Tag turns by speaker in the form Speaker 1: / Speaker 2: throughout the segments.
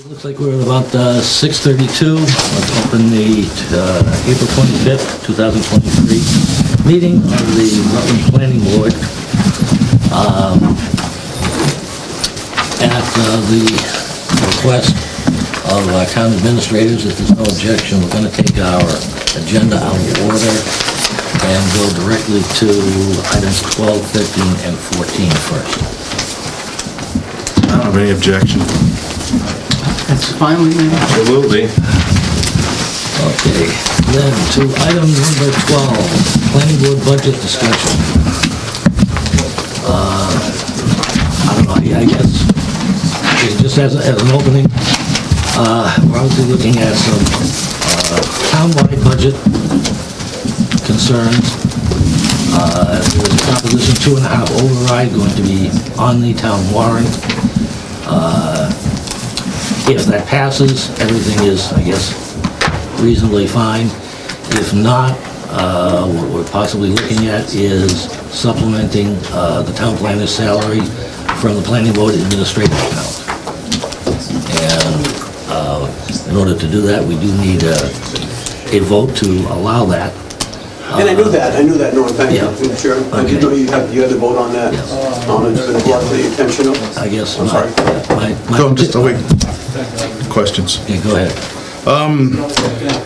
Speaker 1: It looks like we're at about 6:32. Let's open the April 25th, 2023 meeting of the Rutland Planning Board. At the request of our town administrators, if there's no objection, we're going to take our agenda out of order and go directly to items 12, 13, and 14 first.
Speaker 2: I don't have any objection.
Speaker 3: That's fine with me.
Speaker 2: Absolutely.
Speaker 1: Okay, then to item number 12, planning board budget discussion. I don't know, I guess, just as an opening, we're obviously looking at some town-wide budget concerns. There's a Proposition 2.5 override going to be on the town warrant. If that passes, everything is, I guess, reasonably fine. If not, what we're possibly looking at is supplementing the town planner's salary from the planning board administrative account. And in order to do that, we do need a vote to allow that.
Speaker 4: And I knew that, Norm, thank
Speaker 1: Yeah.
Speaker 4: you, Chair. I
Speaker 1: Okay.
Speaker 4: didn't know you had to vote on that.
Speaker 1: Yes.
Speaker 4: It's been brought to the attention of.
Speaker 1: I guess
Speaker 4: I'm sorry.
Speaker 2: Just wait. Questions.
Speaker 1: Yeah, go ahead.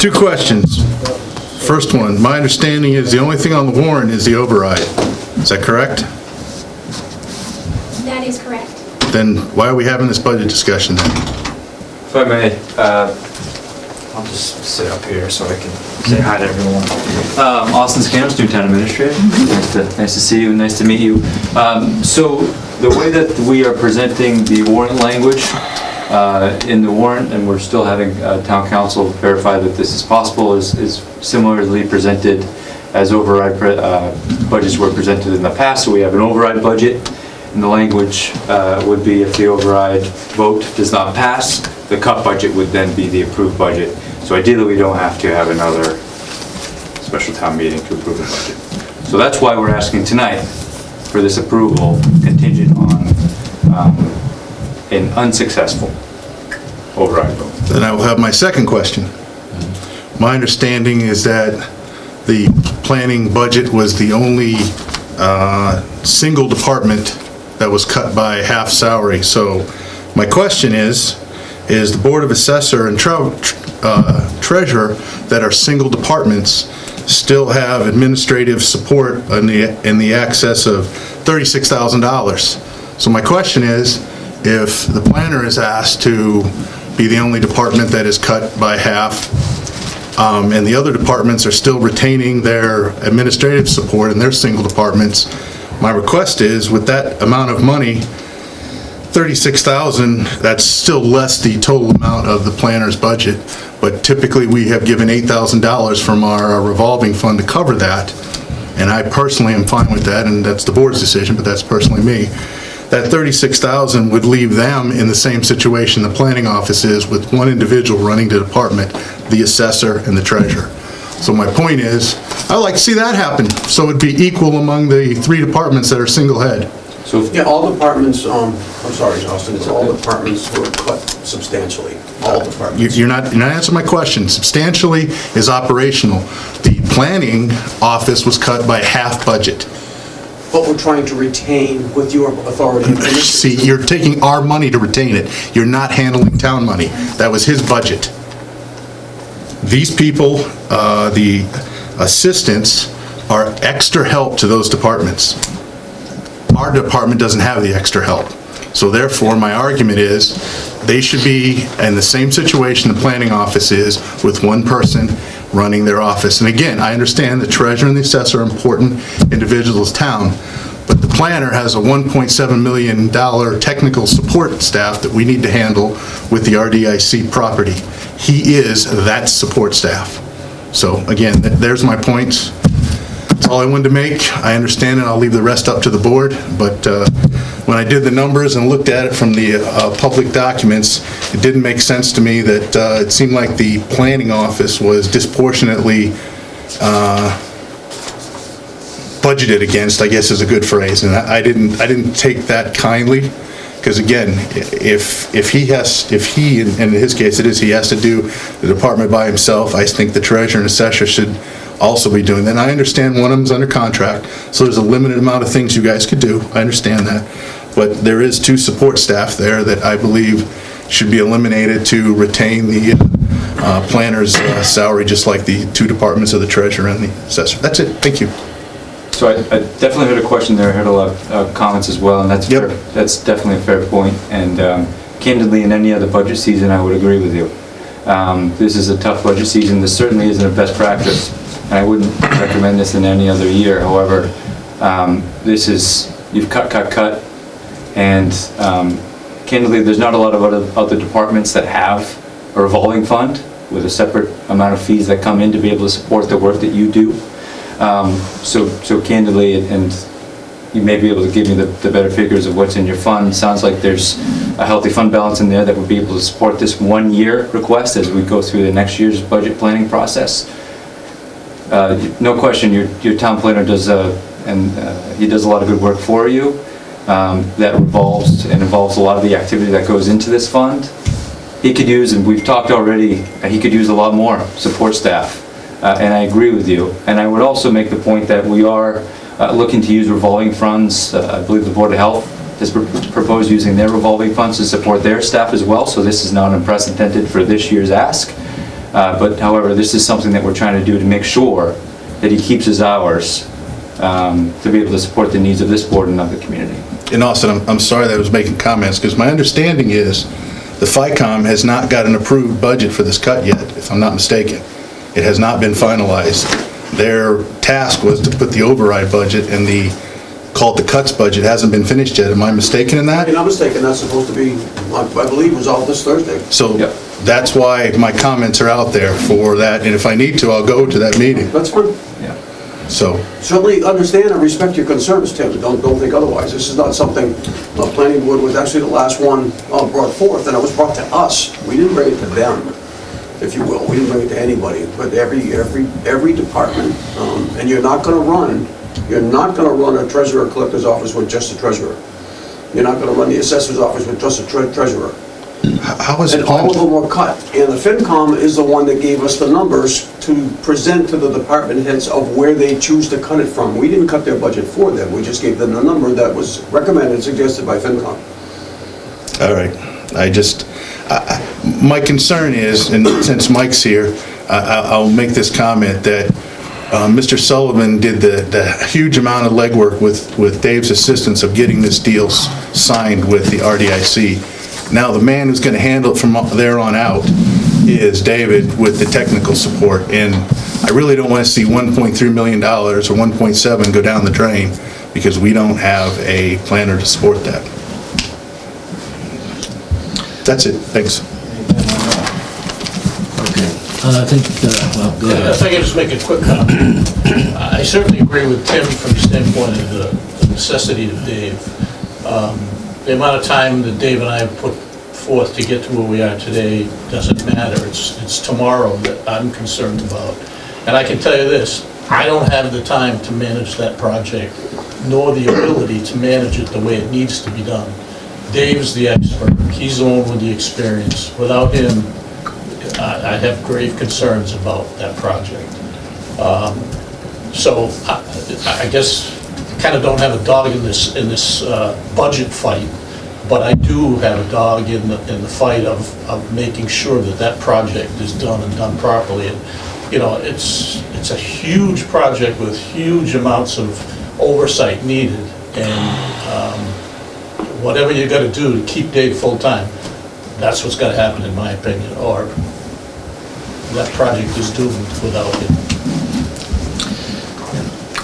Speaker 2: Two questions. First one, my understanding is the only thing on the warrant is the override. Is that correct?
Speaker 5: That is correct.
Speaker 2: Then why are we having this budget discussion then?
Speaker 6: If I may, I'll just sit up here so I can say hi to everyone. Austin Scanners, new town administrator. Nice to see you and nice to meet you. So the way that we are presenting the warrant language in the warrant, and we're still having town council verify that this is possible, is similarly presented as override budgets were presented in the past. So we have an override budget, and the language would be if the override vote does not pass, the cut budget would then be the approved budget. So ideally, we don't have to have another special town meeting to approve the budget. So that's why we're asking tonight for this approval contingent on an unsuccessful override vote.
Speaker 2: Then I will have my second question. My understanding is that the planning budget was the only single department that was cut by half salary. So my question is the Board of Assessor and Treasurer that are single departments still have administrative support in the excess of $36,000. So my question is, if the planner is asked to be the only department that is cut by half, and the other departments are still retaining their administrative support in their single departments, my request is, with that amount of money, $36,000, that's still less the total amount of the planner's budget, but typically we have given $8,000 from our revolving fund to cover that, and I personally am fine with that, and that's the board's decision, but that's personally me. That $36,000 would leave them in the same situation the planning office is, with one individual running the department, the assessor and the treasurer. So my point is, I'd like to see that happen, so it'd be equal among the three departments that are single head.
Speaker 6: So
Speaker 4: Yeah, all departments, I'm sorry, Austin, it's all departments were cut substantially, all departments.
Speaker 2: You're not answering my question. Substantially is operational. The planning office was cut by half budget.
Speaker 4: But we're trying to retain with your authority and permission.
Speaker 2: See, you're taking our money to retain it. You're not handling town money. That was his budget. These people, the assistants, are extra help to those departments. Our department doesn't have the extra help. So therefore, my argument is, they should be in the same situation the planning office is, with one person running their office. And again, I understand the treasurer and the assessor are important individuals in town, but the planner has a $1.7 million technical support staff that we need to handle with the RDIC property. He is that support staff. So again, there's my points. That's all I wanted to make. I understand it. I'll leave the rest up to the board, but when I did the numbers and looked at it from the public documents, it didn't make sense to me that it seemed like the planning office was disproportionately budgeted against, I guess is a good phrase, and I didn't take that kindly, Because again, if he, and in his case it is, he has to do the department by himself, I think the treasurer and assessor should also be doing that. And I understand one of them's under contract, so there's a limited amount of things you guys could do, I understand that. But there is 2 support staff there that I believe should be eliminated to retain the planner's salary, just like the 2 departments of the treasurer and the assessor. That's it, thank you.
Speaker 6: So I definitely heard a question there, I heard a lot of comments as well, and that's
Speaker 2: Yep.
Speaker 6: fair. That's definitely a fair point. And candidly, in any other budget season, I would agree with you. This is a tough budget season. This certainly isn't a best practice, and I wouldn't recommend this in any other year. However, this is, you've cut, and candidly, there's not a lot of other departments that have a revolving fund with a separate amount of fees that come in to be able to support the work that you do. So candidly, and you may be able to give me the better figures of what's in your fund. Sounds like there's a healthy fund balance in there that would be able to support this 1-year request as we go through the next year's budget planning process. No question, your town planner does, he does a lot of good work for you. That involves a lot of the activity that goes into this fund. He could use, and we've talked already, he could use a lot more support staff. And I agree with you. And I would also make the point that we are looking to use revolving funds. I believe the Board of Health has proposed using their revolving funds to support their staff as well. So this is not unprecedented for this year's ask. But however, this is something that we're trying to do to make sure that he keeps his hours to be able to support the needs of this board and of the community.
Speaker 2: And Austin, I'm sorry that I was making comments, because my understanding is the FICOM has not got an approved budget for this cut yet, if I'm not mistaken. It has not been finalized. Their task was to put the override budget, and called the cuts budget hasn't been finished yet. Am I mistaken in that?
Speaker 4: If I'm not mistaken, that's supposed to be, I believe, resolved this Thursday.
Speaker 2: So
Speaker 6: Yep.
Speaker 2: that's why my comments are out there for that, and if I need to, I'll go to that meeting.
Speaker 4: That's fine.
Speaker 6: Yeah.
Speaker 2: So,
Speaker 4: Certainly understand and respect your concerns, Tim. Don't think otherwise. This is not something, the planning board was actually the last one brought forth, and it was brought to us. We didn't bring it to them, if you will. We didn't bring it to anybody, but every department. And you're not gonna run a treasurer collector's office with just a treasurer. You're not gonna run the assessor's office with just a treasurer.
Speaker 2: how is it
Speaker 4: And all of
Speaker 2: planned?
Speaker 4: them were cut. And the FinCom is the one that gave us the numbers to present to the department heads of where they choose to cut it from. We didn't cut their budget for them. We just gave them the number that was recommended, suggested by FinCom.
Speaker 2: All right, my concern is, and since Mike's here, I'll make this comment that Mr. Sullivan did the huge amount of legwork with Dave's assistance of getting this deal signed with the RDIC. Now, the man who's gonna handle it from there on out is David with the technical support, and I really don't wanna see $1.3 million or 1.7 go down the drain because we don't have a planner to support that. That's it, thanks.
Speaker 1: Okay. I think, well, go ahead.
Speaker 3: If I could just make a quick comment. I certainly agree with Tim from the standpoint of the necessity of Dave. The amount of time that Dave and I have put forth to get to where we are today doesn't matter. It's tomorrow that I'm concerned about. And I can tell you this, I don't have the time to manage that project, nor the ability to manage it the way it needs to be done. Dave's the expert. He's the one with the experience. Without him, I have grave concerns about that project. So I guess I kind of don't have a dog in this budget fight, but I do have a dog in the fight of making sure that project is done and done properly. And you know, it's a huge project with huge amounts of oversight needed, and whatever you got to do to keep Dave full-time, that's what's got to happen in my opinion, or that project is doomed without him.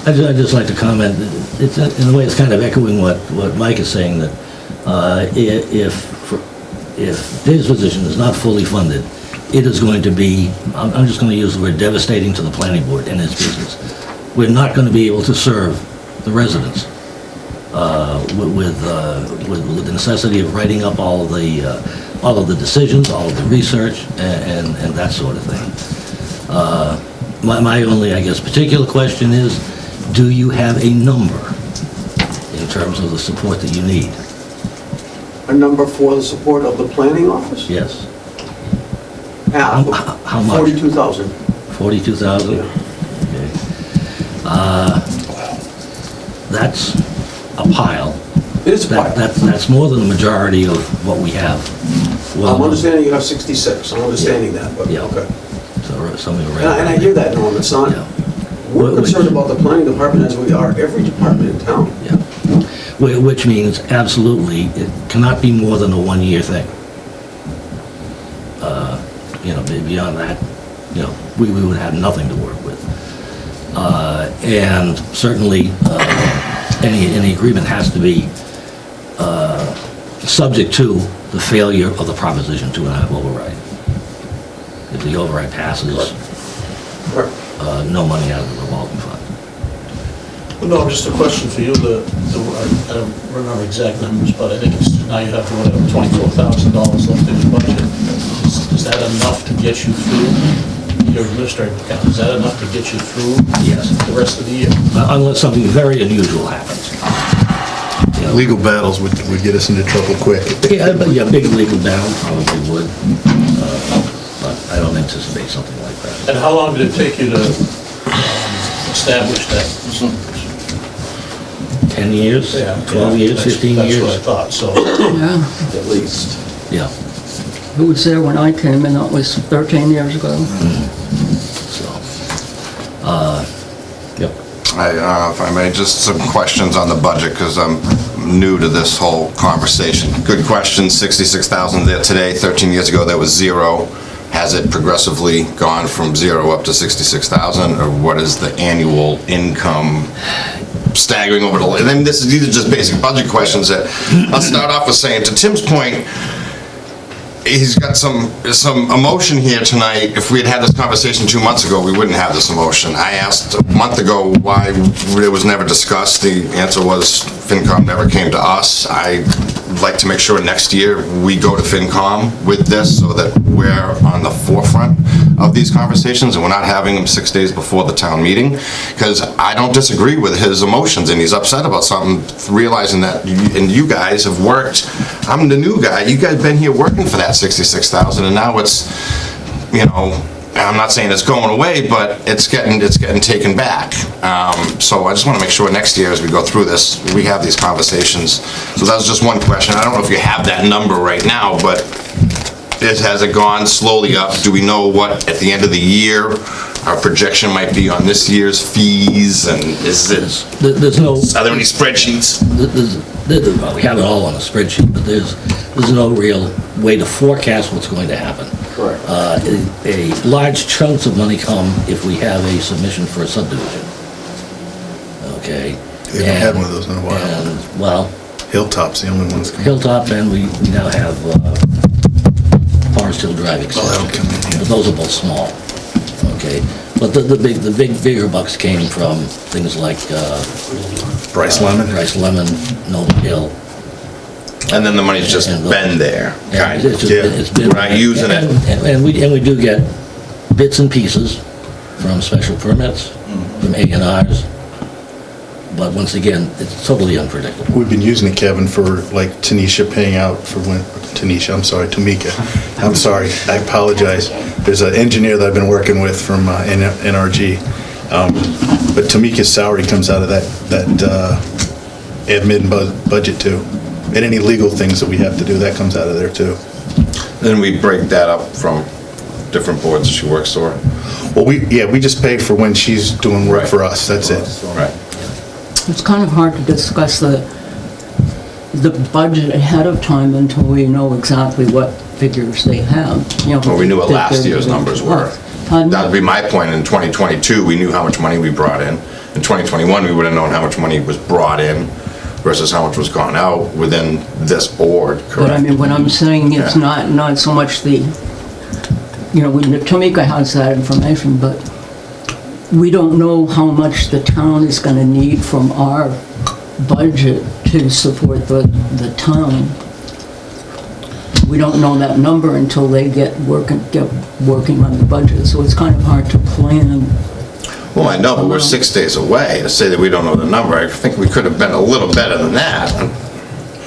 Speaker 1: I'd just like to comment, it's, in a way, it's kind of echoing what Mike is saying, that if Dave's position is not fully funded, it is going to be, I'm just going to use the word devastating to the planning board and its business. We're not going to be able to serve the residents with the necessity of writing up all of the decisions, all of the research, and that sort of thing. My only, I guess, particular question is, do you have a number in terms of the support that you need?
Speaker 4: a number for the support of the planning office?
Speaker 1: Yes.
Speaker 4: Half,
Speaker 1: How much?
Speaker 4: 42,000.
Speaker 1: 42,000?
Speaker 4: Yeah.
Speaker 1: Okay. That's a pile.
Speaker 4: It is a pile.
Speaker 1: That's more than the majority of what we have. Well,
Speaker 4: I'm understanding you have 66, I'm understanding that, but,
Speaker 1: Yeah.
Speaker 4: okay.
Speaker 1: So something around.
Speaker 4: And I hear that, Norm, it's not,
Speaker 1: Yeah.
Speaker 4: we're concerned about the planning department as we are every department in town.
Speaker 1: Yeah. Which means absolutely, it cannot be more than a one-year thing. Beyond that, we would have nothing to work with. And certainly, any agreement has to be subject to the failure of the Proposition 2.5 override. If the override passes,
Speaker 4: Right.
Speaker 1: no money out of the revolving fund.
Speaker 3: No, just a question for you, I don't remember exact numbers, but I think it's, now you have $24,000 left in your budget. Is that enough to get you through your administrative account? Is that enough to get you through
Speaker 1: Yes.
Speaker 3: the rest of the year?
Speaker 1: Unless something very unusual happens.
Speaker 2: Legal battles would get us into trouble quick.
Speaker 1: Yeah, big legal battle probably would, but I don't anticipate something like that.
Speaker 3: And how long did it take you to establish that?
Speaker 1: 10 years, 12 years, 15
Speaker 3: That's
Speaker 1: years?
Speaker 3: what I thought, so.
Speaker 5: Yeah,
Speaker 4: At least.
Speaker 1: Yeah,
Speaker 5: it was there when I came, and that was 13 years ago.
Speaker 1: so, yep.
Speaker 7: If I may, just some questions on the budget, because I'm new to this whole conversation. Good question, 66,000 there today, 13 years ago there was zero. Has it progressively gone from zero up to 66,000, or what is the annual income staggering over the, and then these are just basic budget questions that, I'll start off with saying, to Tim's point, he's got some emotion here tonight. If we had had this conversation 2 months ago, we wouldn't have this emotion. I asked a month ago why it was never discussed. The answer was FinCom never came to us. I'd like to make sure next year we go to FinCom with this so that we're on the forefront of these conversations and we're not having them 6 days before the town meeting, because I don't disagree with his emotions and he's upset about something, realizing that you guys have worked. I'm the new guy. You guys been here working for that 66,000, and now it's, I'm not saying it's going away, but it's getting taken back. So I just want to make sure next year as we go through this, we have these conversations. So that was just one question. I don't know if you have that number right now, but has it gone slowly up? Do we know what at the end of the year our projection might be on this year's fees, and
Speaker 1: There's no,
Speaker 7: are there any spreadsheets?
Speaker 1: well, we have it all on a spreadsheet, but there's no real way to forecast what's going to happen.
Speaker 4: Correct.
Speaker 1: A large chunks of money come if we have a submission for a subdivision. Okay?
Speaker 2: We haven't had one of those in a while.
Speaker 1: And, well,
Speaker 2: Hilltop's the only one's coming.
Speaker 1: Hilltop, and we now have Forest Hill Drive, etc.
Speaker 2: that'll come in, yeah.
Speaker 1: But those are both small, okay? But the bigger bucks came from things like
Speaker 2: Brice Lemon?
Speaker 1: Brice Lemon, Noble Hill.
Speaker 7: And then the money's just been there, kind of.
Speaker 1: It's been.
Speaker 7: We're not using it.
Speaker 1: And we do get bits and pieces from special permits, from A&Rs, but once again, it's totally unpredictable.
Speaker 2: We've been using it, Kevin, for like Tanisha paying out for when, Tamika. I'm sorry, I apologize. There's an engineer that I've been working with from NRG. But Tamika's salary comes out of that admin budget too. And any legal things that we have to do, that comes out of there too.
Speaker 7: Then we break that up from different boards that she works for.
Speaker 2: Well, we just pay for when she's doing work for us, that's it.
Speaker 7: Right.
Speaker 5: It's kind of hard to discuss the budget ahead of time until we know exactly what figures they have.
Speaker 7: Well, we knew what last year's numbers were. That would be my point. In 2022, we knew how much money we brought in. In 2021, we would have known how much money was brought in versus how much was gone out within this board, correct?
Speaker 5: But I mean, what I'm saying is
Speaker 7: Yeah.
Speaker 5: not so much Tamika has that information, but we don't know how much the town is going to need from our budget to support the town. We don't know that number until they get working on the budget, so it's kind of hard to plan.
Speaker 7: Well, I know, but we're 6 days away. To say that we don't know the number, I think we could have been a little better than that.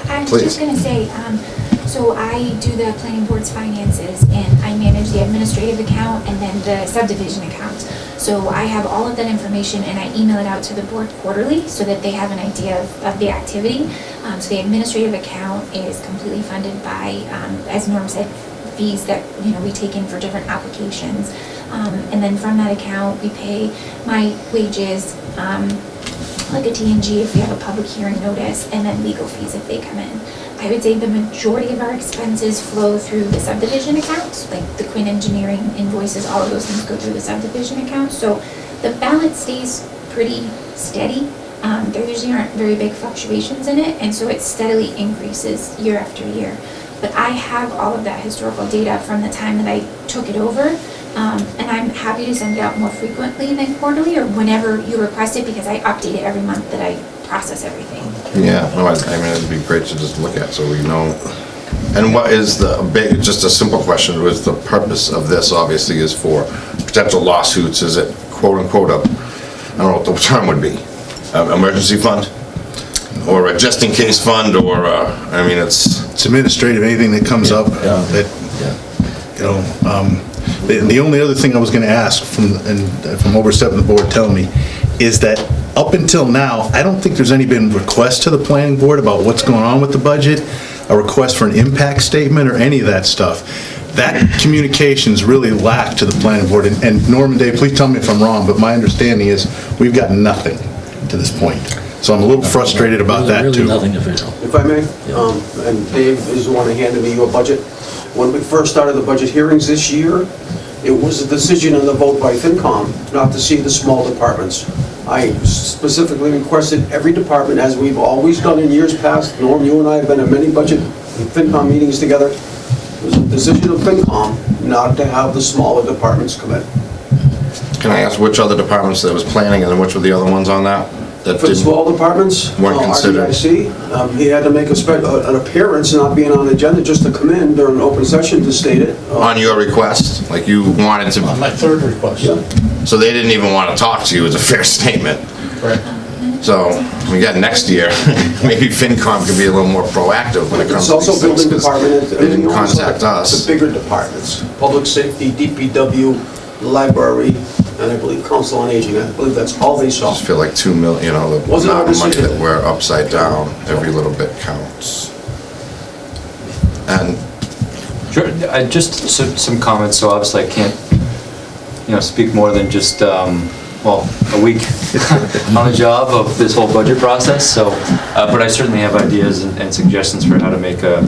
Speaker 8: I was
Speaker 7: Please.
Speaker 8: just going to say, So I do the planning board's finances, and I manage the administrative account and then the subdivision account. So I have all of that information, and I email it out to the board quarterly so that they have an idea of the activity. So the administrative account is completely funded by, as Norm said, fees that, you know, we take in for different applications. And then from that account, we pay my wages, like a T&G if we have a public hearing notice, and then legal fees if they come in. I would say the majority of our expenses flow through the subdivision account, like the Quinn Engineering invoices, all of those things go through the subdivision account. So the balance stays pretty steady. There usually aren't very big fluctuations in it, and so it steadily increases year after year. But I have all of that historical data from the time that I took it over, and I'm happy to send it out more frequently than quarterly or whenever you request it, because I update it every month that I process everything.
Speaker 7: Yeah, no, I mean, it'd be great to just look at so we know. And what is the big, just a simple question, was the purpose of this obviously is for potential lawsuits? Is it quote unquote I don't know what the term would be, emergency fund? Or a just in case fund, or, I mean, it's
Speaker 2: administrative, anything that comes up that, you know, the only other thing I was gonna ask from overstepping the board telling me is that up until now, I don't think there's been requests to the planning board about what's going on with the budget, a request for an impact statement or any of that stuff. That communication's really lacked to the planning board, and Norman Day, please tell me if I'm wrong, but my understanding is we've got nothing to this point. So I'm a little frustrated about that too.
Speaker 1: Really nothing official.
Speaker 4: If I may, and Dave is the one that handed me your budget. When we first started the budget hearings this year, it was a decision and a vote by FinCom not to see the small departments. I specifically requested every department, as we've always done in years past. Norm, you and I have been at many budget and FinCom meetings together. It was a decision of FinCom not to have the smaller departments come in.
Speaker 7: can I ask which other departments that was planning and then which were the other ones on that? That
Speaker 4: For the
Speaker 7: didn't,
Speaker 4: small departments,
Speaker 7: weren't considered.
Speaker 4: RDIC, he had to make an appearance, not being on the agenda, just to come in during an open session to state it.
Speaker 7: on your request, like you wanted
Speaker 3: On
Speaker 7: to,
Speaker 3: my third request.
Speaker 7: so they didn't even want to talk to you, is a fair statement.
Speaker 3: Correct.
Speaker 7: So, we got next year, maybe FinCom could be a little more proactive when it comes
Speaker 4: It's
Speaker 7: to
Speaker 4: also
Speaker 7: these things,
Speaker 4: building
Speaker 7: 'cause
Speaker 4: department.
Speaker 7: they didn't contact us.
Speaker 4: The bigger departments, public safety, DPW, library, and I believe council on aging. I believe that's all they saw.
Speaker 7: I just feel like 2 million, you know, the
Speaker 4: Wasn't
Speaker 7: amount of money
Speaker 4: overseas.
Speaker 7: that we're upside down, every little bit counts. And
Speaker 6: Sure, just some comments, so obviously I can't, speak more than just, a week on the job of this whole budget process, so, but I certainly have ideas and suggestions for how to make a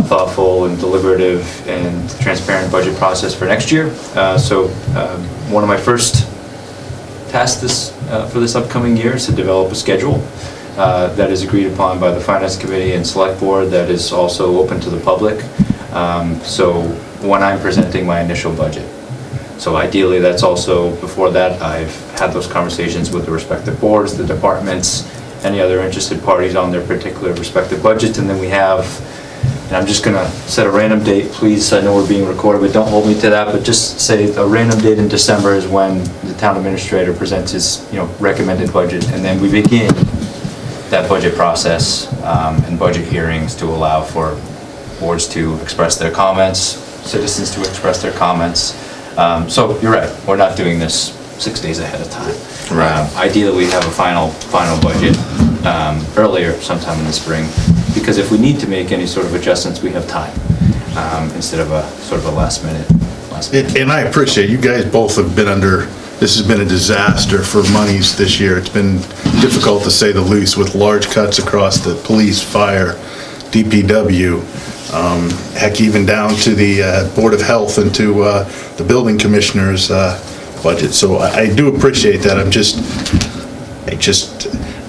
Speaker 6: thoughtful and deliberative and transparent budget process for next year. So one of my first tasks for this upcoming year is to develop a schedule that is agreed upon by the Finance Committee and Select Board that is also open to the public. So when I'm presenting my initial budget. So ideally, that's also, before that, I've had those conversations with the respective boards, the departments, any other interested parties on their particular respective budgets, and then we have, and I'm just gonna set a random date, please, I know we're being recorded, but don't hold me to that, but just say a random date in December is when the town administrator presents his, recommended budget, and then we begin that budget process and budget hearings to allow for boards to express their comments, citizens to express their comments. So you're right, we're not doing this 6 days ahead of time.
Speaker 7: Right.
Speaker 6: Ideally, we have a final budget earlier, sometime in the spring, because if we need to make any sort of adjustments, we have time, instead of a sort of a last minute.
Speaker 2: And I appreciate, you guys both have been under, this has been a disaster for monies this year. It's been difficult to say the least, with large cuts across the police, fire, DPW, heck, even down to the Board of Health and to the building commissioner's budget. So I do appreciate that.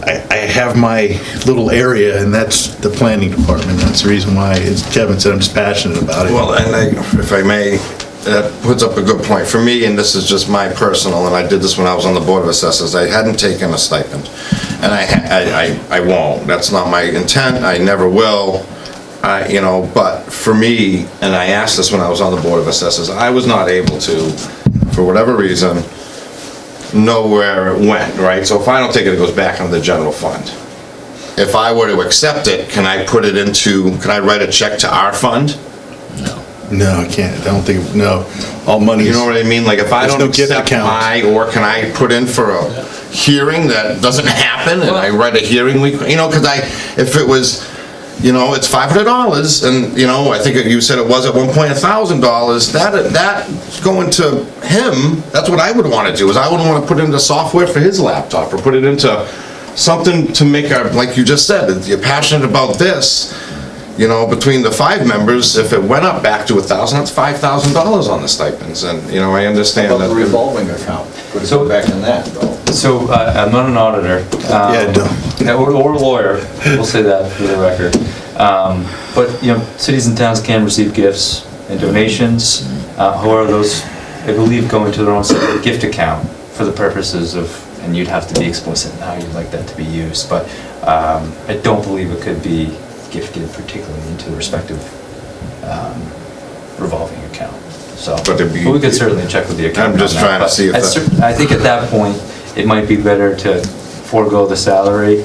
Speaker 2: I have my little area, and that's the planning department. That's the reason why, as Kevin said, I'm just passionate about it.
Speaker 7: Well, and if I may, that puts up a good point. For me, and this is just my personal, and I did this when I was on the Board of Assessors, I hadn't taken a stipend. And I won't. That's not my intent. I never will. But for me, and I asked this when I was on the Board of Assessors, I was not able to, for whatever reason, know where it went, right? So if I don't take it, it goes back into the general fund. if I were to accept it, can I write a check to our fund?
Speaker 2: No, I can't, I don't think, no, all money
Speaker 7: You
Speaker 2: is.
Speaker 7: know what I mean? Like, if I
Speaker 2: There's
Speaker 7: don't
Speaker 2: no gift
Speaker 7: accept
Speaker 2: account.
Speaker 7: or can I put in for a hearing that doesn't happen, and I write a hearing week, because if it was, it's $500, and, I think you said it was at one point $1,000, that's going to him, that's what I would want to do, is I would want to put into software for his laptop, or put it into something to make like you just said, if you're passionate about this, between the 5 members, if it went up back to 1,000, that's $5,000 on the stipends, and, I understand
Speaker 9: About the
Speaker 7: that.
Speaker 9: revolving account, could it
Speaker 6: So-
Speaker 9: go back in that, though?
Speaker 6: So, I'm not an auditor.
Speaker 2: Yeah,
Speaker 6: Or a lawyer, we'll say that for the record. But, cities and towns can receive gifts and donations. However, those, I believe, go into their own separate gift account for the purposes of, and you'd have to be explicit in how you'd like that to be used. But I don't believe it could be gifted particularly into the respective revolving account. So,
Speaker 7: But it'd be-
Speaker 6: we could certainly check with the accountant.
Speaker 7: I'm just
Speaker 6: on that,
Speaker 7: trying to
Speaker 6: but
Speaker 7: see if
Speaker 6: I think at that point, it might be better to forego the salary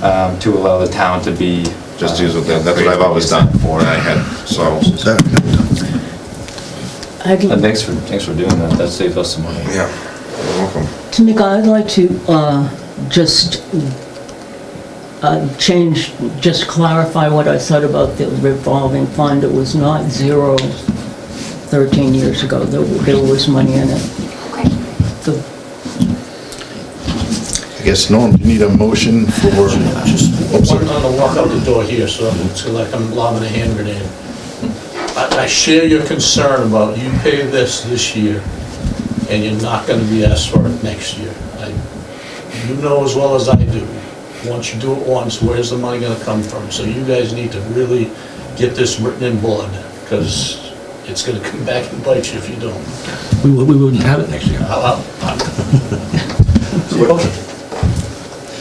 Speaker 6: to allow the town to be.
Speaker 7: Just use it, that's what I've always done for, and I had, so,
Speaker 6: Thanks for doing that, that saved us some money.
Speaker 7: yeah, you're welcome.
Speaker 5: Tamika, I'd like to just just clarify what I said about the revolving fund. It was not zero 13 years ago. There was money in it.
Speaker 8: Okay.
Speaker 5: The-
Speaker 2: I guess, Norm, you need a motion for,
Speaker 3: One on the walk out the door here, so it's like I'm lobbing a hand grenade. I share your concern about you pay this year, and you're not gonna be asked for it next year. You know as well as I do, once you do it once, where's the money gonna come from? So you guys need to really get this written in blood, because it's gonna come back and bite you if you don't.
Speaker 1: We wouldn't have it next year.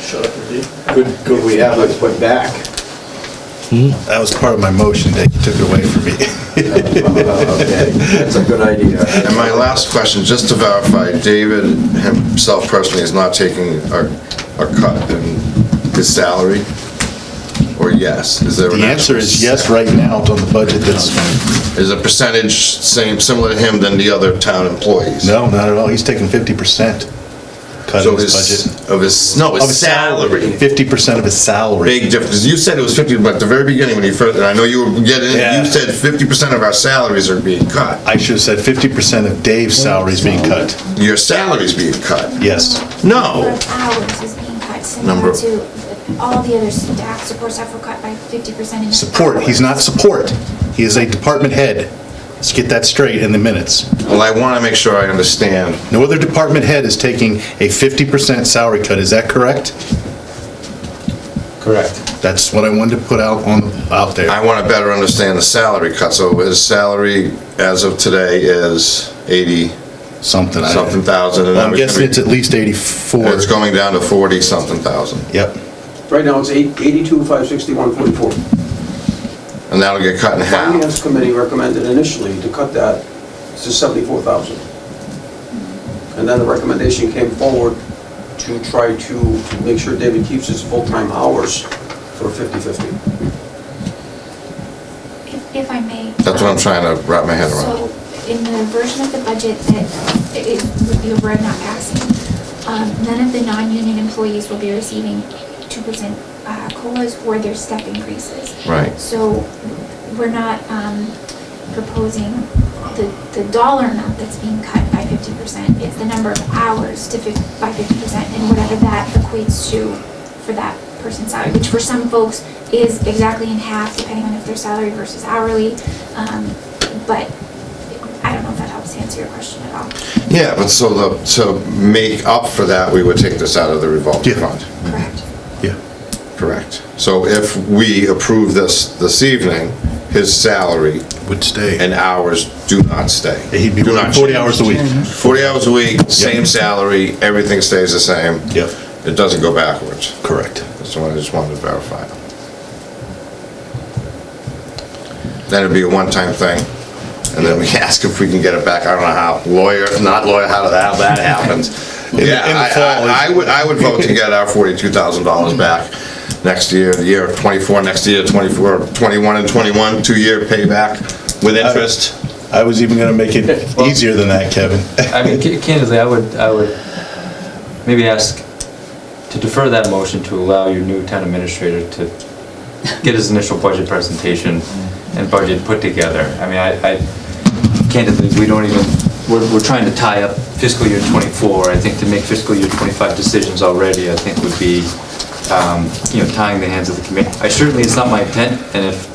Speaker 3: Shut up, Steve.
Speaker 9: Could we have it put back?
Speaker 2: that was part of my motion that you took it away from me.
Speaker 9: Okay, that's a good idea.
Speaker 7: And my last question, just to verify, David himself personally is not taking a cut in his salary? Or yes? Is there an
Speaker 2: The answer is yes right now on the budget that's,
Speaker 7: Is a percentage similar to him than the other town employees?
Speaker 2: no, not at all, he's taking 50% cut
Speaker 7: So
Speaker 2: of his budget.
Speaker 7: his
Speaker 2: Of his
Speaker 7: salary.
Speaker 2: 50% of his salary.
Speaker 7: Big difference. You said it was 50, but at the very beginning when you first, and I know you were getting,
Speaker 2: Yeah.
Speaker 7: you said 50% of our salaries are being cut.
Speaker 2: I should have said 50% of Dave's salary is being cut.
Speaker 7: Your salary's being cut.
Speaker 2: Yes.
Speaker 8: Number
Speaker 7: No.
Speaker 8: of hours is being cut,
Speaker 7: Number-
Speaker 8: similar to all the other staff, support staff were cut by 50%.
Speaker 2: Support, he's not support. He is a department head. Let's get that straight in the minutes.
Speaker 7: Well, I want to make sure I understand.
Speaker 2: No other department head is taking a 50% salary cut, is that correct?
Speaker 6: Correct.
Speaker 2: That's what I wanted to put out there.
Speaker 7: I want to better understand the salary cut. So his salary as of today is 80
Speaker 2: Something.
Speaker 7: something thousand. And
Speaker 2: I'm
Speaker 7: now
Speaker 2: guessing it's at least 84.
Speaker 7: It's going down to 40 something thousand.
Speaker 2: Yep.
Speaker 4: Right now, it's 82,561.44.
Speaker 7: And that'll get cut in half.
Speaker 4: Finance Committee recommended initially to cut that to 74,000. And then the recommendation came forward to try to make sure David keeps his full-time hours for 50/50.
Speaker 8: If I may.
Speaker 7: That's what I'm trying to wrap my head around.
Speaker 8: So, in the version of the budget that we're not passing, none of the non-union employees will be receiving 2% COLAs or their step increases.
Speaker 7: Right.
Speaker 8: So, we're not proposing the dollar amount that's being cut by 50%. It's the number of hours by 50%, and whatever that equates to for that person's salary, which for some folks is exactly in half, depending on if they're salary versus hourly. But I don't know if that helps answer your question at all.
Speaker 7: Yeah, but so to make up for that, we would take this out of the revolving
Speaker 2: Yeah.
Speaker 7: fund.
Speaker 8: Correct.
Speaker 2: Yeah.
Speaker 7: Correct. So if we approve this evening, his salary
Speaker 2: Would stay.
Speaker 7: and hours do not stay.
Speaker 2: He'd be
Speaker 7: Do
Speaker 2: working
Speaker 7: not
Speaker 2: 40
Speaker 7: change.
Speaker 2: hours a week.
Speaker 7: 40 hours a week, same salary, everything stays the same.
Speaker 2: Yep.
Speaker 7: It doesn't go backwards.
Speaker 2: Correct.
Speaker 7: That's what I just wanted to verify. Then it'd be a one-time thing, and then we ask if we can get it back. I don't know how, lawyer, not lawyer, how that happens.
Speaker 2: In the
Speaker 7: Yeah,
Speaker 2: fall,
Speaker 7: I would vote to get our $42,000 back. next year, the year 24, next year 24, 21 and 21, 2-year payback with interest.
Speaker 2: I was even gonna make it easier than that, Kevin.
Speaker 6: I mean, candidly, I would maybe ask to defer that motion to allow your new town administrator to get his initial budget presentation and budget put together. I mean, I candidly, we don't even, we're trying to tie up fiscal year 24. I think to make fiscal year 25 decisions already, I think would be, tying the hands of the committee. It's not my intent, and if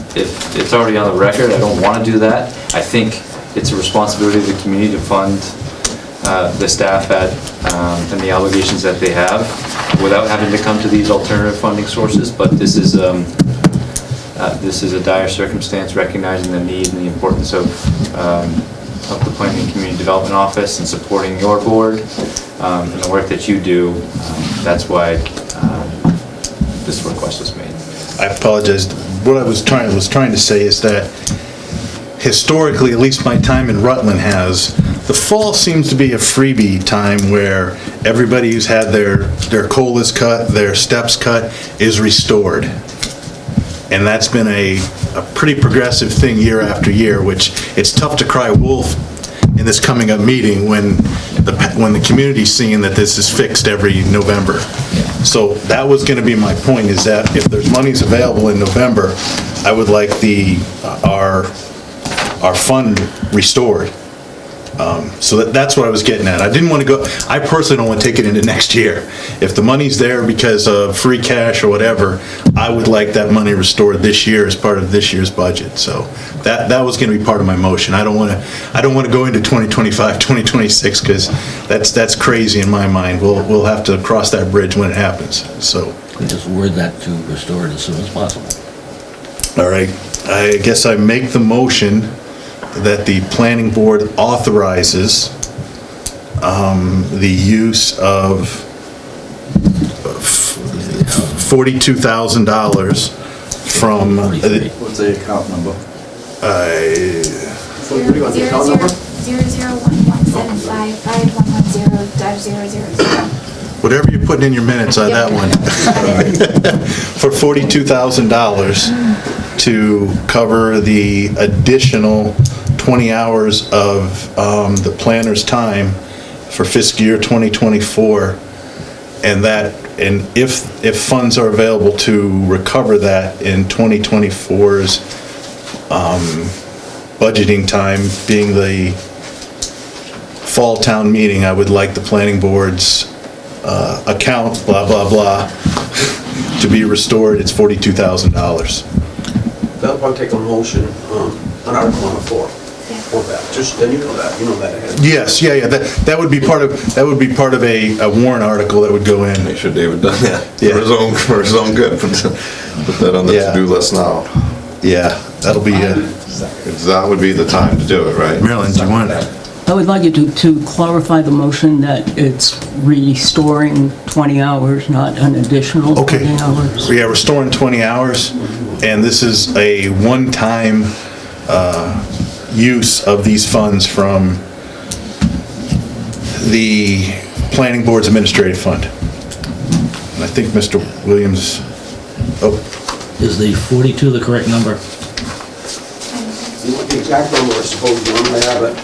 Speaker 6: it's already on the record, I don't want to do that. I think it's a responsibility of the community to fund the staff and the obligations that they have without having to come to these alternative funding sources, but this is a dire circumstance, recognizing the need and the importance of the Planning and Community Development Office and supporting your board and the work that you do. That's why this request was made.
Speaker 2: I apologize. What I was trying to say is that historically, at least my time in Rutland has, the fall seems to be a freebie time where everybody who's had their COLAs cut, their steps cut, is restored. And that's been a pretty progressive thing year after year, which it's tough to cry wolf in this coming up meeting when the community's seeing that this is fixed every November. So that was gonna be my point, is that if there's monies available in November, I would like our fund restored. So that's what I was getting at. I didn't want to go, I personally don't want to take it into next year. If the money's there because of free cash or whatever, I would like that money restored this year as part of this year's budget. So that was going to be part of my motion. I don't want to go into 2025, 2026, because that's crazy in my mind. We'll have to cross that bridge when it happens. So
Speaker 1: Just word that to restore it as soon as possible.
Speaker 2: all right, I guess I make the motion that the planning board authorizes the use of $42,000 from,
Speaker 9: What's the account number?
Speaker 4: So what do you want, the account number?
Speaker 8: 001175110-000.
Speaker 2: whatever you're putting in your minutes on that one, for $42,000 to cover the additional 20 hours of the planner's time for fiscal year 2024, and if funds are available to recover that in 2024's budgeting time, being the fall town meeting, I would like the planning board's account, blah, blah, blah, to be restored. It's $42,000.
Speaker 4: That'll probably take a motion on Article on the floor for that. Just, then you know that ahead.
Speaker 2: Yes, yeah, that would be part of a warrant article that would go in.
Speaker 7: Make sure David done that
Speaker 2: Yeah.
Speaker 7: for his own good. Put that on the
Speaker 2: Yeah.
Speaker 7: to-do list now.
Speaker 2: Yeah, that'll be,
Speaker 7: That would be the time to do it, right?
Speaker 2: Marilyn, do you want it?
Speaker 5: I would like you to clarify the motion that it's restoring 20 hours, not an additional
Speaker 2: Okay.
Speaker 5: 20 hours.
Speaker 2: Yeah, restoring 20 hours, and this is a one-time use of these funds from the planning board's administrative fund. And I think Mr. Williams,
Speaker 1: Is the 42 the correct number?
Speaker 4: You want the exact number, I suppose, you want, I have it.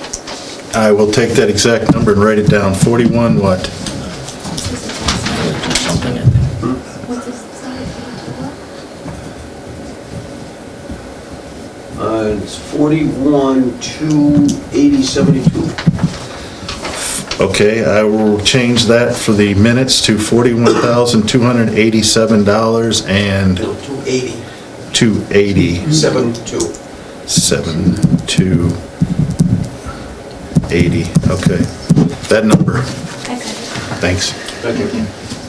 Speaker 2: I will take that exact number and write it down. 41 what?
Speaker 1: Something, I think.
Speaker 8: What's this?
Speaker 4: It's 41,280.72.
Speaker 2: Okay, I will change that for the minutes to $41,287 and
Speaker 4: No, 280.
Speaker 2: 280.
Speaker 4: 72.
Speaker 2: 7280, okay. That number, thanks.
Speaker 4: Thank you.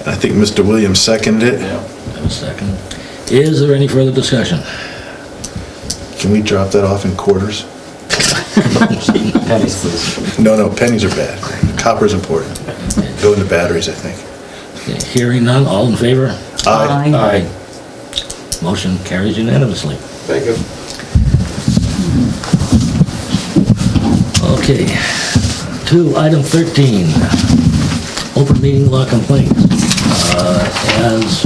Speaker 2: I think Mr. Williams seconded it.
Speaker 1: Have a second. Is there any further discussion?
Speaker 2: Can we drop that off in quarters?
Speaker 6: Pennies, please.
Speaker 2: No, pennies are bad. Copper's important. Go into batteries, I think.
Speaker 1: Okay, hearing none, all in favor?
Speaker 2: Aye.
Speaker 1: Aye. Motion carries unanimously.
Speaker 4: Thank you.
Speaker 1: Okay, to item 13, open meeting law complaints. As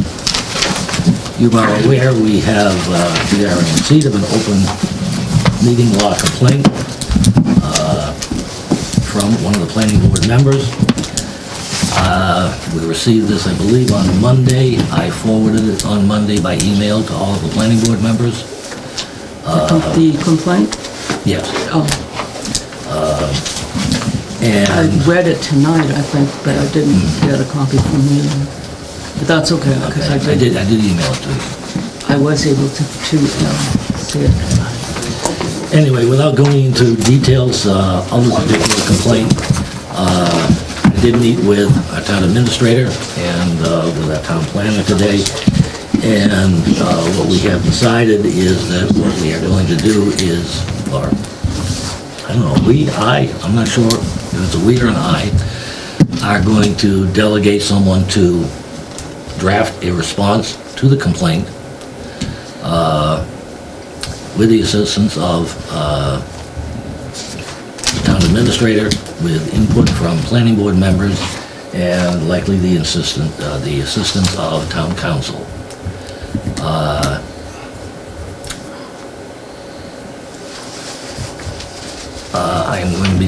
Speaker 1: You are aware we are in receipt of an open meeting law complaint from one of the planning board members. We received this, I believe, on Monday. I forwarded it on Monday by email to all of the planning board members.
Speaker 5: The complaint?
Speaker 1: Yes.
Speaker 5: Oh, I
Speaker 1: And
Speaker 5: read it tonight, I think, but I didn't get a copy from you. But that's okay, because
Speaker 1: I did email it to you.
Speaker 5: I was able to see it.
Speaker 1: Anyway, without going into details of this particular complaint, I did meet with our town administrator and with our town planner today, and what we have decided is that what we are going to do is, or, I don't know, I'm not sure if it's a we or an I, are going to delegate someone to draft a response to the complaint with the assistance of the town administrator, with input from planning board members, and likely the assistance of town council.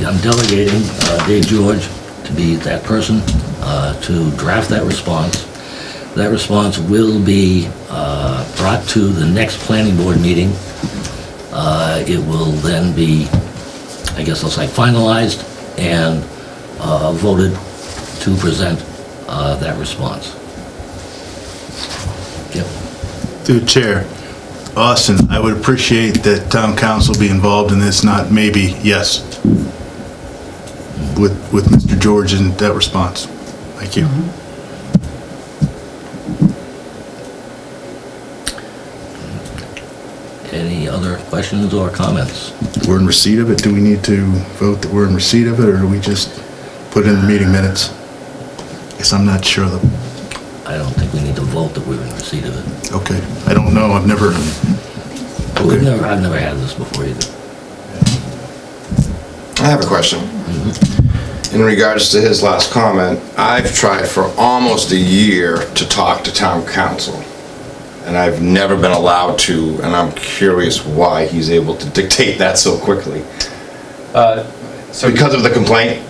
Speaker 1: I'm delegating Dave George to be that person to draft that response. That response will be brought to the next planning board meeting. It will then be, I guess I'll say, finalized and voted to present that response. Yep.
Speaker 2: Through the chair, Austin, I would appreciate that town council be involved in this, not maybe, yes, with Mr. George and that response. Thank you.
Speaker 1: Any other questions or comments?
Speaker 2: We're in receipt of it. Do we need to vote that we're in receipt of it, or do we just put it in the meeting minutes? Guess I'm not sure.
Speaker 1: I don't think we need to vote that we're in receipt of it.
Speaker 2: Okay. I don't know. I've never.
Speaker 1: I've never had this before either.
Speaker 7: I have a question. In regards to his last comment, I've tried for almost a year to talk to town council, and I've never been allowed to, and I'm curious why he's able to dictate that so quickly. Because of the complaint?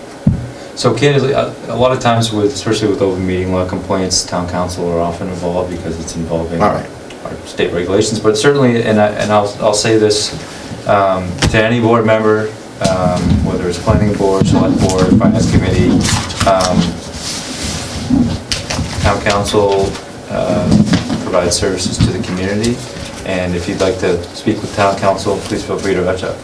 Speaker 6: So candidly, a lot of times with, especially with open meeting law complaints, town council are often involved because it's involving
Speaker 7: All right.
Speaker 6: our state regulations. But certainly, and I'll say this to any board member, whether it's planning board, select board, finance committee, town council provides services to the community. And if you'd like to speak with town council, please feel free to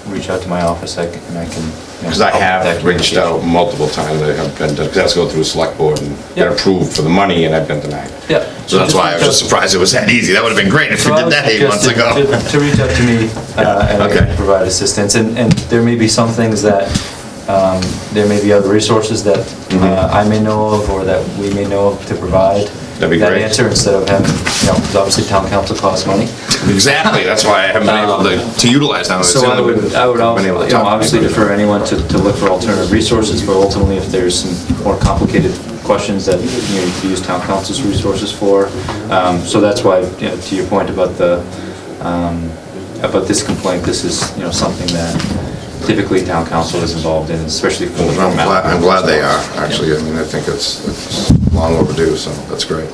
Speaker 6: reach out to my office, and I can.
Speaker 7: Because I have reached out multiple times, I have been, because that's go through select board and get approved for the money, and I've been denied.
Speaker 6: Yeah.
Speaker 7: So that's why I was just surprised it was that easy. That would have been great if we did that 8 months ago.
Speaker 6: To reach out to me and I can provide assistance. And there may be some things that, there may be other resources that I may know of or that we may know of to provide.
Speaker 7: That'd be
Speaker 6: that
Speaker 7: great.
Speaker 6: answer instead of having, because obviously town council costs money.
Speaker 7: Exactly, that's why I haven't been able to utilize them.
Speaker 6: So I would obviously defer anyone to look for alternative resources, but ultimately if there's some more complicated questions that you could use town council's resources for. So that's why, to your point about this complaint, this is something that typically town council is involved in, especially for.
Speaker 7: I'm glad they are, actually. I mean, I think it's long overdue, so that's great.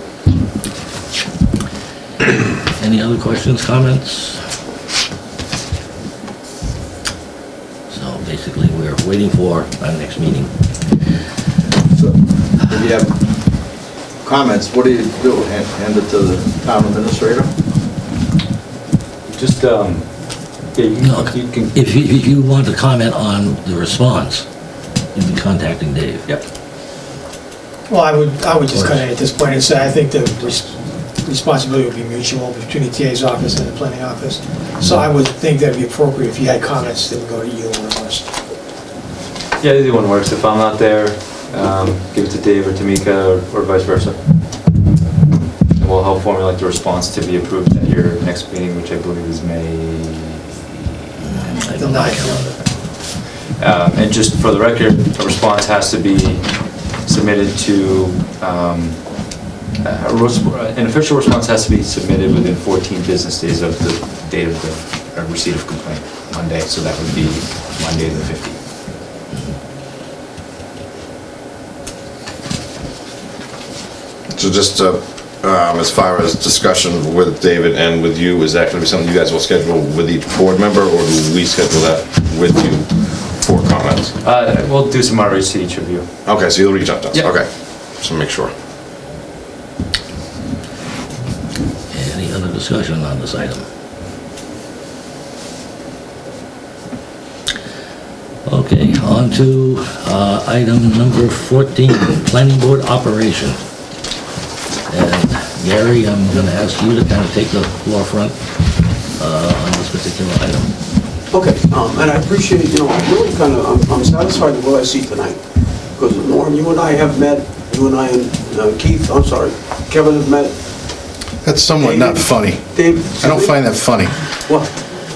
Speaker 1: Any other questions, comments? So basically, we're waiting for our next meeting.
Speaker 9: So, if you have comments, what do you do? Hand it to the town administrator?
Speaker 6: Just, you can.
Speaker 1: If you want to comment on the response, you'd be contacting Dave.
Speaker 6: Yep.
Speaker 10: Well, I would just kind of at this point and say, I think the responsibility would be mutual between the TA's office and the planning office. So I would think that'd be appropriate if you had comments that would go to either one of us.
Speaker 6: Yeah, either one works. If I'm not there, give it to Dave or Tamika or vice versa. And we'll help formulate the response to be approved at your next meeting, which I believe is May.
Speaker 1: I don't know my calendar.
Speaker 6: And just for the record, a response has to be submitted to An official response has to be submitted within 14 business days of the date of the receipt of complaint, Monday, so that would be Monday the 15th.
Speaker 7: So just as far as discussion with David and with you, is that going to be something you guys will schedule with each board member, or do we schedule that with you for comments?
Speaker 6: We'll do some outreach to each of you.
Speaker 7: Okay, so you'll reach out to us?
Speaker 6: Yep.
Speaker 7: Okay, so make sure.
Speaker 1: Any other discussion on this item? Okay, on to item number 14, planning board operation. And Gary, I'm going to ask you to kind of take the forefront on this particular item.
Speaker 4: Okay, and I appreciate, I'm really kind of, I'm satisfied with what I see tonight. Because Norm, you and I have met, you and I and Keith, I'm sorry, Kevin have met.
Speaker 2: That's somewhat not funny.
Speaker 4: Dave.
Speaker 2: I don't find that funny.
Speaker 4: What?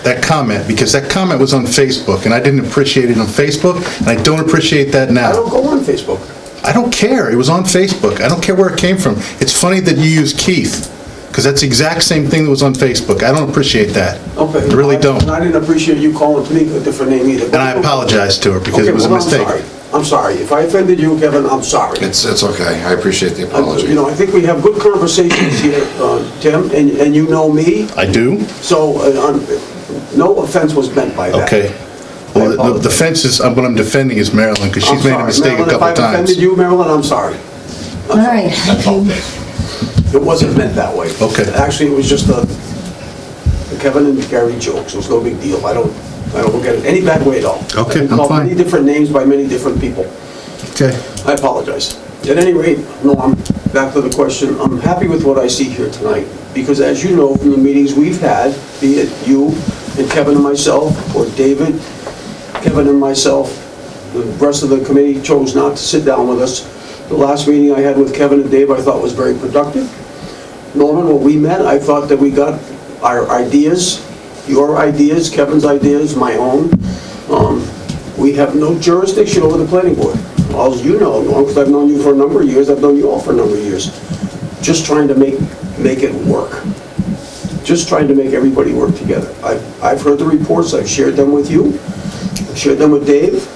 Speaker 2: That comment, because that comment was on Facebook, and I didn't appreciate it on Facebook, and I don't appreciate that
Speaker 4: I
Speaker 2: now.
Speaker 4: don't go on Facebook.
Speaker 2: I don't care, it was on Facebook, I don't care where it came from. It's funny that you use Keith, because that's the exact same thing that was on Facebook. I don't appreciate that.
Speaker 4: Okay.
Speaker 2: I really don't.
Speaker 4: And I didn't appreciate you calling to me a different name either.
Speaker 2: And I apologize to her, because
Speaker 4: Okay,
Speaker 2: it was a
Speaker 4: well,
Speaker 2: mistake.
Speaker 4: I'm sorry. If I offended you, Kevin, I'm sorry.
Speaker 7: It's okay, I appreciate the apology.
Speaker 4: I think we have good conversations here, Tim, and you know me,
Speaker 2: I do?
Speaker 4: so no offense was meant by that.
Speaker 2: Okay. Well, the fence is, what I'm defending is Marilyn, because she's made a mistake a couple
Speaker 4: Marilyn, if I've offended
Speaker 2: times.
Speaker 4: you, Marilyn, I'm sorry.
Speaker 5: All right,
Speaker 4: It wasn't meant that way.
Speaker 2: Okay.
Speaker 4: Actually, it was just a Kevin and Gary joke, so it's no big deal. I don't look at it any bad way at all.
Speaker 2: Okay,
Speaker 4: I've been
Speaker 2: I'm
Speaker 4: called
Speaker 2: fine.
Speaker 4: many different names by many different people.
Speaker 2: Okay.
Speaker 4: I apologize. At any rate, Norm, back to the question, I'm happy with what I see here tonight, because as you know from the meetings we've had, be it you and Kevin and myself, or David, Kevin and myself, the rest of the committee chose not to sit down with us. The last meeting I had with Kevin and Dave I thought was very productive. Norman, when we met, I thought that we got our ideas, your ideas, Kevin's ideas, my own. We have no jurisdiction over the planning board. As you know, Norm, because I've known you for a number of years, I've known you all for a number of years. Just trying to make it work. Just trying to make everybody work together. I've heard the reports, I've shared them with you, I've shared them with Dave.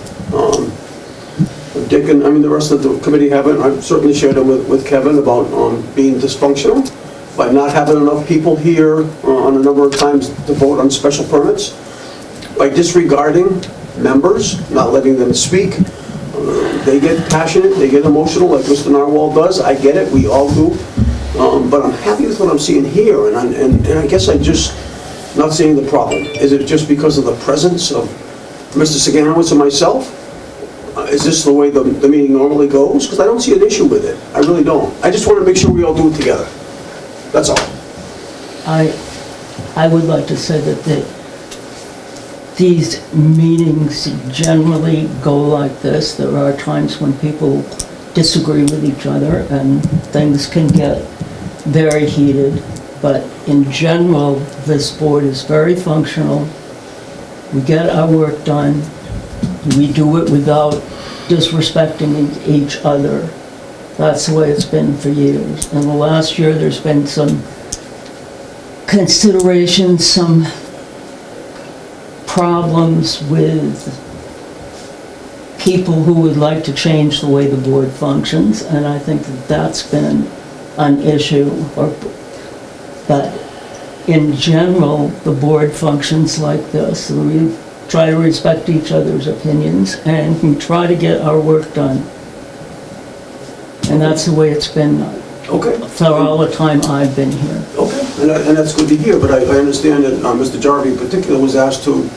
Speaker 4: Dick and, the rest of the committee haven't. I've certainly shared them with Kevin about being dysfunctional, by not having enough people here on a number of times to vote on special permits, by disregarding members, not letting them speak. They get passionate, they get emotional like Mr. Narwhal does. I get it, we all do. But I'm happy with what I'm seeing here, and I guess I'm just not seeing the problem. Is it just because of the presence of Mr. Saganowitz and myself? Is this the way the meeting normally goes? Because I don't see an issue with it. I really don't. I just want to make sure we all do it together. That's all.
Speaker 5: I would like to say that these meetings generally go like this. There are times when people disagree with each other and things can get very heated. But in general, this board is very functional. We get our work done. We do it without disrespecting each other. That's the way it's been for years. In the last year, there's been some considerations, some problems with people who would like to change the way the board functions, and I think that that's been an issue. But in general, the board functions like this. We try to respect each other's opinions, and we try to get our work done. And that's the way it's been
Speaker 4: Okay.
Speaker 5: for all the time I've been here.
Speaker 4: Okay, and that's good to hear, but I understand that Mr. Jarvie in particular was asked to,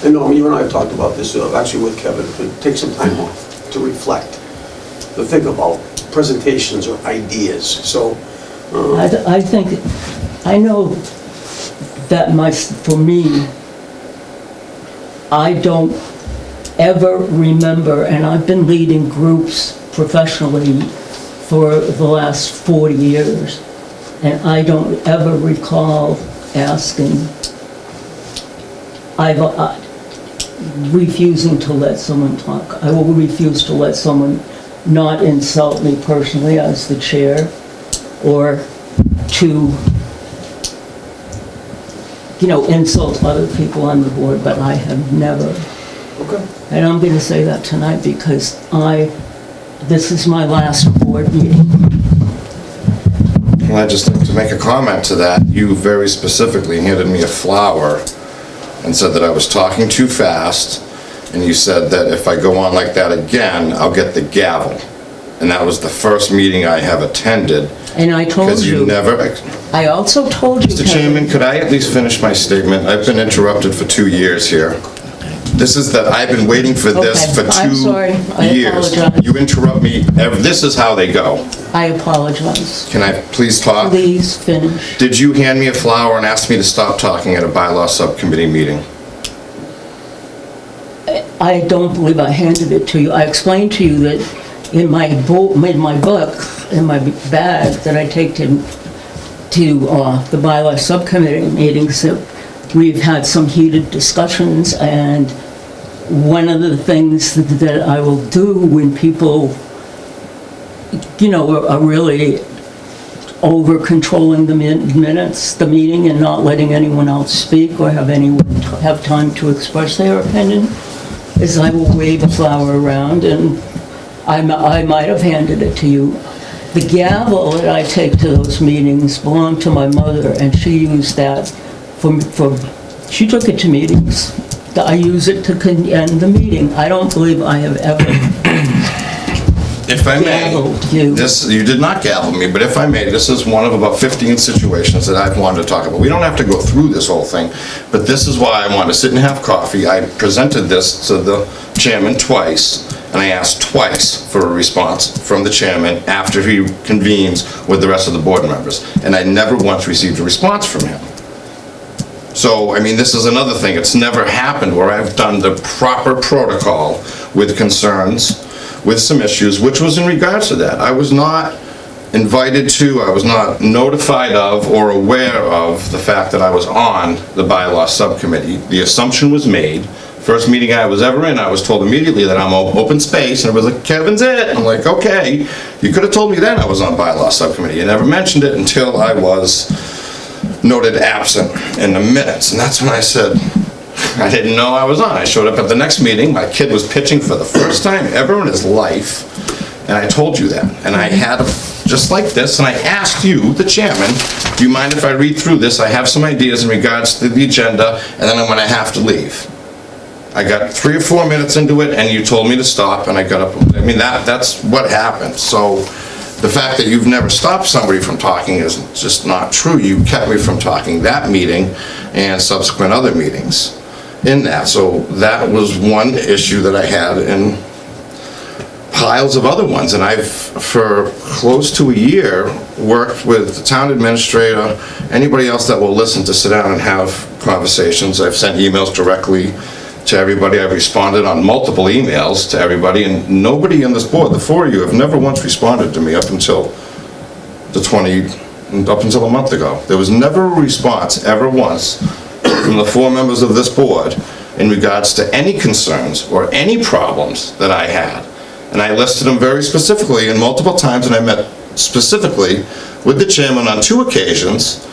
Speaker 4: and Norm, you and I have talked about this, actually with Kevin, to take some time off, to reflect, to think about presentations or ideas, so.
Speaker 5: I think, I know that for me, I don't ever remember, and I've been leading groups professionally for the last 40 years, and I don't ever recall asking, refusing to let someone talk. I will refuse to let someone not insult me personally as the chair, or to, insult other people on the board, but I have never.
Speaker 9: Okay.
Speaker 5: And I'm going to say that tonight because this is my last board meeting.
Speaker 7: Well, I'd just like to make a comment to that. You very specifically handed me a flower and said that I was talking too fast, and you said that if I go on like that again, I'll get the gavel. And that was the first meeting I have attended.
Speaker 5: And I told
Speaker 7: Because you
Speaker 5: you.
Speaker 7: never...
Speaker 5: I also told you.
Speaker 7: Mr. Chairman, could I at least finish my statement? I've been interrupted for 2 years here. This is that I've been waiting for this
Speaker 5: Okay,
Speaker 7: for 2
Speaker 5: I'm sorry. I
Speaker 7: years.
Speaker 5: apologize.
Speaker 7: You interrupt me, this is how they go.
Speaker 5: I apologize.
Speaker 7: Can I please talk?
Speaker 5: Please finish.
Speaker 7: Did you hand me a flower and ask me to stop talking at a bylaw subcommittee meeting?
Speaker 5: I don't believe I handed it to you. I explained to you that in my book, in my bag that I take to the bylaw subcommittee meetings, that we've had some heated discussions, and one of the things that I will do when people, are really over controlling the minutes, the meeting, and not letting anyone else speak or have time to express their opinion, is I will wave a flower around, and I might have handed it to you. The gavel that I take to those meetings belonged to my mother, and she used that she took it to meetings. I use it to end the meeting. I don't believe I have ever
Speaker 7: If I may,
Speaker 5: gavelled you.
Speaker 7: you did not gavel me, but if I may, this is one of about 15 situations that I've wanted to talk about. We don't have to go through this whole thing, but this is why I want to sit and have coffee. I presented this to the chairman twice, and I asked twice for a response from the chairman after he convenes with the rest of the board members, and I never once received a response from him. So, I mean, this is another thing. It's never happened where I've done the proper protocol with concerns, with some issues, which was in regards to that. I was not invited to, I was not notified of or aware of the fact that I was on the bylaw subcommittee. The assumption was made. First meeting I was ever in, I was told immediately that I'm open space, and it was like, Kevin's it. I'm like, okay. You could have told me then I was on bylaw subcommittee. You never mentioned it until I was noted absent in the minutes, and that's when I said, I didn't know I was on. I showed up at the next meeting, my kid was pitching for the first time ever in his life, and I told you that. And I had just like this, and I asked you, the chairman, do you mind if I read through this? I have some ideas in regards to the agenda, and then I'm gonna have to leave. I got 3 or 4 minutes into it, and you told me to stop, and I got up. I mean, that's what happened. So the fact that you've never stopped somebody from talking is just not true. You kept me from talking that meeting and subsequent other meetings in that. So that was one issue that I had, and piles of other ones. And I've, for close to a year, worked with the town administrator, anybody else that will listen, to sit down and have conversations. I've sent emails directly to everybody. I've responded on multiple emails to everybody, and nobody on this board, the 4 of you, have never once responded to me up until a month ago. There was never a response, ever once, from the 4 members of this board in regards to any concerns or any problems that I had. And I listed them very specifically and multiple times, and I met specifically with the chairman on 2 occasions,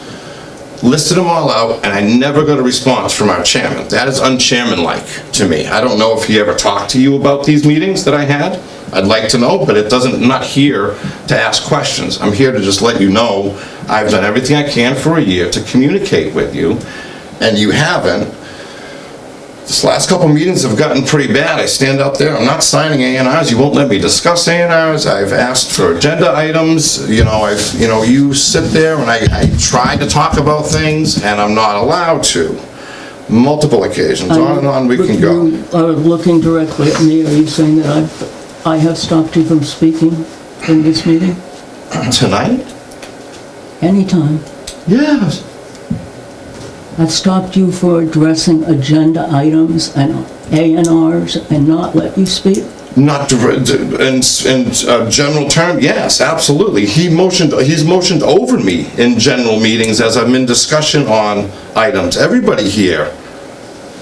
Speaker 7: listed them all out, and I never got a response from our chairman. That is unchairman-like to me. I don't know if he ever talked to you about these meetings that I had. I'd like to know, but I'm not here to ask questions. I'm here to just let you know I've done everything I can for a year to communicate with you, and you haven't. This last couple meetings have gotten pretty bad. I stand out there, I'm not signing A&Rs, you won't let me discuss A&Rs, I've asked for agenda items, you sit there and I try to talk about things and I'm not allowed to. Multiple occasions, on and on we can go.
Speaker 5: You are looking directly at me. Are you saying that I have stopped you from speaking in this meeting?
Speaker 7: Tonight?
Speaker 5: Anytime.
Speaker 7: Yes.
Speaker 5: I've stopped you for addressing agenda items and A&Rs and not let you speak?
Speaker 7: Not in general term, yes, absolutely. He's motioned over me in general meetings as I'm in discussion on items. Everybody here,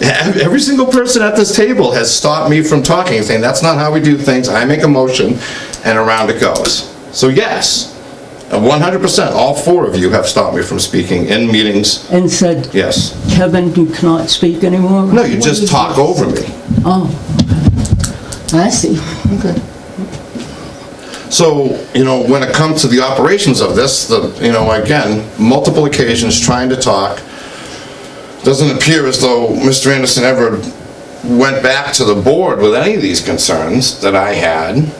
Speaker 7: every single person at this table has stopped me from talking, saying that's not how we do things. I make a motion and around it goes. So yes, 100%, all four of you have stopped me from speaking in meetings.
Speaker 5: And said,
Speaker 7: Yes.
Speaker 5: Kevin, you cannot speak anymore?
Speaker 7: No, you just talk over me.
Speaker 5: Oh, okay. I see. Okay.
Speaker 7: So, when it comes to the operations of this, again, multiple occasions trying to talk, doesn't appear as though Mr. Anderson ever went back to the board with any of these concerns that I had.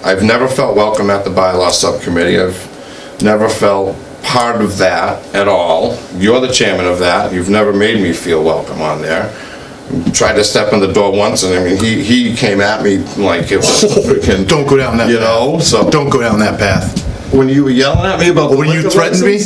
Speaker 7: I've never felt welcome at the bylaw subcommittee. I've never felt part of that at all. You're the chairman of that. You've never made me feel welcome on there. Tried to step in the door once, and he came at me like it was freaking...
Speaker 2: Don't go down that path.
Speaker 7: So...
Speaker 2: Don't go down that path.
Speaker 7: When you were yelling at me about...
Speaker 2: When you threatened me?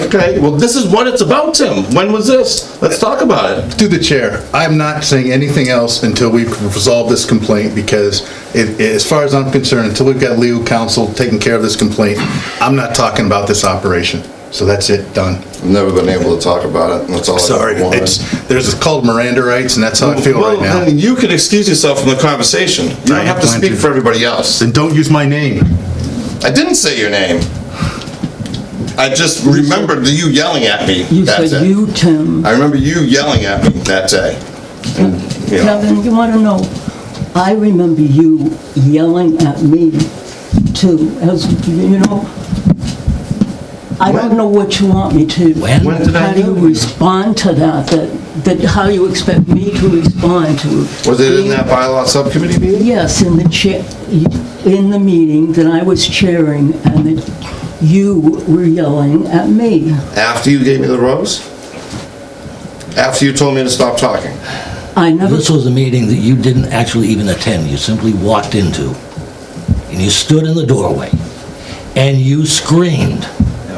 Speaker 7: Okay, well, this is what it's about, Tim. When was this? Let's talk about it.
Speaker 2: To the chair, I'm not saying anything else until we've resolved this complaint, because as far as I'm concerned, until we've got legal counsel taking care of this complaint, I'm not talking about this operation. So that's it, done.
Speaker 7: I've never been able to talk about it. That's all
Speaker 2: Sorry,
Speaker 7: I wanted.
Speaker 2: there's called Miranda rights, and that's how I feel right now.
Speaker 7: Well, then you can excuse yourself from the conversation. You don't have to
Speaker 2: plan
Speaker 7: speak
Speaker 2: to.
Speaker 7: for everybody else.
Speaker 2: Then don't use my name.
Speaker 7: I didn't say your name. I just remembered you yelling at me.
Speaker 5: You
Speaker 7: That's
Speaker 5: said
Speaker 7: it.
Speaker 5: you, Tim.
Speaker 7: I remember you yelling at me that day. And,
Speaker 5: Kevin, you want to know, I remember you yelling at me too, as, I don't know what you want me to.
Speaker 7: When did I
Speaker 5: How do you
Speaker 7: yell at you?
Speaker 5: respond to that, how you expect me to respond to?
Speaker 7: Was it in that bylaw subcommittee meeting?
Speaker 5: Yes, in the meeting that I was chairing, and that you were yelling at me.
Speaker 7: After you gave me the rose? After you told me to stop talking?
Speaker 5: I never,
Speaker 1: This was a meeting that you didn't actually even attend. You simply walked into, and you stood in the doorway, and you screamed,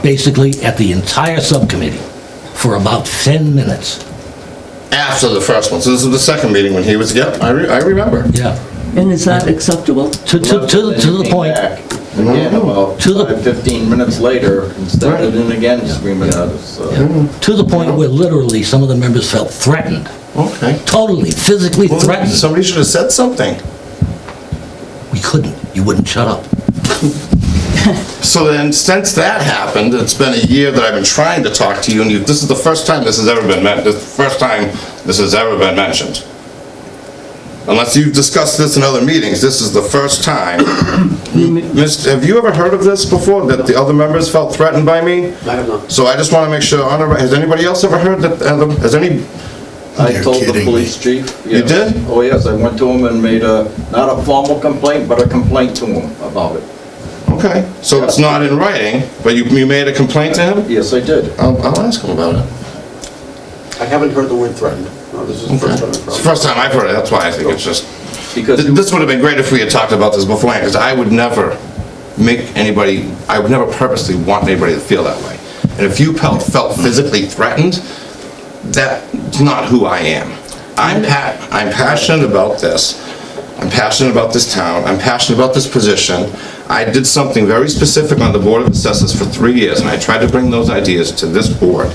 Speaker 1: basically, at the entire subcommittee for about 10 minutes.
Speaker 7: After the first one. So this was the second meeting when he was, yep, I remember.
Speaker 1: Yeah.
Speaker 5: and is that acceptable?
Speaker 1: To the point.
Speaker 9: Again, about
Speaker 1: To the-
Speaker 9: 15 minutes later, instead of then again screaming at us.
Speaker 1: To the point where literally some of the members felt threatened,
Speaker 7: Okay.
Speaker 1: totally, physically
Speaker 7: Well,
Speaker 1: threatened.
Speaker 7: somebody should have said something.
Speaker 1: We couldn't. You wouldn't shut up.
Speaker 7: So then, since that happened, it's been a year that I've been trying to talk to you, and this is the first time this has ever been mentioned. Unless you've discussed this in other meetings, this is the first time. Have you ever heard of this before, that the other members felt threatened by me?
Speaker 4: I have not.
Speaker 7: So I just want to make sure, has anybody else ever heard that, has any,
Speaker 9: I
Speaker 2: You're
Speaker 9: told the
Speaker 2: kidding
Speaker 9: police chief.
Speaker 7: You
Speaker 9: yes.
Speaker 7: did?
Speaker 9: Oh, yes, I went to him and made not a formal complaint, but a complaint to him about it.
Speaker 7: okay, so it's not in writing, but you made a complaint to him?
Speaker 9: Yes, I did.
Speaker 7: I'll ask him about it.
Speaker 4: I haven't heard the word threatened. No, this is the first time I've
Speaker 7: It's
Speaker 4: heard
Speaker 7: the
Speaker 4: it.
Speaker 7: first time I've heard it, that's why I think it's just,
Speaker 9: Because
Speaker 7: this would have been great if we had talked about this beforehand, because I would never I would never purposely want anybody to feel that way. And if you felt physically threatened, that's not who I am. I'm passionate about this. I'm passionate about this town. I'm passionate about this position. I did something very specific on the Board of Assessors for 3 years, and I tried to bring those ideas to this board,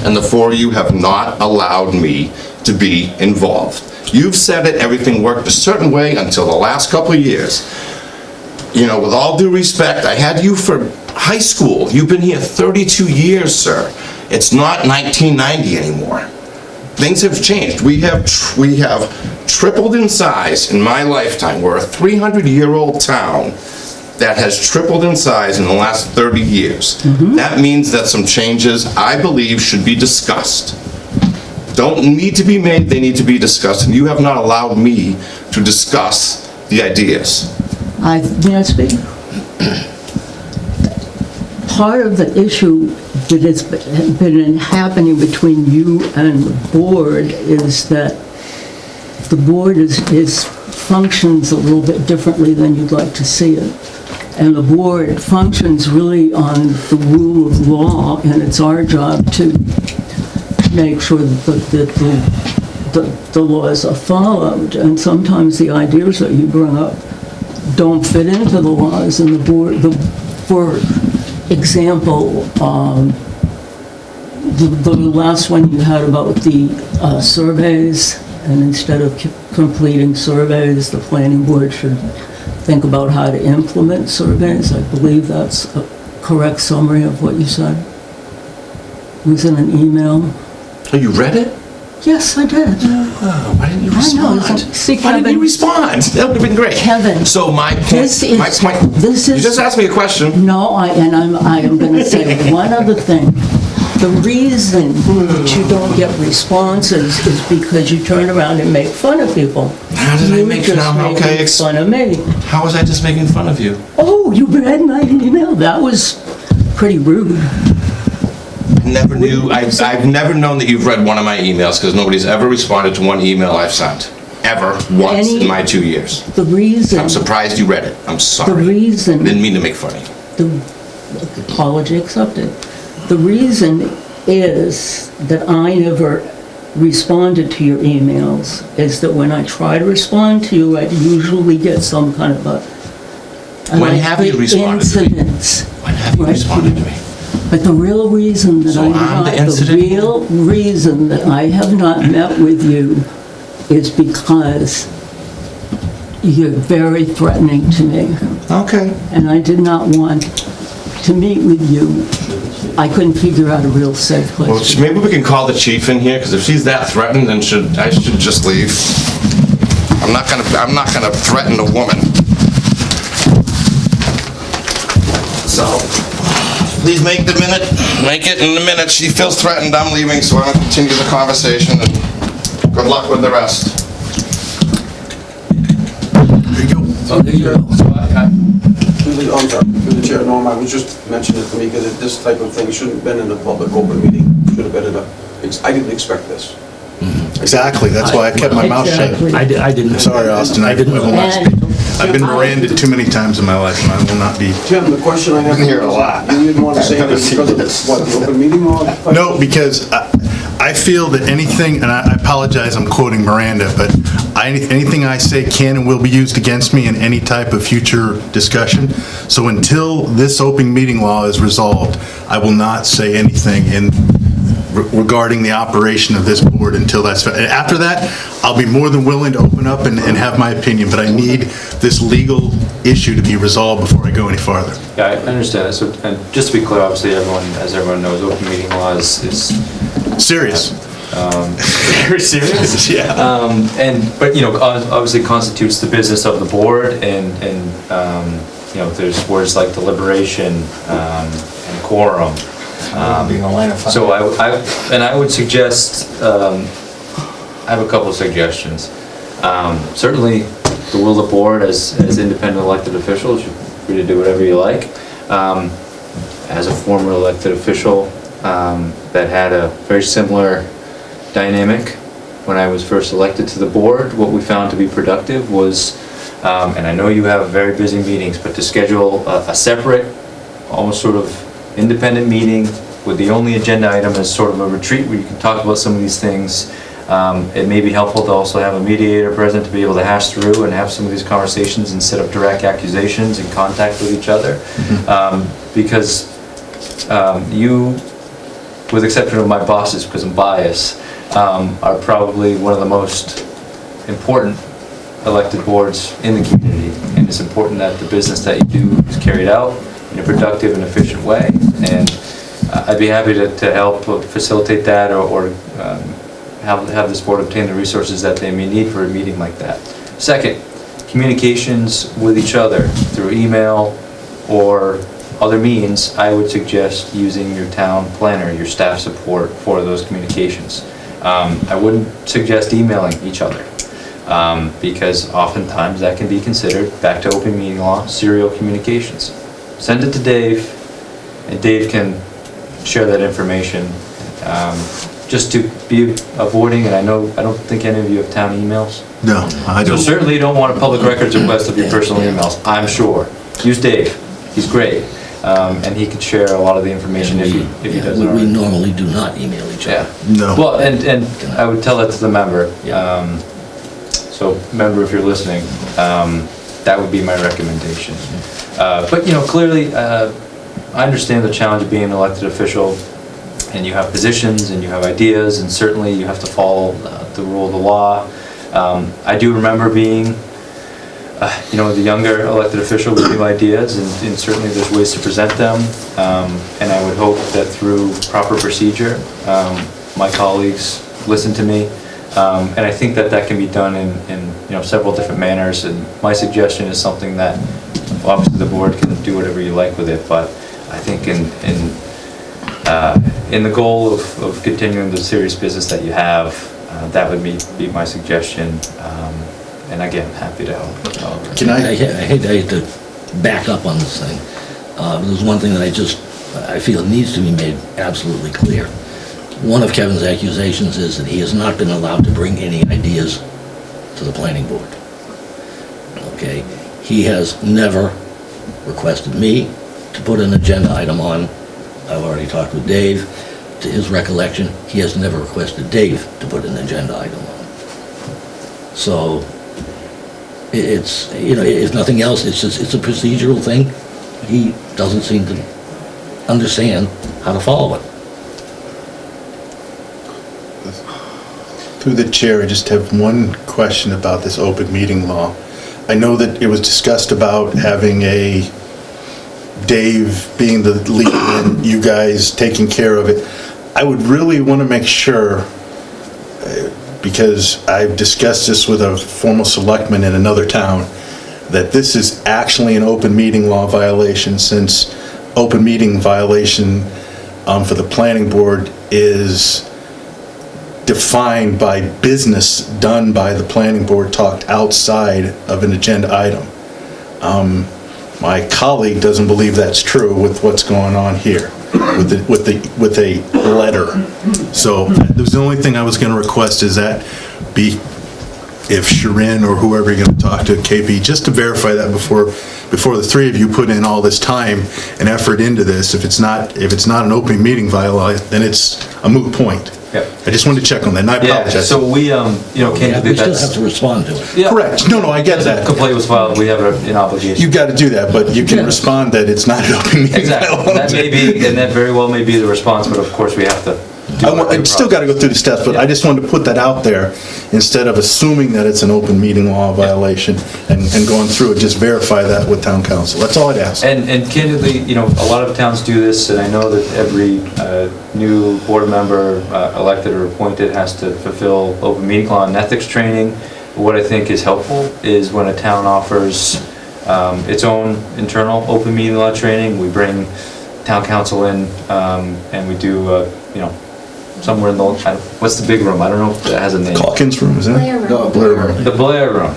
Speaker 7: and the four of you have not allowed me to be involved. You've said that everything worked a certain way until the last couple of years. With all due respect, I had you for high school. You've been here 32 years, sir. It's not 1990 anymore. Things have changed. We have tripled in size in my lifetime. We're a 300-year-old town that has tripled in size in the last 30 years. That means that some changes, I believe, should be discussed. Don't need to be made, they need to be discussed, and you have not allowed me to discuss the ideas.
Speaker 5: May I speak? Part of the issue that has been happening between you and the board is that the board functions a little bit differently than you'd like to see it. And the board functions really on the rule of law, and it's our job to make sure that the laws are followed. And sometimes the ideas that you bring up don't fit into the laws, and the board, for example, the last one you had about the surveys, and instead of completing surveys, the planning board should think about how to implement surveys. I believe that's correct summary of what you said. It was in an email.
Speaker 11: Oh, you read it?
Speaker 5: Yes, I did.
Speaker 11: Oh, why didn't you
Speaker 5: I know,
Speaker 11: respond?
Speaker 5: see,
Speaker 11: Why didn't
Speaker 5: Kevin-
Speaker 11: you respond? That would have been great.
Speaker 5: Kevin,
Speaker 11: So my
Speaker 5: this
Speaker 11: point,
Speaker 5: is-
Speaker 11: my point,
Speaker 5: this
Speaker 11: you
Speaker 5: is-
Speaker 11: just asked me a question.
Speaker 5: No, I am going to say one other thing. The reason that you don't get responses is because you turn around and make fun of people.
Speaker 11: How did I make
Speaker 5: You
Speaker 11: fun of-
Speaker 5: just
Speaker 11: okay,
Speaker 5: making fun of me.
Speaker 11: How was I just making fun of you?
Speaker 5: Oh, you read my email? That was pretty rude.
Speaker 11: Never knew, I've never known that you've read one of my emails because nobody's ever responded to one email I've sent. Ever, once in my 2 years.
Speaker 5: The reason,
Speaker 11: I'm surprised you read it. I'm
Speaker 5: the
Speaker 11: sorry.
Speaker 5: reason,
Speaker 11: Didn't mean to make fun of you.
Speaker 5: the apology accepted. The reason is that I never responded to your emails is that when I try to respond to you, I usually get some kind of a...
Speaker 11: When have you responded to me?
Speaker 5: Incidents.
Speaker 11: When have you
Speaker 5: Right.
Speaker 11: responded to me?
Speaker 5: But the real reason that
Speaker 11: So I'm the incident?
Speaker 5: real reason that I have not met with you is because you're very threatening to me.
Speaker 11: Okay.
Speaker 5: And I did not want to meet with you. I couldn't figure out a real safe place.
Speaker 11: Well, maybe we can call the chief in here, because if she's that threatened, then I should just leave.
Speaker 7: I'm not gonna threaten a woman. So, please make it in the minute. She feels threatened, I'm leaving, so I'm gonna continue the conversation, and good luck with the rest.
Speaker 2: There you go.
Speaker 1: Oh, there you go.
Speaker 4: I'm sorry, through the chair, Norm, I was just mentioning it to me because this type of thing shouldn't have been in a public open meeting. Should have been in a, I didn't expect this.
Speaker 2: Exactly, that's why I kept my mouth shut.
Speaker 5: Exactly.
Speaker 1: I didn't.
Speaker 2: Sorry, Austin, I
Speaker 1: didn't.
Speaker 2: will not speak. I've been Miranda'd too many times in my life, and I will not be.
Speaker 4: Tim, the question I have...
Speaker 7: Been here a lot.
Speaker 4: You didn't want to say anything because of, what, the open meeting law?
Speaker 2: No, because I feel that anything, and I apologize, I'm quoting Miranda, but anything I say can and will be used against me in any type of future discussion. So until this open meeting law is resolved, I will not say anything regarding the operation of this board until that's... After that, I'll be more than willing to open up and have my opinion, but I need this legal issue to be resolved before I go any farther.
Speaker 6: Yeah, I understand that. So, and just to be clear, obviously, as everyone knows, open meeting law is
Speaker 2: Serious.
Speaker 6: very serious.
Speaker 2: Yeah.
Speaker 6: But you know, obviously constitutes the business of the board, and you know, there's words like deliberation and quorum. So I would suggest, I have a couple of suggestions. Certainly, the will of the board as independent elected officials, you're free to do whatever you like. As a former elected official that had a very similar dynamic when I was first elected to the board, what we found to be productive was, and I know you have very busy meetings, but to schedule a separate, almost sort of independent meeting with the only agenda item as sort of a retreat where you can talk about some of these things. It may be helpful to also have a mediator present to be able to hash through and have some of these conversations instead of direct accusations and contact with each other. Because you, with the exception of my bosses, because I'm biased, are probably one of the most important elected boards in the community. And it's important that the business that you do is carried out in a productive and efficient way. And I'd be happy to help facilitate that or have this board obtain the resources that they may need for a meeting like that. Second, communications with each other through email or other means. I would suggest using your town planner, your staff support for those communications. I wouldn't suggest emailing each other because oftentimes that can be considered, back to open meeting law, serial communications. Send it to Dave, and Dave can share that information. Just to be avoiding, and I don't think any of you have town emails.
Speaker 2: No, I
Speaker 6: So
Speaker 2: don't.
Speaker 6: certainly you don't want a public records request of your personal emails, I'm sure. Use Dave, he's great, and he could share a lot of the information if he doesn't
Speaker 1: We
Speaker 6: already.
Speaker 1: normally do not email each other.
Speaker 6: Yeah.
Speaker 2: No.
Speaker 6: Well, and I would tell that to the member.
Speaker 1: Yeah.
Speaker 6: So member, if you're listening, that would be my recommendation. But you know, clearly, I understand the challenge of being an elected official, and you have positions and you have ideas, and certainly you have to follow the rule of the law. I do remember being the younger elected official with new ideas, and certainly there's ways to present them. And I would hope that through proper procedure, my colleagues listen to me. And I think that can be done in several different manners. And my suggestion is something that obviously the board can do whatever you like with it, but I think in the goal of continuing the serious business that you have, that would be my suggestion. And again, happy to help.
Speaker 2: Can
Speaker 1: I hate to back up on this thing. There's one thing that I feel needs to be made absolutely clear. One of Kevin's accusations is that he has not been allowed to bring any ideas to the planning board. Okay? He has never requested me to put an agenda item on. I've already talked with Dave. To his recollection, he has never requested Dave to put an agenda item on. So, it's, if nothing else, it's a procedural thing. He doesn't seem to understand how to follow it.
Speaker 2: Through the chair, I just have one question about this open meeting law. I know that it was discussed about having Dave being the lead and you guys taking care of it. I would really want to make sure, because I've discussed this with a former selectman in another town, that this is actually an open meeting law violation, since open meeting violation for the planning board is defined by business done by the planning board talked outside of an agenda item. My colleague doesn't believe that's true with what's going on here with a letter. So that was the only thing I was going to request, is that if Sharon or whoever you're going to talk to at KP, just to verify that before the three of you put in all this time and effort into this. If it's not an open meeting violation, then it's a moot point.
Speaker 6: Yep.
Speaker 2: I just wanted to check on that, and I apologize.
Speaker 6: Yeah, so we, candidly,
Speaker 1: We still
Speaker 6: that's...
Speaker 1: have to respond to it.
Speaker 6: Yeah.
Speaker 2: Correct. No, I get
Speaker 6: As
Speaker 2: that.
Speaker 6: a complaint was filed, we have an obligation.
Speaker 2: You got to do that, but you can
Speaker 6: Yeah.
Speaker 2: respond that it's not an open meeting
Speaker 6: Exactly.
Speaker 2: violation.
Speaker 6: That may be, and that very well may be the response, but of course we have to do
Speaker 2: I still got to go through the steps, but I just wanted to put that out there instead of assuming that it's an open meeting law violation and going through it, just verify that with town council. That's all I'd ask.
Speaker 6: And candidly, a lot of towns do this, and I know that every new board member elected or appointed has to fulfill open meeting law and ethics training. What I think is helpful is when a town offers its own internal open meeting law training, we bring town council in and we do, somewhere in the, what's the big room? I don't know if it has a name.
Speaker 2: Calkins room, isn't it?
Speaker 8: Blair room.
Speaker 9: No, Blair room.
Speaker 6: The Blair room.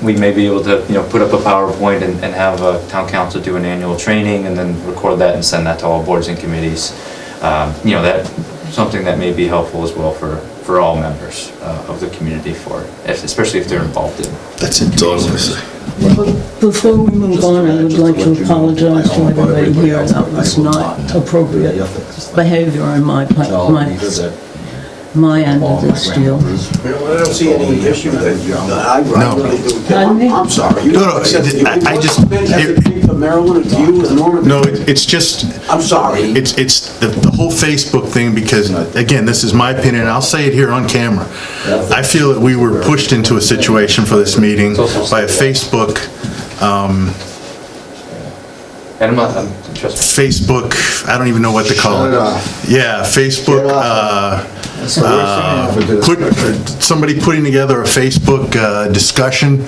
Speaker 6: We may be able to, put up a PowerPoint and have town council do an annual training and then record that and send that to all boards and committees. That something that may be helpful as well for all members of the community especially if they're involved in.
Speaker 2: That's it. That's all I'm going to say.
Speaker 5: Before we move on, I would like to apologize to everybody here. That was not appropriate behavior on my end of this deal.
Speaker 4: I don't see any issue that I really do.
Speaker 5: Pardon me?
Speaker 4: I'm sorry.
Speaker 2: No, I just-
Speaker 4: To Maryland, to you, and Norman?
Speaker 2: No, it's just,
Speaker 4: I'm sorry.
Speaker 2: it's the whole Facebook thing, because, again, this is my opinion, I'll say it here on camera. I feel that we were pushed into a situation for this meeting by a Facebook,
Speaker 6: And
Speaker 2: Facebook, I don't even know what to call it.
Speaker 9: Shut it off.
Speaker 2: Yeah, Facebook, somebody putting together a Facebook discussion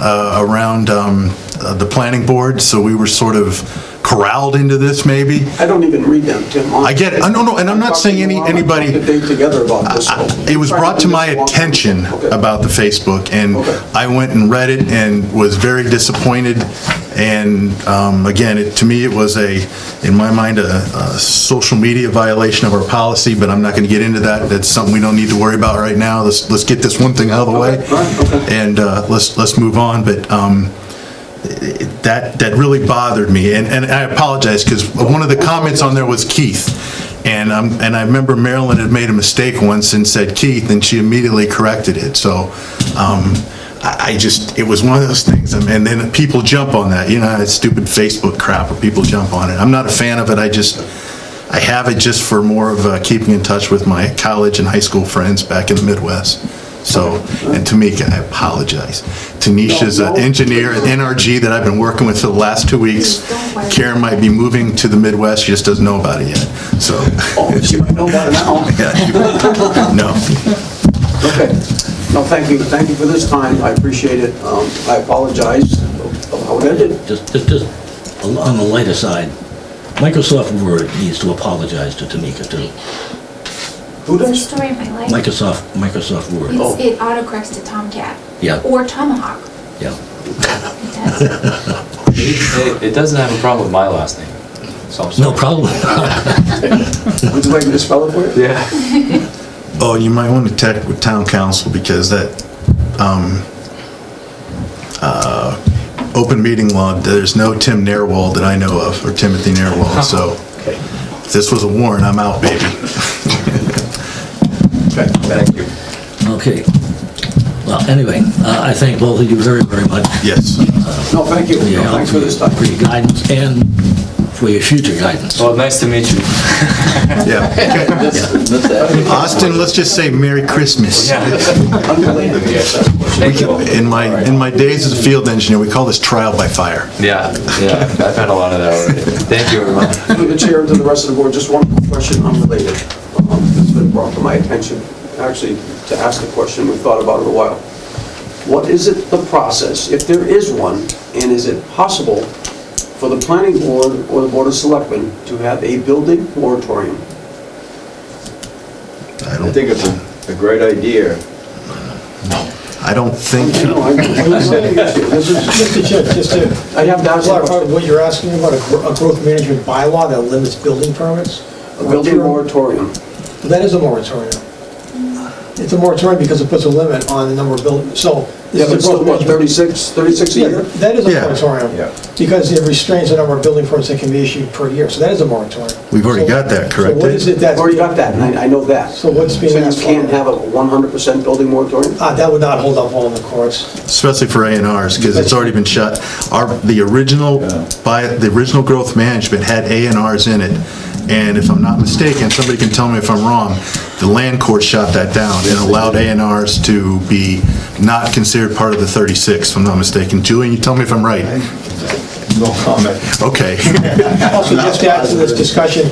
Speaker 2: around the planning board, so we were sort of corralled into this, maybe.
Speaker 4: I don't even read them, Tim.
Speaker 2: I get it. No, and I'm not saying anybody.
Speaker 4: We talked a day together about this.
Speaker 2: It was brought to my attention about the Facebook, and I went and read it and was very disappointed. And again, to me, it was in my mind, a social media violation of our policy, but I'm not going to get into that. That's something we don't need to worry about right now. Let's get this one thing out of the way, and let's move on. But that really bothered me, and I apologize, because one of the comments on there was Keith, and I remember Marilyn had made a mistake once and said Keith, and she immediately corrected it. So it was one of those things, and then people jump on that, it's stupid Facebook crap, or people jump on it. I'm not a fan of it. I have it just for more of keeping in touch with my college and high school friends back in the Midwest. So, and Tamika, I apologize. Tanisha's an engineer at NRG that I've been working with for the last 2 weeks. Karen might be moving to the Midwest, she just doesn't know about it yet, so.
Speaker 4: Oh, she might know about it now.
Speaker 2: Yeah, no.
Speaker 4: Okay. No, thank you for this time, I appreciate it. I apologize of how it ended.
Speaker 1: Just on the lighter side, Microsoft Word needs to apologize to Tamika too.
Speaker 4: Who
Speaker 8: It's the
Speaker 4: does?
Speaker 8: story of my life.
Speaker 1: Microsoft Word.
Speaker 8: It autocorrects to Tomcat.
Speaker 1: Yeah.
Speaker 8: Or Tomahawk.
Speaker 1: Yeah.
Speaker 8: It does.
Speaker 6: It doesn't have a problem with my last name. So I'm sorry.
Speaker 1: No problem.
Speaker 4: Would you like me to spell it for you?
Speaker 6: Yeah.
Speaker 2: Oh, you might want to check with town council because that, open meeting law, there's no Tim Nairwald that I know of, or Timothy Nairwald, so if this was a warrant, I'm out, baby.
Speaker 9: Okay, thank you.
Speaker 1: Okay. Well, anyway, I thank both of you very, very much
Speaker 2: Yes.
Speaker 4: No, thank you.
Speaker 1: for your
Speaker 4: No,
Speaker 1: help,
Speaker 4: thanks for this time.
Speaker 1: for your guidance, and for your future guidance.
Speaker 6: Well, nice to meet you.
Speaker 2: Yeah. Austin, let's just say Merry Christmas.
Speaker 4: Unrelated.
Speaker 6: Thank you.
Speaker 2: In my days as a field engineer, we call this trial by fire.
Speaker 6: Yeah, I've had a lot of that already. Thank you, everyone.
Speaker 4: Through the chair and to the rest of the board, just one question unrelated. It's been brought to my attention, actually, to ask the question, we've thought about it a while. What is it, the process, if there is one, and is it possible for the planning board or the board of selectmen to have a building moratorium?
Speaker 9: I think it's a great idea.
Speaker 2: I don't think,
Speaker 4: No, I this is-
Speaker 10: Mr. Chair, just to
Speaker 4: I have to ask that
Speaker 10: clarify
Speaker 4: question.
Speaker 10: what you're asking about, a growth management bylaw that limits building permits?
Speaker 4: A building moratorium.
Speaker 10: That is a moratorium. It's a moratorium because it puts a limit on the number of buildings, so.
Speaker 4: Yeah,
Speaker 10: this
Speaker 4: but
Speaker 10: is
Speaker 4: it's
Speaker 10: a
Speaker 4: still,
Speaker 10: growth
Speaker 4: what,
Speaker 10: management-
Speaker 4: 36 a
Speaker 10: Yeah,
Speaker 4: year?
Speaker 10: that is a
Speaker 2: Yeah.
Speaker 10: moratorium.
Speaker 9: Yeah.
Speaker 10: Because it restrains the number of building permits that can be issued per year, so that is a moratorium.
Speaker 2: we've already got that, correct,
Speaker 10: So what is
Speaker 2: Dave?
Speaker 10: it that's?
Speaker 4: Already got that, and I know that.
Speaker 10: So what's being
Speaker 4: So you
Speaker 10: asked for?
Speaker 4: can't have a 100% building moratorium?
Speaker 10: That would not hold up well in the courts.
Speaker 2: Especially for A&Rs, because it's already been shut. The original growth management had A&Rs in it, and if I'm not mistaken, somebody can tell me if I'm wrong, the land court shot that down and allowed A&Rs to be not considered part of the 36, if I'm not mistaken. Julian, you tell me if I'm right.
Speaker 9: No comment.
Speaker 2: Okay.
Speaker 10: Also, just to add to this discussion,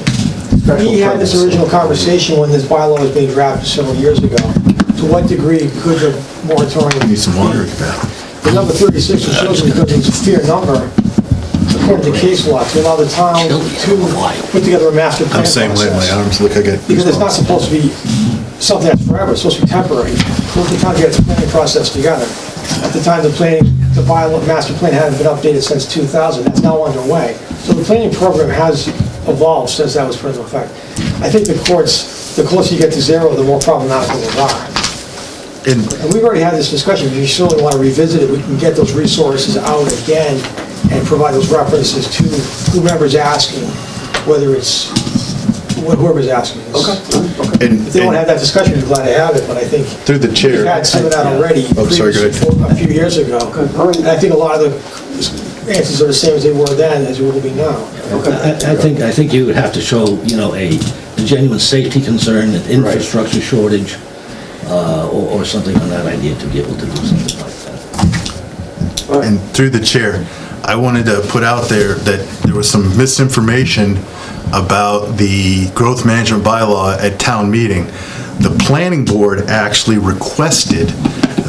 Speaker 10: we had this original conversation when this bylaw was being drafted several years ago. To what degree could the moratorium?
Speaker 2: Need some water.
Speaker 10: The number 36 was chosen because it was a fair number, according to case law, to allow the town to put together a master plan
Speaker 2: I'm saying way, my
Speaker 10: process.
Speaker 2: arms look like I got
Speaker 10: Because it's not
Speaker 2: goosebumps.
Speaker 10: supposed to be something that's forever, it's supposed to be temporary. So the town gets a planning process together. At the time, the bylaw, master plan hadn't been updated since 2000, that's now underway. So the planning program has evolved since that was put into effect. I think the courts, the closer you get to zero, the more problematical they are.
Speaker 2: And
Speaker 10: And we've already had this discussion, if you certainly want to revisit it, we can get those resources out again and provide those references to whomever's asking, whether it's, whoever's asking.
Speaker 2: and-
Speaker 10: If they want to have that discussion, we're glad to have it, but I think
Speaker 2: Through the chair.
Speaker 10: we've had some of that already
Speaker 2: Oh, sorry, go ahead.
Speaker 10: a few years ago. And I think a lot of the answers are the same as they were then, as they will be now.
Speaker 1: I think you would have to show, a genuine safety concern, an infrastructure shortage, or something on that idea to be able to do something like that.
Speaker 2: And through the chair, I wanted to put out there that there was some misinformation about the growth management bylaw at town meeting. The planning board actually requested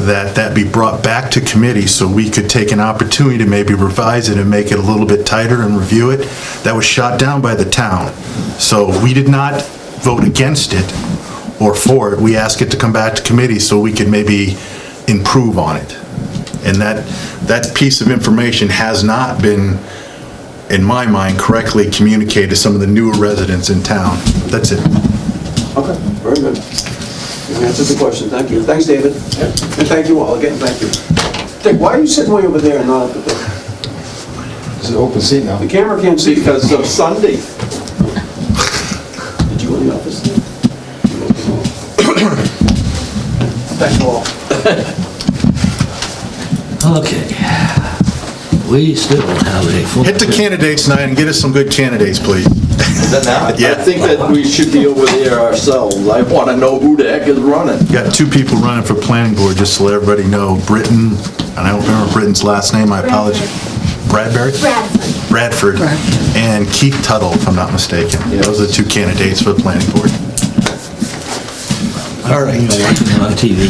Speaker 2: that that be brought back to committee so we could take an opportunity to maybe revise it and make it a little bit tighter and review it. That was shot down by the town. So we did not vote against it or for it. We asked it to come back to committee so we could maybe improve on it. And that piece of information has not been, in my mind, correctly communicated to some of the newer residents in town. That's it.
Speaker 4: Okay, very good. You answered the question, thank you. Thanks, David. And thank you all, again, thank you. Dick, why are you sitting way over there and not up there?
Speaker 9: It's an open seat now.
Speaker 4: The camera can't see.
Speaker 9: Because of Sunday.
Speaker 4: Did you in the office? Thank you all.
Speaker 1: Okay. We still have a full...
Speaker 2: Hit the candidates tonight and get us some good candidates, please. Yeah.
Speaker 9: I think that we should be over there ourselves. I want to know who the heck is running.
Speaker 2: Got two people running for planning board, just to let everybody know. Britton, and I don't remember Britton's last name, I apologize. Bradbury?
Speaker 8: Bradford.
Speaker 2: Bradford. And Keith Tuttle, if I'm not mistaken. Those are the two candidates for the planning board. All right.
Speaker 1: You're watching it on TV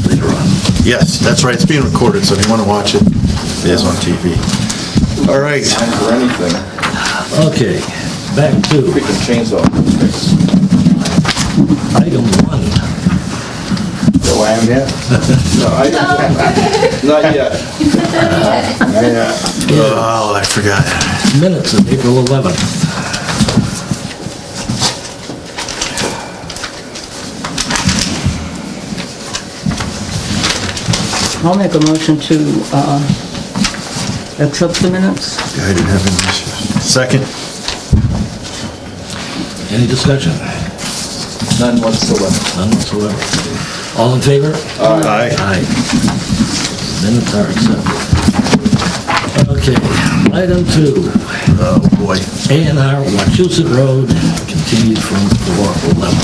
Speaker 1: later on.
Speaker 2: Yes, that's right, it's being recorded, so if you want to watch it, it is on TV. All right.
Speaker 9: Time for anything.
Speaker 1: Okay, back to
Speaker 9: Freaking chainsaw.
Speaker 1: item 1.
Speaker 9: So I am yet? No, not yet.
Speaker 2: Oh, I forgot.
Speaker 1: Minutes of April 11th.
Speaker 5: I'll make a motion to accept the minutes.
Speaker 2: I didn't have any issues. Second?
Speaker 1: Any discussion?
Speaker 9: None whatsoever.
Speaker 1: None whatsoever. All in favor?
Speaker 2: Aye.
Speaker 1: Aye. Minutes are accepted. Okay, item 2.
Speaker 2: Oh, boy.
Speaker 1: A&R Wachusett Road continued from 4/11.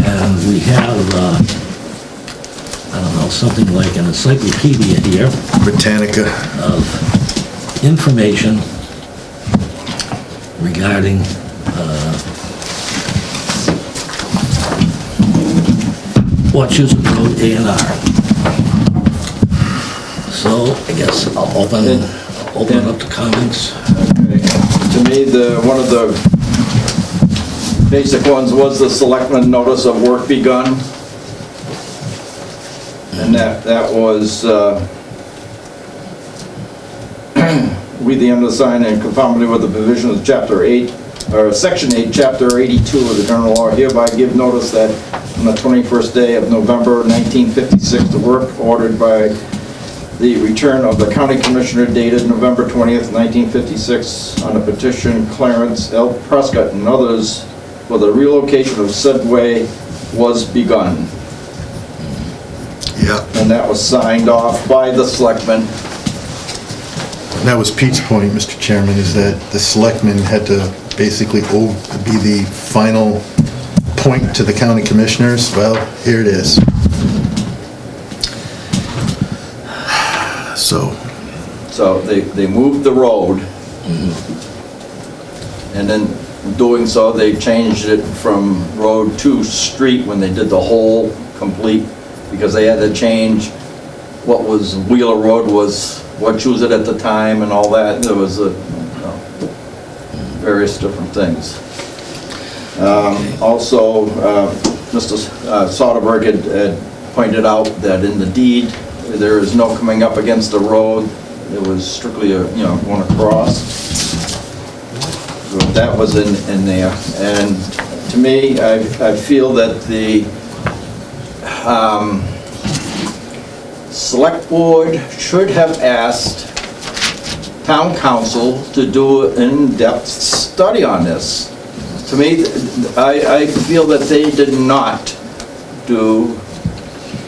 Speaker 1: And we have, I don't know, something like an encyclopedia here
Speaker 2: Britannica.
Speaker 1: of information regarding Wachusett Road A&R. So I guess I'll open it up to comments.
Speaker 9: Okay. To me, one of the basic ones was the selectmen notice of work begun. And that was, we, the undersigned, in conformity with the provision of Chapter 8, or Section 8, Chapter 82 of the General Law, hereby give notice that on the 21st day of November 1956, the work ordered by the return of the County Commissioner dated November 20th, 1956, on a petition Clarence L. Prescott and others for the relocation of said way was begun.
Speaker 2: Yeah,
Speaker 9: And that was signed off by the selectmen.
Speaker 2: that was Pete's point, Mr. Chairman, is that the selectmen had to basically be the final point to the county commissioners. Well, here it is.
Speaker 9: So they moved the road. And then doing so, they changed it from road to street when they did the whole complete, because they had to change what was Wheeler Road was Wachusett at the time and all that. There was various different things. Also, Mr. Soderberg had pointed out that in the deed, there is no coming up against the road. It was strictly going across. So that was in there. And to me, I feel that the select board should have asked town council to do an in-depth study on this. To me, I feel that they did not do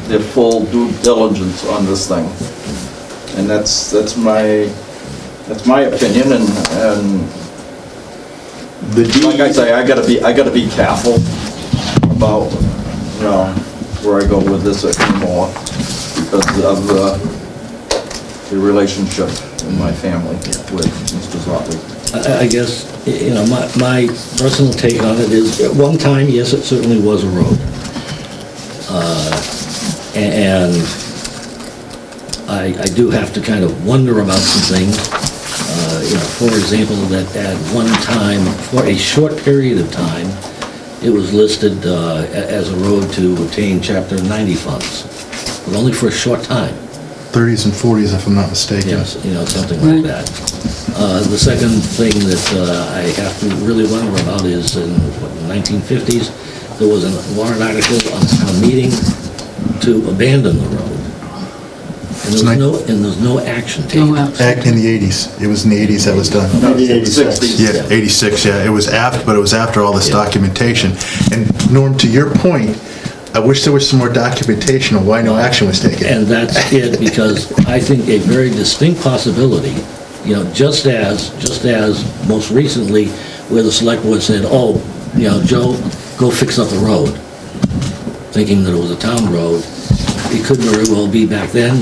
Speaker 9: their full due diligence on this thing. And that's my opinion, and like I say, I gotta be careful about, where I go with this anymore because of the relationship in my family with Mr. Zotley.
Speaker 1: I guess, my personal take on it is, at one time, yes, it certainly was a road. And I do have to kind of wonder about some things. For example, that at one time, for a short period of time, it was listed as a road to obtain Chapter 90 funds, but only for a short time.
Speaker 2: 30s and 40s, if I'm not mistaken.
Speaker 1: Yes, something like that. The second thing that I have to really wonder about is in the 1950s, there was a warrant article on the town meeting to abandon the road. And there's no action taken.
Speaker 5: No action.
Speaker 2: Act in the 80s. It was in the 80s that was done.
Speaker 9: No, 60s.
Speaker 2: Yeah, 86, yeah. It was after all this documentation. And Norm, to your point, I wish there was some more documentation of why no action was taken.
Speaker 1: And that's it, because I think a very distinct possibility You know, just as most recently, where the select board said, oh, you know, Joe, go fix up the road, thinking that it was a town road. It could very well be back then.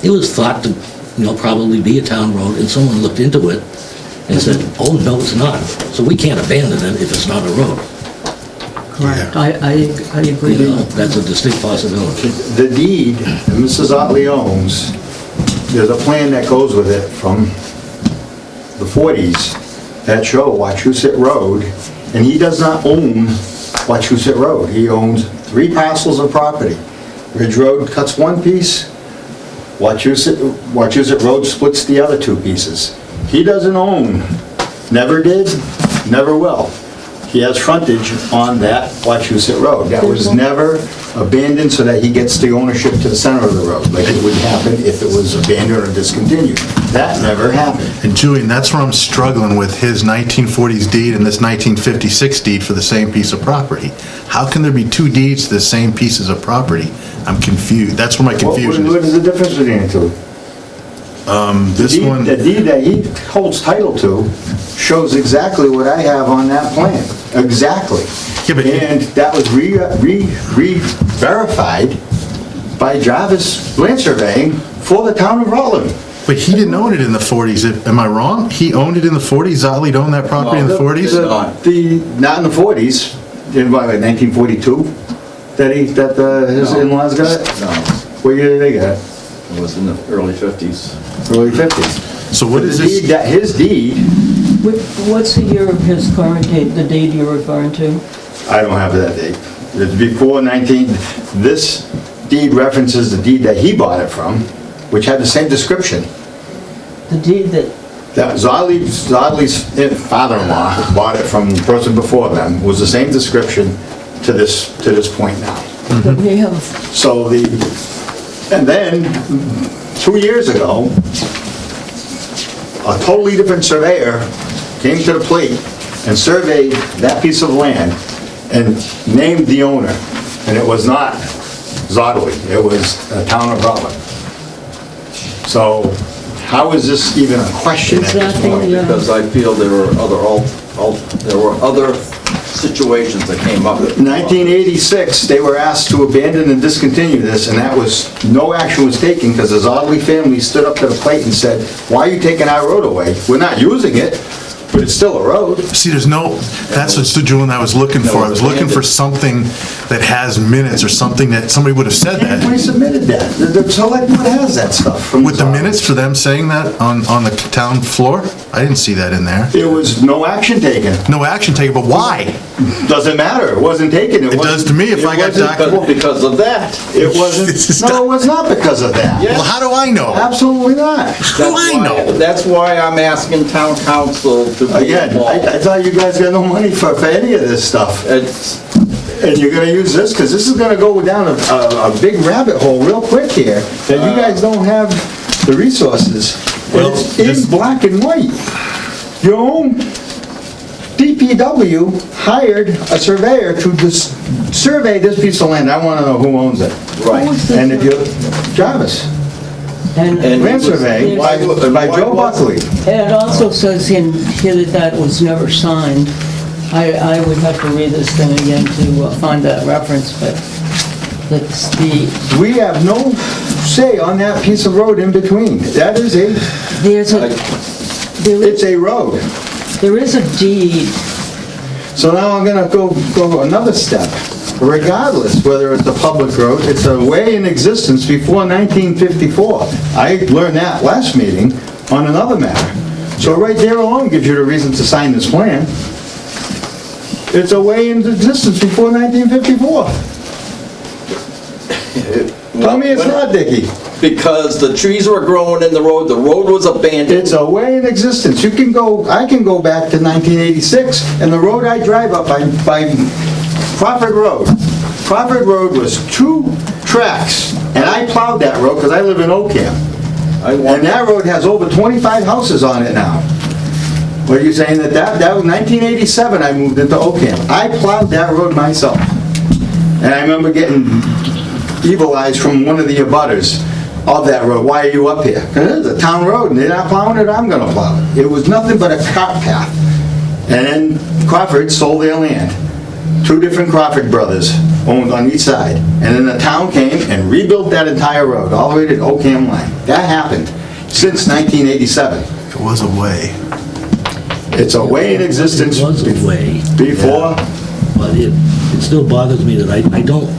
Speaker 1: It was thought to, you know, probably be a town road, and someone looked into it and said, oh, no, it's not. So we can't abandon it if it's not a road.
Speaker 5: Correct. I agree.
Speaker 1: You know, that's a distinct possibility.
Speaker 12: The deed that Mrs. Otley owns, there's a plan that goes with it from the 40s that show Wachusett Road, and he does not own Wachusett Road. He owns 3 parcels of property. Ridge Road cuts one piece, Wachusett Road splits the other 2 pieces. He doesn't own, never did, never will. He has frontage on that Wachusett Road. That was never abandoned so that he gets the ownership to the center of the road, like it would happen if it was abandoned or discontinued. That never happened.
Speaker 2: And Julian, that's where I'm struggling with his 1940s deed and this 1956 deed for the same piece of property. How can there be 2 deeds to the same pieces of property? I'm confused. That's where my confusion
Speaker 12: What
Speaker 2: is.
Speaker 12: is the difference between the 2?
Speaker 2: This one,
Speaker 12: The deed that he holds title to shows exactly what I have on that plan, exactly.
Speaker 2: Yeah, but-
Speaker 12: And that was re-verified by Jarvis Land Surveying for the town of Rutland.
Speaker 2: but he didn't own it in the 40s. Am I wrong? He owned it in the 40s? Zotley owned that property in the 40s?
Speaker 12: Not in the 40s, in what, like 1942, that his in-laws got it?
Speaker 9: No,
Speaker 12: What year did they get it?
Speaker 9: it was in the early 50s.
Speaker 12: Early 50s.
Speaker 2: So what is this?
Speaker 12: His deed,
Speaker 5: What's the year of his current date, the date you're referring to?
Speaker 12: I don't have that date. It's before this deed references the deed that he bought it from, which had the same description.
Speaker 5: The deed that,
Speaker 12: That Zotley's father-in-law bought it from the person before them, was the same description to this point now.
Speaker 5: that we have,
Speaker 12: So and then, 2 years ago, a totally different surveyor came to the plate and surveyed that piece of land and named the owner. And it was not Zotley, it was the town of Rutland. So how is this even a question at this
Speaker 5: Exactly,
Speaker 12: point?
Speaker 5: yeah.
Speaker 9: Because I feel there were other situations that came up.
Speaker 12: 1986, they were asked to abandon and discontinue this, and that was, no action was taken because the Zotley family stood up to the plate and said, why are you taking our road away? We're not using it, but it's still a road.
Speaker 2: See, that's what, Julian, I was looking for. I was looking for something that has minutes or something that somebody would have said that.
Speaker 12: We submitted that. The select board has that stuff. from
Speaker 2: With the
Speaker 12: Zotley.
Speaker 2: minutes for them saying that on the town floor? I didn't see that in there.
Speaker 12: There was no action taken.
Speaker 2: No action taken, but why?
Speaker 12: Doesn't matter, it wasn't taken.
Speaker 2: It does to me if I got
Speaker 9: Because of that.
Speaker 12: It wasn't, no, it was not because of that.
Speaker 2: Well, how do I know?
Speaker 12: Absolutely not.
Speaker 2: How do I know?
Speaker 9: That's why I'm asking town council to be
Speaker 12: Again,
Speaker 9: involved.
Speaker 12: I thought you guys got no money for any of this stuff.
Speaker 9: It's,
Speaker 12: And you're gonna use this, because this is gonna go down a big rabbit hole real quick here, that you guys don't have the resources. And
Speaker 2: Well,
Speaker 12: it's in
Speaker 2: this-
Speaker 12: black and white. Your own DPW hired a surveyor to survey this piece of land. I wanna know who owns it.
Speaker 9: right.
Speaker 12: And if you, Jarvis,
Speaker 5: and
Speaker 12: land surveying by Joe Buckley.
Speaker 5: it also says in here that was never signed. I would have to read this thing again to find that reference, but that's the,
Speaker 12: We have no say on that piece of road in between. That is
Speaker 5: there's a,
Speaker 12: it's a road.
Speaker 5: there is a deed.
Speaker 12: So now I'm gonna go another step. Regardless whether it's a public road, it's a way in existence before 1954. I learned that last meeting on another matter. So right there alone gives you the reason to sign this plan. It's a way in existence before 1954. Tell me it's not, Dickie.
Speaker 9: Because the trees were growing in the road was abandoned.
Speaker 12: It's a way in existence. I can go back to 1986, and the road I drive up by Crawford Road. Crawford Road was 2 tracks, and I plowed that road because I live in Oakham. And that road has over 25 houses on it now. What are you saying that was 1987 I moved into Oakham. I plowed that road myself. And I remember getting evil eyes from one of the abutters. of that road. Why are you up here? 'Cause it's a town road and they're not plowing it, I'm gonna plow it. It was nothing but a cart path. And then Crawford sold their land. Two different Crawford brothers owned on each side. And then the town came and rebuilt that entire road, all the way to the Ocam line. That happened since 1987.
Speaker 2: It was a way.
Speaker 12: It's a way in existence
Speaker 1: It was a way.
Speaker 12: before.
Speaker 1: Yeah. But it still bothers me that I don't,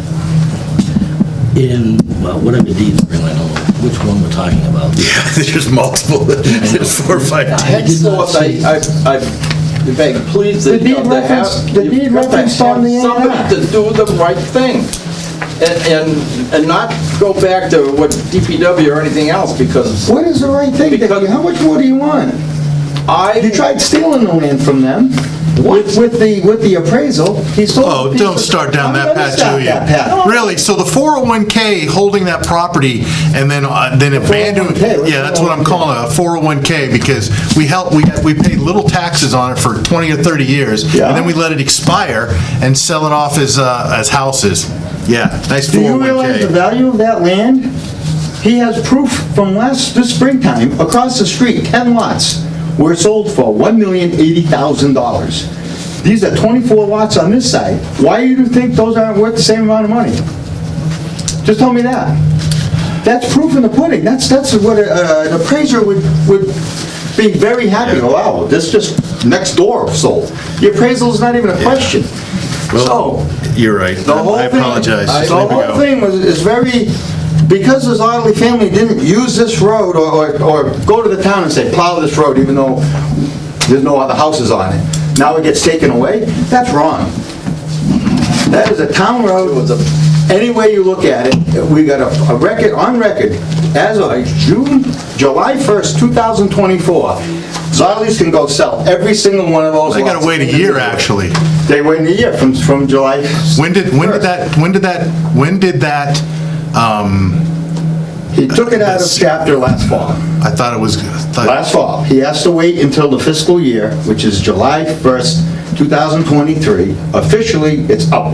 Speaker 1: well, whatever deeds are in, I don't know which one we're talking about.
Speaker 2: Yeah, there's multiple, there's 4 or 5.
Speaker 1: I did not
Speaker 9: Henceforth,
Speaker 1: see-
Speaker 9: I beg, please,
Speaker 12: The
Speaker 9: that you
Speaker 12: deed
Speaker 9: have to have,
Speaker 12: reference- the deed
Speaker 9: you've got to
Speaker 12: reference on the
Speaker 9: have
Speaker 12: A&R.
Speaker 9: somebody to do the right thing. And not go back to what DPW or anything else, because
Speaker 12: What is the right thing, Dickie?
Speaker 9: Because-
Speaker 12: How much more do you want?
Speaker 9: I...
Speaker 12: You tried stealing the land from them. With the appraisal, he sold.
Speaker 2: Oh,
Speaker 12: a piece
Speaker 2: don't
Speaker 12: of-
Speaker 2: start down
Speaker 12: I'm
Speaker 2: that
Speaker 12: gonna
Speaker 2: path,
Speaker 12: stop
Speaker 2: Julia.
Speaker 12: that path.
Speaker 2: Really? So the 401K holding that property and then abandon,
Speaker 12: 401K, what's
Speaker 2: yeah, that's what I'm
Speaker 12: 401K?
Speaker 2: calling it, a 401K, because we paid little taxes on it for 20 or 30 years,
Speaker 12: Yeah.
Speaker 2: and then we let it expire and sell it off as houses. Yeah, nice
Speaker 12: Do you realize the
Speaker 2: 401K.
Speaker 12: value of that land? He has proof from this springtime, across the street, 10 lots were sold for $1,080,000. These are 24 lots on this side. Why do you think those aren't worth the same amount of money? Just tell me that. That's proof in the pudding. That's what an appraiser would be very happy. Oh, wow, this just next door sold. The appraisal is not even a question. So,
Speaker 2: You're right.
Speaker 12: the whole
Speaker 2: I
Speaker 12: thing,
Speaker 2: apologize.
Speaker 12: the
Speaker 2: Just let me
Speaker 12: whole
Speaker 2: go.
Speaker 12: thing is very, because the Zottley family didn't use this road or go to the town and say, plow this road, even though there's no other houses on it. Now it gets taken away, that's wrong. That is a town road. Any way you look at it, we got a record, on record, as of July 1st, 2024, Zottley's can go sell every single one of those lots.
Speaker 2: I gotta wait a year, actually.
Speaker 12: They wait a year from July.
Speaker 2: When did that,
Speaker 12: He took it out of chapter last fall.
Speaker 2: I thought it was,
Speaker 12: Last fall. He has to wait until the fiscal year, which is July 1st, 2023. Officially, it's up.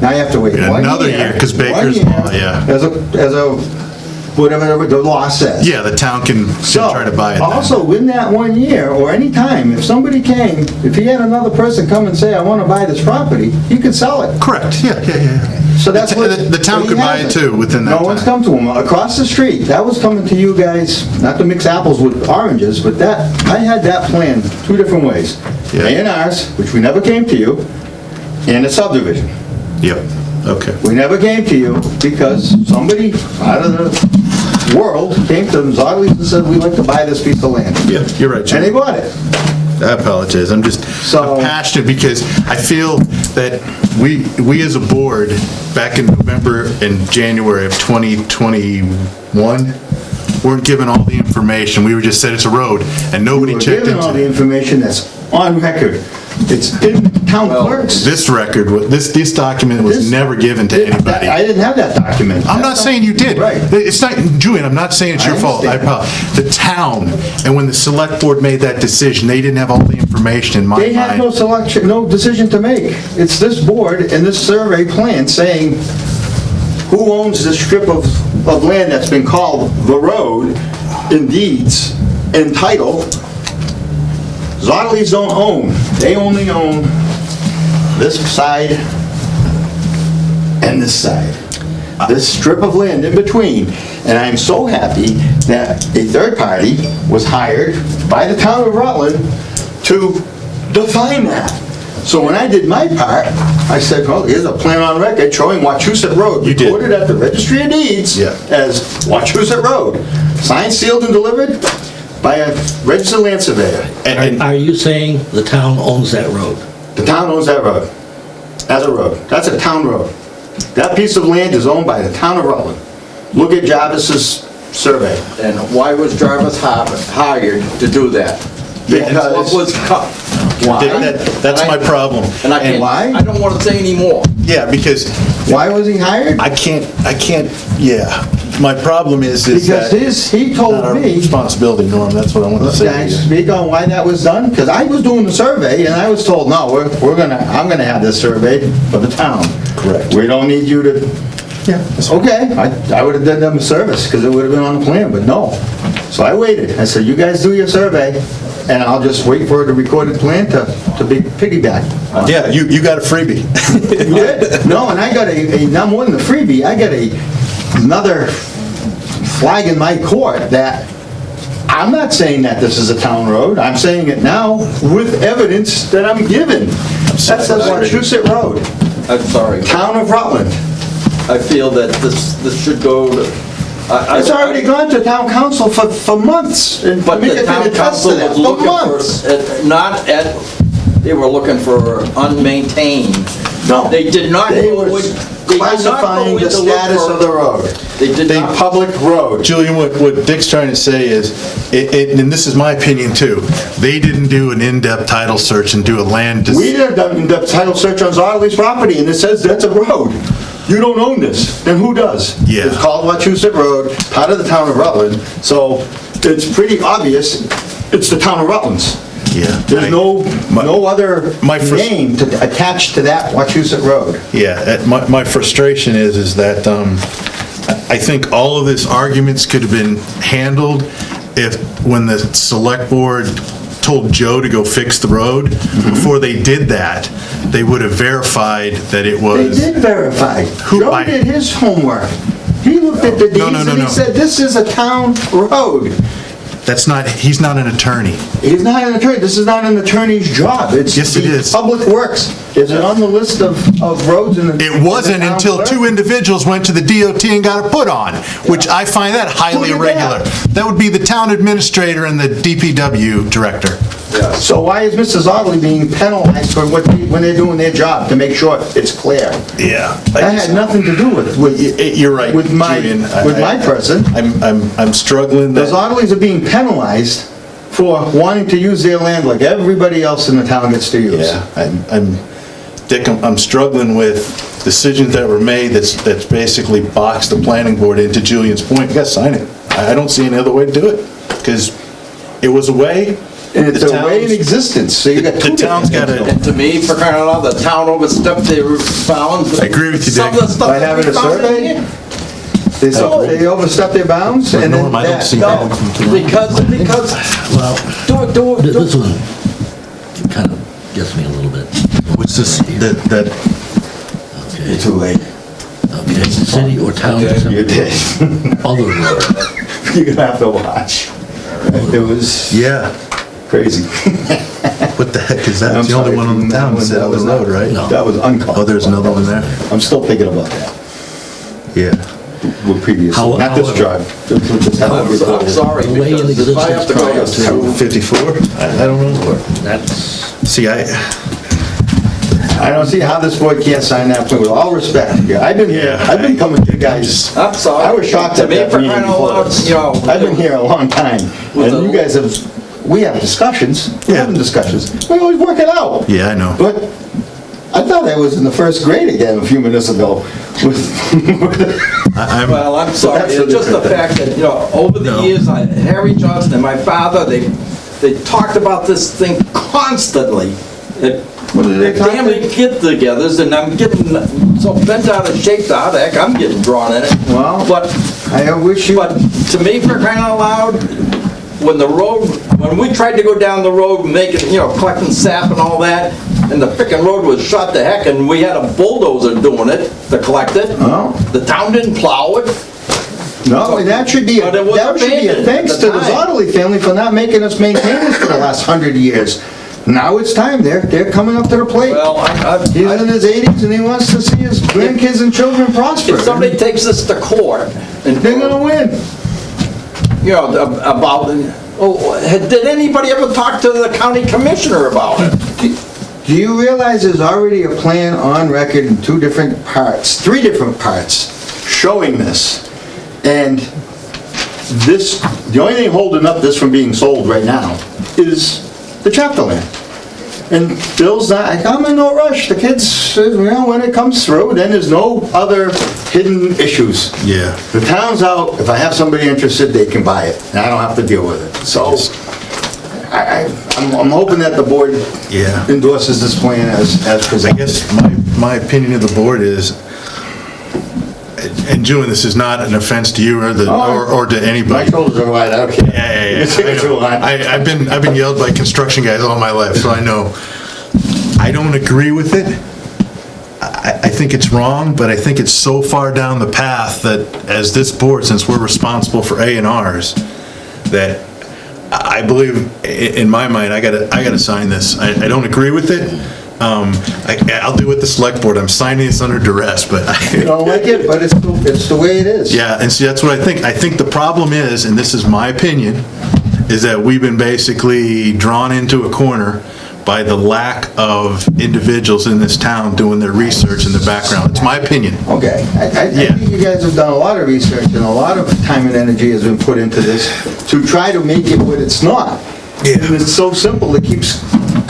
Speaker 12: Now you have to wait 1 year.
Speaker 2: Another year, 'cause Baker's
Speaker 12: 1 year,
Speaker 2: law, yeah.
Speaker 12: As a, whatever the law says.
Speaker 2: yeah, the town can try to buy it then.
Speaker 12: Also, in that 1 year, or any time, if somebody came, if he had another person come and say, I want to buy this property, he could sell it.
Speaker 2: Correct, yeah.
Speaker 12: So that's what...
Speaker 2: The town
Speaker 12: but he
Speaker 2: could buy it
Speaker 12: hasn't.
Speaker 2: too within that
Speaker 12: No
Speaker 2: time.
Speaker 12: one's come to him. Across the street, that was coming to you guys, not to mix apples with oranges, but I had that plan 2 different ways.
Speaker 2: Yeah.
Speaker 12: A&Rs, which we never came to you, and a subdivision.
Speaker 2: Yep, okay.
Speaker 12: We never came to you because somebody out of the world came to the Zottley's and said, we'd like to buy this piece of land.
Speaker 2: Yeah, you're right, Jim.
Speaker 12: And they bought it.
Speaker 2: I apologize. I'm passionate because I feel that we as a board, back in November and January of 2021, weren't given all the information. We were just said it's a road, and nobody
Speaker 12: We were
Speaker 2: checked
Speaker 12: given all the
Speaker 2: into it.
Speaker 12: information that's on record. It's in town clerks.
Speaker 2: This record, this document was
Speaker 12: This-
Speaker 2: never given to anybody.
Speaker 12: I didn't have that document.
Speaker 2: I'm not saying you did.
Speaker 12: Right.
Speaker 2: It's not, Julian, I'm not saying it's your
Speaker 12: I
Speaker 2: fault. I
Speaker 12: understand.
Speaker 2: apologize. The town, and when the select board made that decision, they didn't have all the information in my
Speaker 12: They had no
Speaker 2: mind.
Speaker 12: selection, no decision to make. It's this board and this survey plan saying who owns this strip of land that's been called the road in deeds and title. Zottley's don't own. They only own this side and this side. This strip of land in between. And I'm so happy that a third party was hired by the town of Rutland to define that. So when I did my part, I said, well, here's a plan on record showing Wachusett Road.
Speaker 2: You did.
Speaker 12: Recorded at the Registry of Deeds
Speaker 2: Yeah.
Speaker 12: as Wachusett Road. Signed, sealed, and delivered by a registered land surveyor.
Speaker 1: Are you saying the town owns that road?
Speaker 12: The town owns that road, as a road. That's a town road. That piece of land is owned by the town of Rutland. Look at Jarvis's survey.
Speaker 9: And why was Jarvis hired to do that? And what was cut? Why?
Speaker 2: That's my problem.
Speaker 9: And I can't,
Speaker 12: why?
Speaker 9: I don't want to say any more.
Speaker 2: Yeah, because
Speaker 12: Why was he hired?
Speaker 2: I can't, yeah. My problem is
Speaker 12: Because
Speaker 2: that
Speaker 12: he
Speaker 2: not
Speaker 12: told
Speaker 2: our
Speaker 12: me,
Speaker 2: responsibility, Norm, that's what I want to
Speaker 12: can I
Speaker 2: say to you.
Speaker 12: speak on why that was done? Because I was doing the survey and I was told, no, I'm gonna have this surveyed for the town.
Speaker 2: Correct.
Speaker 12: We don't need you to Okay, I would have done them a service, because it would have been on the plan, but no. So I waited. I said, you guys do your survey, and I'll just wait for the recorded plan to be piggyback.
Speaker 2: Yeah, you got a freebie.
Speaker 12: You did? No, and I got not more than a freebie, I got another flag in my court that I'm not saying that this is a town road, I'm saying it now with evidence that I'm given. That's the Wachusett Road,
Speaker 9: I'm sorry.
Speaker 12: town of Rutland.
Speaker 9: I feel that this should go to...
Speaker 12: It's already gone to town council for months. And
Speaker 9: But
Speaker 12: Mika
Speaker 9: the
Speaker 12: can
Speaker 9: town
Speaker 12: attest
Speaker 9: council
Speaker 12: to that,
Speaker 9: was
Speaker 12: for
Speaker 9: looking
Speaker 12: months.
Speaker 9: for, not at, they were looking for unmaintained.
Speaker 12: No.
Speaker 9: They did not
Speaker 12: They
Speaker 9: go
Speaker 12: were
Speaker 9: with... they did not go
Speaker 12: classifying
Speaker 9: with
Speaker 12: the
Speaker 9: look
Speaker 12: status
Speaker 9: for-
Speaker 12: of the road.
Speaker 9: They did
Speaker 12: The
Speaker 9: not...
Speaker 12: public road.
Speaker 2: Julian, what Dick's trying to say is, and this is my opinion too, they didn't do an in-depth title search and do a land...
Speaker 12: We did a title search on Zottley's property, and it says that's a road. You don't own this, then who does?
Speaker 2: Yeah.
Speaker 12: It's called Wachusett Road, part of the town of Rutland, so it's pretty obvious it's the town of Rutland's.
Speaker 2: Yeah.
Speaker 12: There's no other
Speaker 2: my first-
Speaker 12: name to attach to that Wachusett Road.
Speaker 2: Yeah, my frustration is that I think all of this arguments could have been handled if, when the select board told Joe to go fix the road, before they did that, they would have verified that it
Speaker 12: They
Speaker 2: was...
Speaker 12: did verify. Joe did his homework. He looked at the deeds and he said, this is a town road.
Speaker 2: That's not, he's not an attorney.
Speaker 12: He's not an attorney. This is not an attorney's job. It's
Speaker 2: Yes, it
Speaker 12: the
Speaker 2: is.
Speaker 12: Public Works. Is it on the list of roads in the...
Speaker 2: It wasn't until two individuals went to the DOT and got it put on, which I find that highly
Speaker 12: Who did
Speaker 2: irregular.
Speaker 12: that?
Speaker 2: That would be the town administrator and the DPW director.
Speaker 12: So why is Mr. Zottley being penalized for when they're doing their job, to make sure it's clear?
Speaker 2: Yeah.
Speaker 12: That had nothing to do with
Speaker 2: You're right,
Speaker 12: with my
Speaker 2: Julian.
Speaker 12: person.
Speaker 2: I'm struggling
Speaker 12: The
Speaker 2: that...
Speaker 12: Zottleys are being penalized for wanting to use their land like everybody else in the town gets to use.
Speaker 2: Yeah, Dick, I'm struggling with decisions that were made that's basically boxed the planning board into Julian's point. You gotta sign it. I don't see any other way to do it, because it was a way.
Speaker 12: And it's
Speaker 2: The
Speaker 12: a way in
Speaker 2: town's-
Speaker 12: existence, so you got two
Speaker 2: The town's
Speaker 12: different
Speaker 2: got
Speaker 12: things.
Speaker 2: to...
Speaker 9: And to me, for crying out loud, the town overstepped their bounds.
Speaker 2: I agree with you,
Speaker 9: Some of
Speaker 2: Dick.
Speaker 9: the stuff
Speaker 12: By
Speaker 9: that
Speaker 12: having
Speaker 9: we
Speaker 12: a
Speaker 9: found in
Speaker 12: survey?
Speaker 9: here.
Speaker 12: They overstepped their bounds, and then
Speaker 1: Norm, I don't
Speaker 12: that...
Speaker 1: see
Speaker 9: No,
Speaker 1: that.
Speaker 9: because,
Speaker 1: Well,
Speaker 9: do it.
Speaker 1: this one kind of gets me a little bit.
Speaker 2: What's this, that...
Speaker 1: Okay,
Speaker 12: Too late.
Speaker 1: okay, city or town.
Speaker 12: You did.
Speaker 1: Other road.
Speaker 12: You're gonna have to watch. It was
Speaker 2: Yeah.
Speaker 12: crazy.
Speaker 2: What the heck is that?
Speaker 12: I'm
Speaker 2: It's the only
Speaker 12: sorry,
Speaker 2: one on the
Speaker 12: that
Speaker 2: town
Speaker 12: was-
Speaker 2: that's
Speaker 12: that
Speaker 2: on the
Speaker 12: was
Speaker 2: road,
Speaker 12: not-
Speaker 2: right?
Speaker 1: No.
Speaker 12: That was uncalled.
Speaker 2: Oh, there's another one there?
Speaker 12: I'm still thinking about that,
Speaker 2: Yeah.
Speaker 12: with previous,
Speaker 1: How-
Speaker 12: not this
Speaker 1: however-
Speaker 12: drive.
Speaker 9: I'm sorry,
Speaker 1: The way in
Speaker 9: because if I have to
Speaker 1: existence
Speaker 9: go...
Speaker 1: prior to,
Speaker 2: 54? I don't know.
Speaker 1: that's,
Speaker 2: See,
Speaker 12: I don't see how this boy can't sign that, with all respect. Yeah, I've been here,
Speaker 2: Yeah,
Speaker 12: I've been coming to you guys.
Speaker 9: I'm sorry.
Speaker 12: I was shocked
Speaker 9: To
Speaker 12: at
Speaker 9: me,
Speaker 12: that
Speaker 9: for
Speaker 12: meeting
Speaker 9: crying out
Speaker 12: before
Speaker 9: loud,
Speaker 12: this.
Speaker 9: you know,
Speaker 12: I've been here a long time,
Speaker 9: With
Speaker 12: and
Speaker 9: the-
Speaker 12: you guys have, we have discussions, we're having discussions, we always work it out.
Speaker 2: Yeah, I know.
Speaker 12: But I thought I was in the first grade again a few minutes ago.
Speaker 9: Well, I'm sorry,
Speaker 12: that's a
Speaker 9: it's just the
Speaker 12: different thing.
Speaker 9: fact that, you know, over the
Speaker 2: No.
Speaker 9: years, Harry Johnson and my father, they talked about this thing constantly.
Speaker 12: What did they talk
Speaker 9: Family
Speaker 12: to?
Speaker 9: get-togethers, and I'm getting so bent out of shape, how the heck I'm getting drawn in it.
Speaker 12: Well,
Speaker 9: But,
Speaker 12: I wish you,
Speaker 9: but to me, for crying out loud, when we tried to go down the road, making, you know, collecting sap and all that, and the frickin' road was shot to heck, and we had a bulldozer doing it to collect it.
Speaker 12: Oh.
Speaker 9: The town didn't plow it.
Speaker 12: no, and that should be,
Speaker 9: But it was
Speaker 12: that should be a
Speaker 9: abandoned
Speaker 12: thanks
Speaker 9: at
Speaker 12: to
Speaker 9: the
Speaker 12: the
Speaker 9: time.
Speaker 12: Zottley family for not making us maintain this for the last 100 years. Now it's time, they're coming up to the plate.
Speaker 9: Well,
Speaker 12: He's in his 80s and he wants to see his grandkids and children prosper.
Speaker 9: if somebody takes this to court, and,
Speaker 12: They're gonna win.
Speaker 9: you know, about, did anybody ever talk to the county commissioner about it?
Speaker 12: Do you realize there's already a plan on record in three different parts, showing this? And this, the only thing holding up this from being sold right now is the chapter land. And Bill's not, I'm in no rush, the kids, you know, when it comes through, then there's no other hidden issues.
Speaker 2: Yeah.
Speaker 12: The town's out, if I have somebody interested, they can buy it, and I don't have to deal with it. So, I'm hoping that the board
Speaker 2: Yeah.
Speaker 12: endorses this plan as
Speaker 2: I
Speaker 12: presented.
Speaker 2: guess my opinion of the board is, and Julian, this is not an offense to you or to
Speaker 12: My
Speaker 2: anybody.
Speaker 12: shoulders are wide out, okay?
Speaker 2: Yeah. I've been yelled by construction guys all my life, so I know. I don't agree with it. I think it's wrong, but I think it's so far down the path that as this board, since we're responsible for A&Rs, that I believe, in my mind, I gotta sign this. I don't agree with it. I'll do it with the select board. I'm signing this under duress, but.
Speaker 12: You don't like it, but it's the way it is.
Speaker 2: Yeah, and see, that's what I think. I think the problem is, and this is my opinion, is that we've been basically drawn into a corner by the lack of individuals in this town doing their research in the background. It's my opinion.
Speaker 12: Okay, I think you guys have done a lot of research and a lot of time and energy has been put into this to try to make it what it's not.
Speaker 2: Yeah.
Speaker 12: And it's so simple, it keeps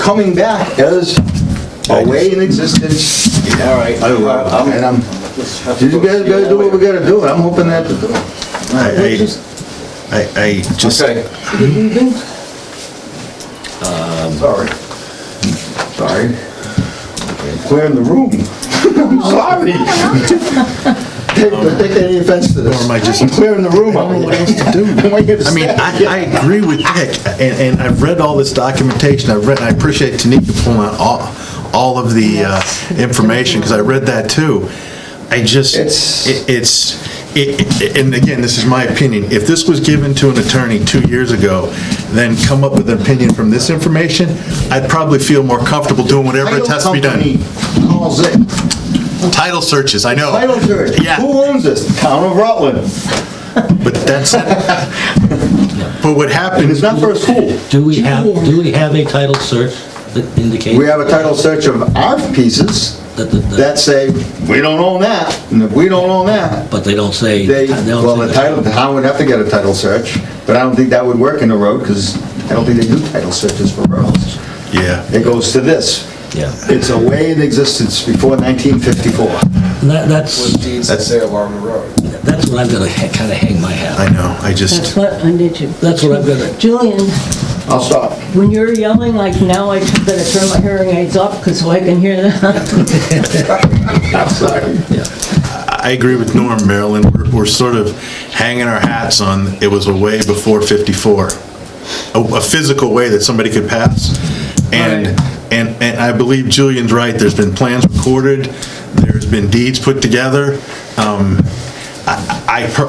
Speaker 12: coming back as a way in existence.
Speaker 9: All right.
Speaker 12: And you guys gotta do what we gotta do, and I'm hoping that to do.
Speaker 2: I just.
Speaker 9: Okay. Sorry.
Speaker 12: Clearing the room. I'm sorry. Don't take any offense to this.
Speaker 2: Or am I just-
Speaker 12: I'm clearing the room out.
Speaker 2: What else to do? I mean, I agree with Nick, and I've read all this documentation, I appreciate Tanika pulling out all of the information, because I read that too. I just, and again, this is my opinion, if this was given to an attorney 2 years ago, then come up with an opinion from this information, I'd probably feel more comfortable doing whatever it has to be done.
Speaker 12: Calls it.
Speaker 2: Title searches, I know.
Speaker 12: Title search.
Speaker 2: Yeah.
Speaker 12: Who owns this? Town of Rutland.
Speaker 2: But that's it. But what
Speaker 12: And
Speaker 2: happened,
Speaker 12: it's not for a school.
Speaker 1: Do we have a title search that indicates?
Speaker 12: We have a title search of our pieces that say, we don't own that, and if we don't own that,
Speaker 1: But they don't say.
Speaker 12: the town would have to get a title search, but I don't think that would work in the road, because I don't think they do title searches for roads.
Speaker 2: yeah.
Speaker 12: It goes to this.
Speaker 1: Yeah.
Speaker 12: It's a way in existence before 1954.
Speaker 1: That's
Speaker 13: deeds that say along the road.
Speaker 1: what I'm gonna kind of hang my hat
Speaker 2: I
Speaker 1: on.
Speaker 2: know, I
Speaker 5: That's
Speaker 2: just,
Speaker 5: what I need to.
Speaker 1: That's what I'm gonna.
Speaker 5: Julian,
Speaker 12: I'll stop.
Speaker 5: when you're yelling like now, I better turn my hearing aids up so I can hear that.
Speaker 2: I agree with Norm, Marilyn, we're sort of hanging our hats on, it was a way before 54. A physical way that somebody could pass. And I believe Julian's right, there's been plans recorded, there's been deeds put together.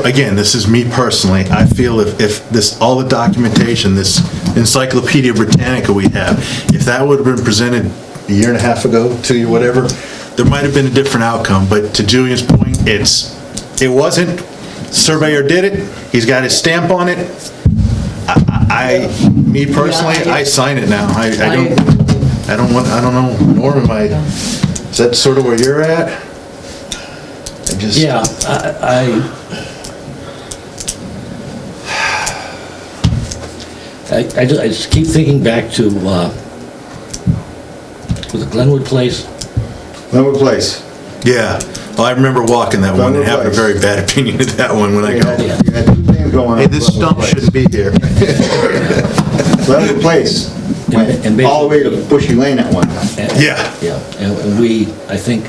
Speaker 2: Again, this is me personally, I feel if this, all the documentation, this Encyclopedia Britannica we have, if that would have been presented a year and a half ago to you, whatever, there might have been a different outcome, but to Julian's point, it wasn't. Surveyor did it, he's got his stamp on it. Me personally, I sign it now. I don't know, Norm, is that sort of where you're at?
Speaker 1: Yeah, I just keep thinking back to, was it Glenwood Place?
Speaker 12: Glenwood Place.
Speaker 2: Yeah, well, I remember walking that one and having a very bad opinion of that one when I got
Speaker 12: You
Speaker 2: there.
Speaker 12: had two things going on.
Speaker 2: Hey, this stump shouldn't be here.
Speaker 12: Glenwood Place went
Speaker 1: And
Speaker 12: all the way to Bushy Lane at one time.
Speaker 2: Yeah.
Speaker 1: Yeah, and I think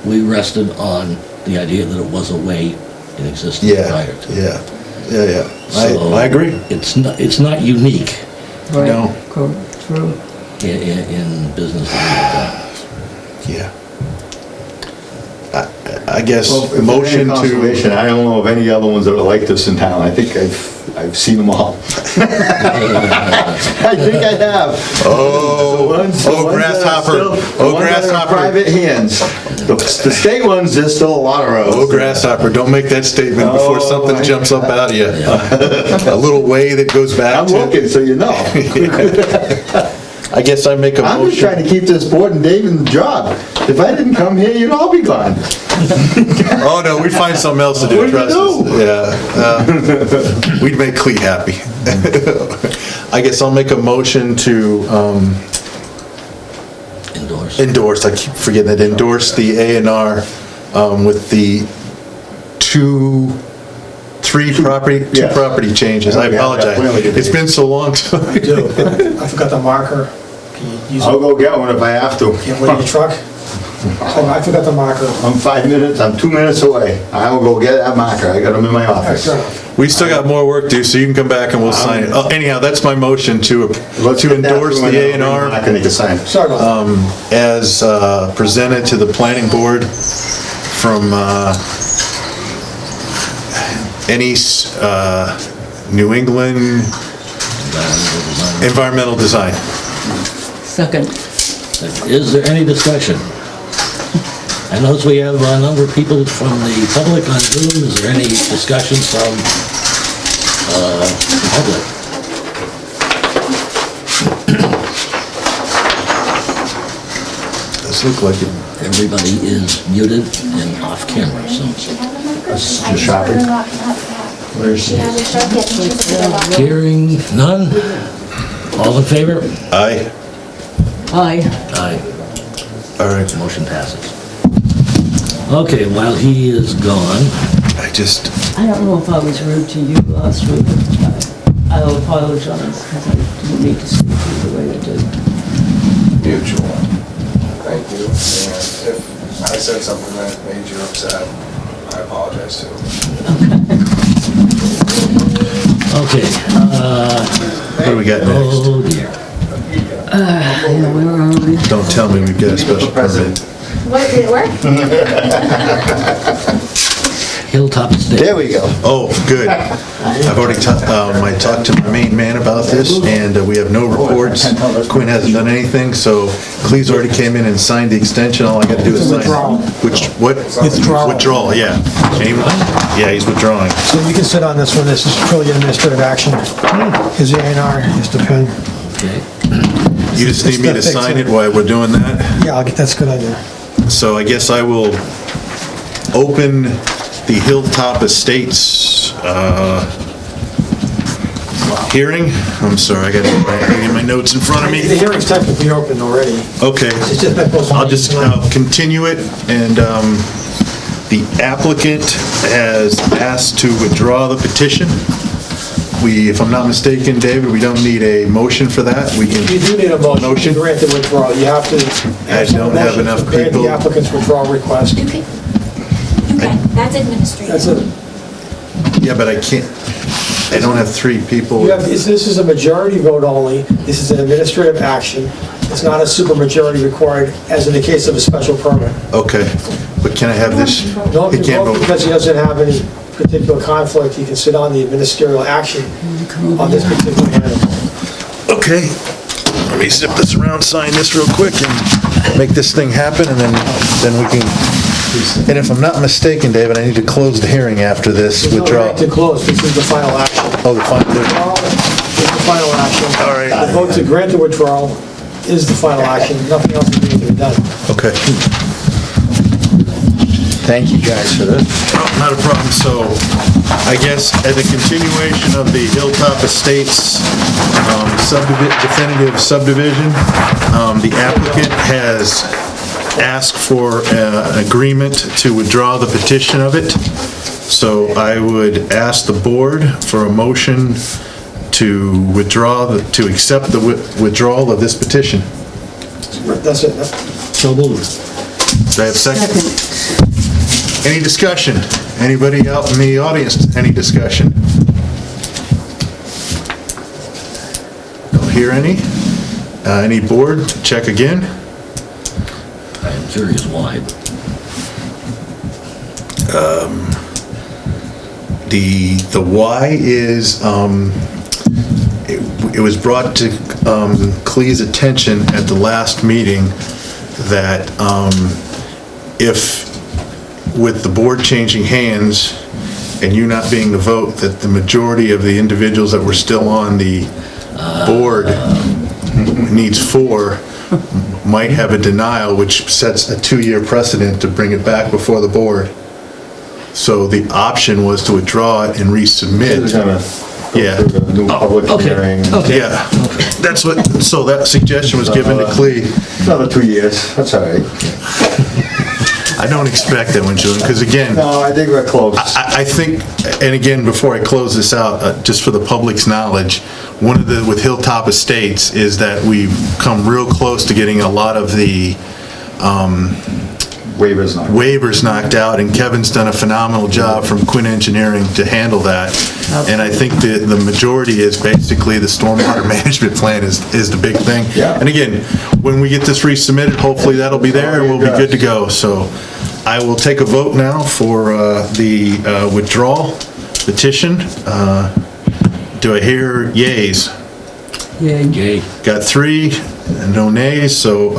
Speaker 1: we rested on the idea that it was a way in existence prior to.
Speaker 2: Yeah.
Speaker 1: So
Speaker 2: I agree.
Speaker 1: It's not unique
Speaker 2: No.
Speaker 5: True.
Speaker 1: in business like that.
Speaker 2: Yeah. I guess
Speaker 12: Well, if
Speaker 2: motion
Speaker 12: there's any
Speaker 2: to,
Speaker 12: conservation, I don't know of any other ones that are like this in town. I think I've seen them all. I think I have. The ones that are
Speaker 2: grasshopper.
Speaker 12: still- the ones that are in
Speaker 2: Grasshopper.
Speaker 12: private hands. The state ones, there's still a lot of roads.
Speaker 2: grasshopper, don't make that statement before something jumps up out of you. A little way that goes back
Speaker 12: I'm
Speaker 2: to.
Speaker 12: looking, so you know.
Speaker 2: I guess I make a
Speaker 12: I'm just
Speaker 2: motion.
Speaker 12: trying to keep this board and Dave in the job. If I didn't come here, you'd all be gone.
Speaker 2: Oh, no, we'd find something else to do,
Speaker 12: What'd you
Speaker 2: trust us. Yeah. We'd make Clea happy. I guess I'll make a motion to endorse, I keep forgetting that, endorse the A&R with the two property changes. I apologize. It's been so long.
Speaker 10: I forgot the marker. Can you use
Speaker 12: I'll
Speaker 10: it?
Speaker 12: go get one if I have to.
Speaker 10: Get one in your truck? I forgot the marker.
Speaker 12: I'm 5 minutes, I'm 2 minutes away. I will go get that marker, I got them in my office.
Speaker 10: Fair enough.
Speaker 2: We still got more work to do, so you can come back and we'll sign it. Anyhow, that's my motion to
Speaker 12: Let's get that
Speaker 2: endorse
Speaker 12: through
Speaker 2: the
Speaker 12: and
Speaker 2: A&R
Speaker 12: I'm not gonna get signed.
Speaker 10: Sorry about that.
Speaker 2: as presented to the planning board from any New England Environmental Design.
Speaker 5: Second.
Speaker 1: Is there any discussion? I notice we have a number of people from the public on Zoom. Is there any discussion from the public?
Speaker 2: Does look like it.
Speaker 1: Everybody is muted and off camera, so.
Speaker 12: Just shopping.
Speaker 1: Hearing none? All in favor?
Speaker 2: Aye.
Speaker 5: Aye.
Speaker 1: Aye.
Speaker 2: All right.
Speaker 1: Motion passes. Okay, while he is gone,
Speaker 2: I just,
Speaker 5: I don't know if I was rude to you last week. I'll apologize because I didn't need to speak to you the way I did.
Speaker 13: Mutual. Thank you. And if I said something that made you upset, I apologize too.
Speaker 1: okay,
Speaker 2: what do we got next?
Speaker 1: oh dear.
Speaker 5: Yeah, where are we?
Speaker 2: Don't tell me we've got a special permit.
Speaker 8: What, did it work?
Speaker 1: Hilltop Estate.
Speaker 12: There we go.
Speaker 2: Oh, good. I've already talked, I talked to my main man about this, and we have no reports. Quinn hasn't done anything, so Cleve's already came in and signed the extension. All I gotta do is sign.
Speaker 10: Withdrawal.
Speaker 2: What?
Speaker 10: Withdrawal.
Speaker 2: Withdrawal, yeah. Yeah, he's withdrawing.
Speaker 10: So you can sit on this one, this is purely administrative action. His A&R, just a pen.
Speaker 1: Okay.
Speaker 2: You just need me to sign it while we're doing that?
Speaker 10: Yeah, that's a good idea.
Speaker 2: So I guess I will open the Hilltop Estates hearing. I'm sorry, I got to get my notes in front of
Speaker 10: The
Speaker 2: me.
Speaker 10: hearing's technically open already.
Speaker 2: Okay,
Speaker 10: It's just been postponed.
Speaker 2: I'll just continue it, and the applicant has asked to withdraw the petition. If I'm not mistaken, David, we don't need a motion for that. We can.
Speaker 10: You do need a motion to
Speaker 2: Motion?
Speaker 10: grant the withdrawal. You have to.
Speaker 2: I don't have
Speaker 10: motion
Speaker 2: enough
Speaker 10: to grant
Speaker 2: people.
Speaker 10: the applicant's withdrawal request.
Speaker 8: You can, that's administrative.
Speaker 10: That's it.
Speaker 2: Yeah, but I can't, I don't have 3 people.
Speaker 10: This is a majority vote only. This is an administrative action. It's not a supermajority required, as in the case of a special permit.
Speaker 2: Okay, but can I have this?
Speaker 10: No,
Speaker 2: He can't vote.
Speaker 10: because he doesn't have any particular conflict, he can sit on the ministerial action on this particular matter.
Speaker 2: Okay, let me zip this around, sign this real quick, and make this thing happen, and then we can, and if I'm not mistaken, David, I need to close the hearing after this
Speaker 10: There's no
Speaker 2: withdrawal.
Speaker 10: right to close, this is the final action.
Speaker 2: Oh, the final,
Speaker 10: Withdrawal is the final action.
Speaker 2: All right.
Speaker 10: The vote to grant the withdrawal is the final action, nothing else is being done.
Speaker 2: okay.
Speaker 12: Thank you guys for this.
Speaker 2: Not a problem, so I guess at the continuation of the Hilltop Estates definitive subdivision, the applicant has asked for an agreement to withdraw the petition of it. So I would ask the board for a motion to withdraw, to accept the withdrawal of this petition.
Speaker 10: That's it.
Speaker 1: So moved.
Speaker 2: Do I have a second?
Speaker 5: Second.
Speaker 2: Any discussion? Anybody out in the audience, any discussion? Don't hear any? Any board, check again?
Speaker 1: I am curious why.
Speaker 2: The why is, it was brought to Clee's attention at the last meeting that if, with the board changing hands and you not being the vote, that the majority of the individuals that were still on the board needs 4, might have a denial, which sets a 2-year precedent to bring it back before the board. So the option was to withdraw it and resubmit. Yeah.
Speaker 12: New public
Speaker 1: okay.
Speaker 12: hearing.
Speaker 2: Yeah, that's what, so that suggestion was given to Clee.
Speaker 12: Another 2 years, that's all right.
Speaker 2: I don't expect that one, Julian, because again,
Speaker 12: No, I think we're close.
Speaker 2: I think, and again, before I close this out, just for the public's knowledge, one of the, with Hilltop Estates, is that we've come real close to getting a lot of the waivers knocked out, and Kevin's done a phenomenal job from Quinn Engineering to handle that. And I think the majority is basically the stormwater management plan is the big thing.
Speaker 12: Yeah.
Speaker 2: And again, when we get this resubmitted, hopefully that'll be there and we'll be good to go. So I will take a vote now for the withdrawal petition. Do I hear yays?
Speaker 1: Yay.
Speaker 2: Got 3, and no nays, so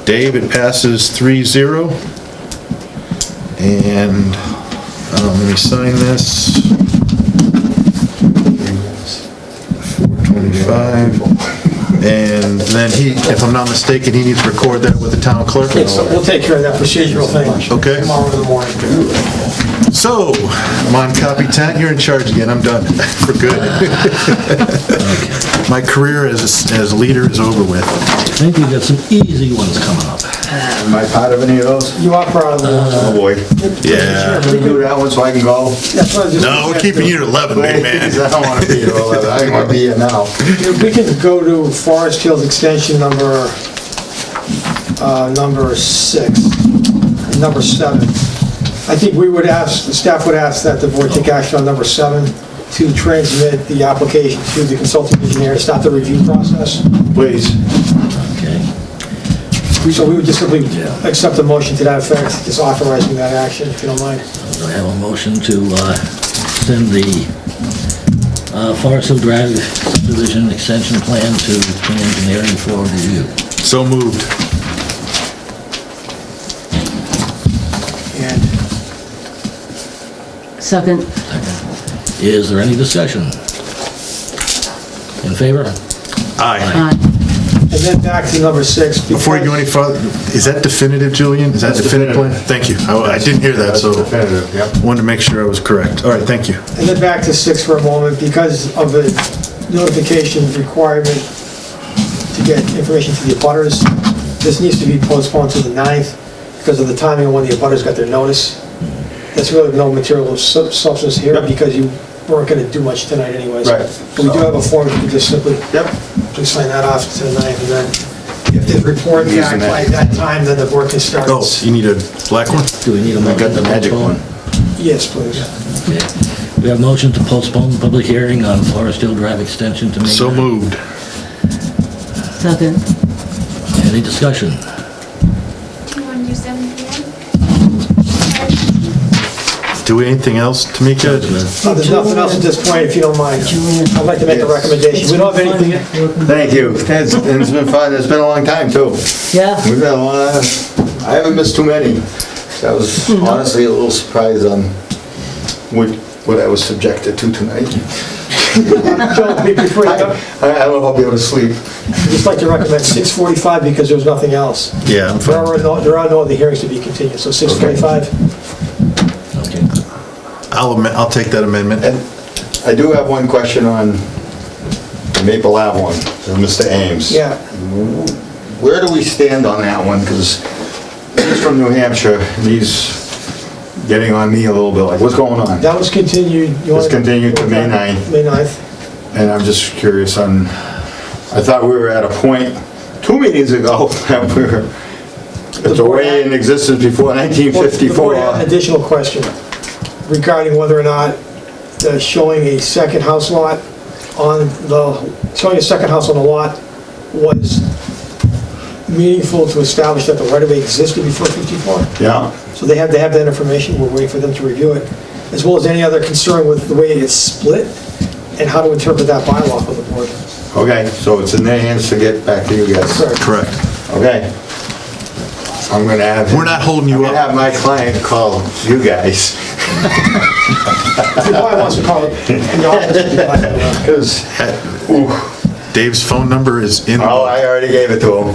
Speaker 2: Dave, it passes 3-0. And let me sign this. 425. And then he, if I'm not mistaken, he needs to record that with the town clerk.
Speaker 10: We'll take care of that procedural thing.
Speaker 2: Okay.
Speaker 10: Tomorrow in the morning.
Speaker 2: So, I'm on copy 10, you're in charge again, I'm done, for good. My career as a leader is over with.
Speaker 1: I think we've got some easy ones coming up.
Speaker 12: Am I part of any of those?
Speaker 10: You are proud of the
Speaker 12: Oh, boy.
Speaker 2: Yeah.
Speaker 12: Can we do that one so I can go?
Speaker 2: No, we're keeping you at 11, big man.
Speaker 12: I don't want to be here 11. I want to be here now.
Speaker 10: We can go to Forest Hills Extension number 6, number 7. I think we would ask, the staff would ask that the board take action on number 7 to transmit the application to the consulting engineer to start the review process.
Speaker 12: Please.
Speaker 1: Okay.
Speaker 10: So we would just simply accept a motion to that effect, just authorizing that action, if you don't mind.
Speaker 1: Do I have a motion to send the Forest Hill Drive subdivision extension plan to King Engineering for review?
Speaker 2: So moved.
Speaker 10: And
Speaker 5: Second.
Speaker 1: Is there any discussion? In favor?
Speaker 2: Aye.
Speaker 5: Aye.
Speaker 10: and then back to number 6.
Speaker 2: Before you go any further, is that definitive, Julian? Is that definitive plan? Thank you. I didn't hear that, so
Speaker 12: Definitive, yep.
Speaker 2: wanted to make sure I was correct. All right, thank you.
Speaker 10: And then back to 6 for a moment, because of the notification requirement to get information to the abutters, this needs to be postponed to the 9th because of the timing of when the abutters got their notice. There's really no material substance here because you weren't going to do much tonight anyways.
Speaker 12: Right.
Speaker 10: But we do have a form, you can just simply
Speaker 12: Yep.
Speaker 10: just sign that off to the 9th, and then if they report the act by that time, then the board can start.
Speaker 2: Oh, you need a black one?
Speaker 1: Do we need a motion?
Speaker 12: got the
Speaker 1: to
Speaker 12: magic
Speaker 1: postpone?
Speaker 12: one.
Speaker 10: Yes, please.
Speaker 1: Okay. We have a motion to postpone the public hearing on Forest Hill Drive extension to May 9th.
Speaker 2: So moved.
Speaker 5: Second.
Speaker 1: Any discussion?
Speaker 8: Do you want to do 7 p.m.?
Speaker 2: Do anything else, Tamika?
Speaker 10: There's nothing else at this point, if you don't mind. I'd like to make a recommendation. We don't have anything.
Speaker 12: Thank you. It's been fun. It's been a long time, too.
Speaker 5: Yeah.
Speaker 12: We've had a lot. I haven't missed too many. I was honestly a little surprised on what I was subjected to tonight.
Speaker 10: Joe, before you go,
Speaker 12: I don't know if I'll be able to sleep.
Speaker 10: I'd just like to recommend 6:45 because there's nothing else.
Speaker 2: Yeah, I'm
Speaker 10: There
Speaker 2: fine.
Speaker 10: are no other hearings to be continued, so 6:45.
Speaker 1: Okay.
Speaker 2: I'll take that amendment.
Speaker 12: And I do have one question on the Maple Ave one, Mr. Ames.
Speaker 10: Yeah.
Speaker 12: Where do we stand on that one? Because he's from New Hampshire, and he's getting on me a little bit, like, what's going on?
Speaker 10: That was continued.
Speaker 12: It's continued to May 9th.
Speaker 10: May 9th.
Speaker 12: And I'm just curious on, I thought we were at a point 2 meetings ago that it's already in existence before
Speaker 10: The board had an
Speaker 12: 1954.
Speaker 10: additional question regarding whether or not showing a second house lot on the lot was meaningful to establish that the right-of-way existed before 54.
Speaker 12: Yeah,
Speaker 10: So they have to have that information, we're waiting for them to review it, as well as any other concern with the way it gets split and how to interpret that bylaw for the board.
Speaker 12: okay, so it's in their hands to get back to you guys.
Speaker 2: Correct.
Speaker 12: Okay. I'm gonna have.
Speaker 2: We're not holding you
Speaker 12: I'm gonna
Speaker 2: up.
Speaker 12: have my client call you guys.
Speaker 10: If your client wants to call it in the office,
Speaker 12: Because,
Speaker 2: Dave's phone number is in.
Speaker 12: oh, I already gave it to him.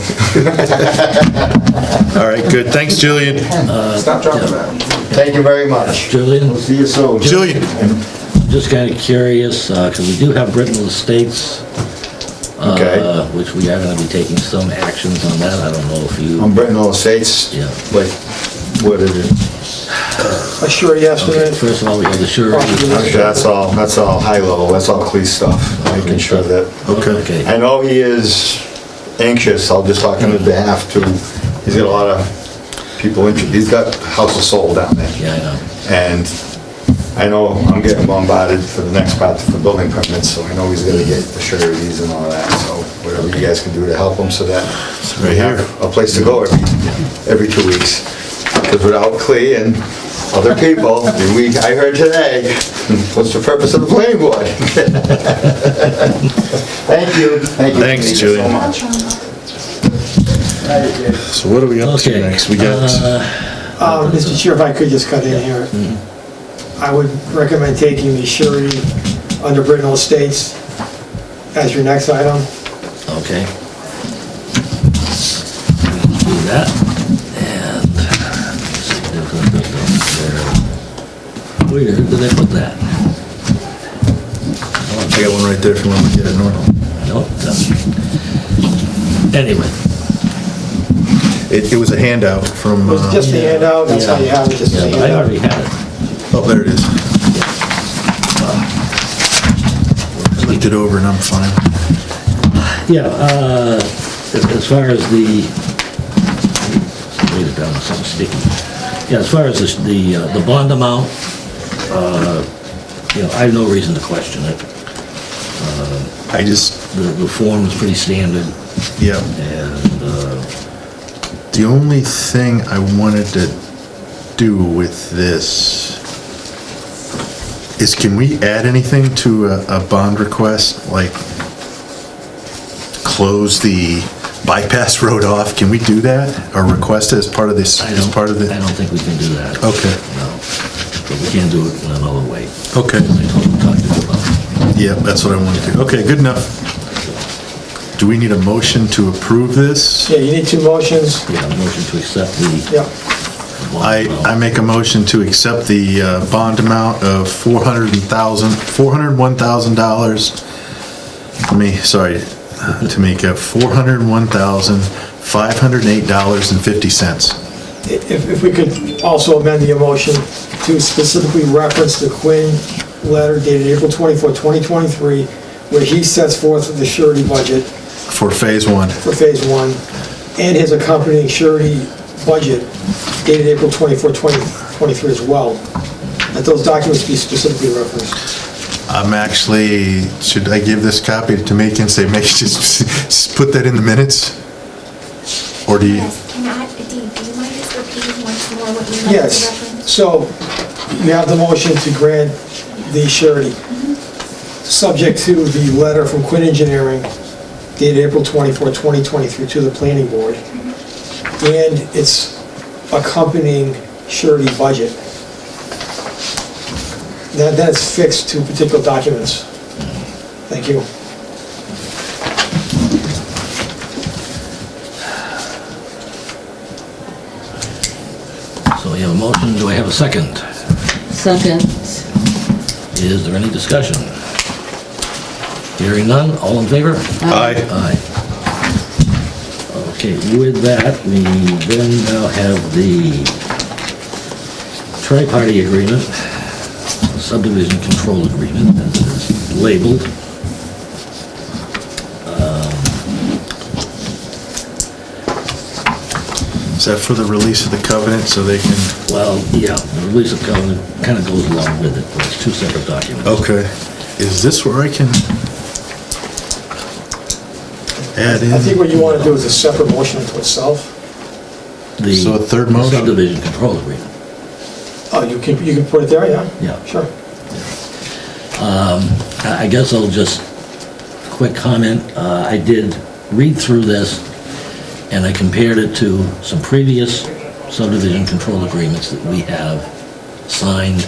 Speaker 2: All right, good. Thanks, Julian.
Speaker 13: Stop dropping that.
Speaker 12: Thank you very much.
Speaker 1: Julian?
Speaker 12: We'll see you soon.
Speaker 2: Julian,
Speaker 1: I'm just kind of curious, because we do have Brintnal Estates,
Speaker 12: Okay.
Speaker 1: which we are going to be taking some actions on that. I don't know if you...
Speaker 12: On Brintnal Estates?
Speaker 1: Yeah.
Speaker 12: Like, what is it?
Speaker 10: a surety
Speaker 1: Okay,
Speaker 10: estimate.
Speaker 1: first of all, we have the surety.
Speaker 12: Okay, that's all high level, that's all police stuff, making sure that.
Speaker 2: okay.
Speaker 1: Okay.
Speaker 12: I know he is anxious, I'll just talk on his behalf to
Speaker 2: He's got a lot of people, he's got houses sold down there.
Speaker 1: Yeah, I know.
Speaker 2: And I know I'm getting bombarded for the next part for building permits, so I know he's gonna get the sureties and all that, so whatever you guys can do to help him so that we have a place to go every 2 weeks. Because without Clea and other people, and I heard today, what's the purpose of the planning board? Thank you.
Speaker 14: Thanks, Julie.
Speaker 2: So much.
Speaker 14: So what are we up to
Speaker 1: Okay.
Speaker 14: next? We got,
Speaker 10: Mr. Chair, if I could just cut in here. I would recommend taking the surety under Brintnal Estates as your next item.
Speaker 1: Okay. We can do that. And, where did they put that?
Speaker 14: I got one right there if you want to get it, Norm.
Speaker 1: Nope. Anyway.
Speaker 14: It was a handout from,
Speaker 10: It was just the handout, that's how you have it, just the
Speaker 1: Yeah, but I
Speaker 10: handout.
Speaker 1: already had it.
Speaker 14: oh, there it is. I looked it over and I'm fine.
Speaker 1: Yeah, as far as the, wait it down, something sticky. Yeah, as far as the bond amount, I have no reason to question it.
Speaker 14: I just,
Speaker 1: The form is pretty standard,
Speaker 14: yeah.
Speaker 1: and,
Speaker 14: The only thing I wanted to do with this is, can we add anything to a bond request, like close the bypass road off? Can we do that, or request it as part of this,
Speaker 1: I
Speaker 14: as part of
Speaker 1: don't
Speaker 14: the?
Speaker 1: think we can do that.
Speaker 14: Okay,
Speaker 1: No, but we can do it in another way.
Speaker 14: okay,
Speaker 1: I talked to you about.
Speaker 14: yeah, that's what I wanted to do. Okay, good enough. Do we need a motion to approve this?
Speaker 10: Yeah, you need two motions.
Speaker 1: Yeah, motion to accept the.
Speaker 10: Yep.
Speaker 14: I make a motion to accept the bond amount of $401,000. To make a $401,508.50.
Speaker 10: If we could also amend the motion to specifically reference the Quinn letter dated April 24, 2023, where he sets forth the surety budget
Speaker 14: For phase one.
Speaker 10: for Phase 1, and his accompanying surety budget dated April 24, 2023 as well, that those documents be specifically referenced.
Speaker 14: I'm actually, should I give this copy to Tamika and say, make just put that in the minutes? Or do you?
Speaker 8: Yes, can I, do you mind just repeating once more what you like to
Speaker 10: Yes,
Speaker 8: reference?
Speaker 10: so you have the motion to grant the surety, subject to the letter from Quinn Engineering dated April 24, 2023 to the planning board, and its accompanying surety budget. That's fixed to particular documents. Thank you.
Speaker 1: So we have a motion, do I have a second?
Speaker 5: Second.
Speaker 1: Is there any discussion? Hearing none, all in favor?
Speaker 14: Aye.
Speaker 1: Aye. Okay, with that, we then now have the tri-party agreement, subdivision control agreement, as it is labeled.
Speaker 14: Is that for the release of the covenant so they can?
Speaker 1: Well, yeah, the release of covenant kind of goes along with it, but it's two separate documents.
Speaker 14: Okay. Is this where I can add in?
Speaker 10: I think what you want to do is a separate motion unto itself.
Speaker 1: The
Speaker 14: So a third motion?
Speaker 1: Subdivision control agreement.
Speaker 10: Oh, you can put it there, yeah?
Speaker 1: Yeah.
Speaker 10: Sure.
Speaker 1: I guess I'll just, quick comment, I did read through this, and I compared it to some previous subdivision control agreements that we have signed.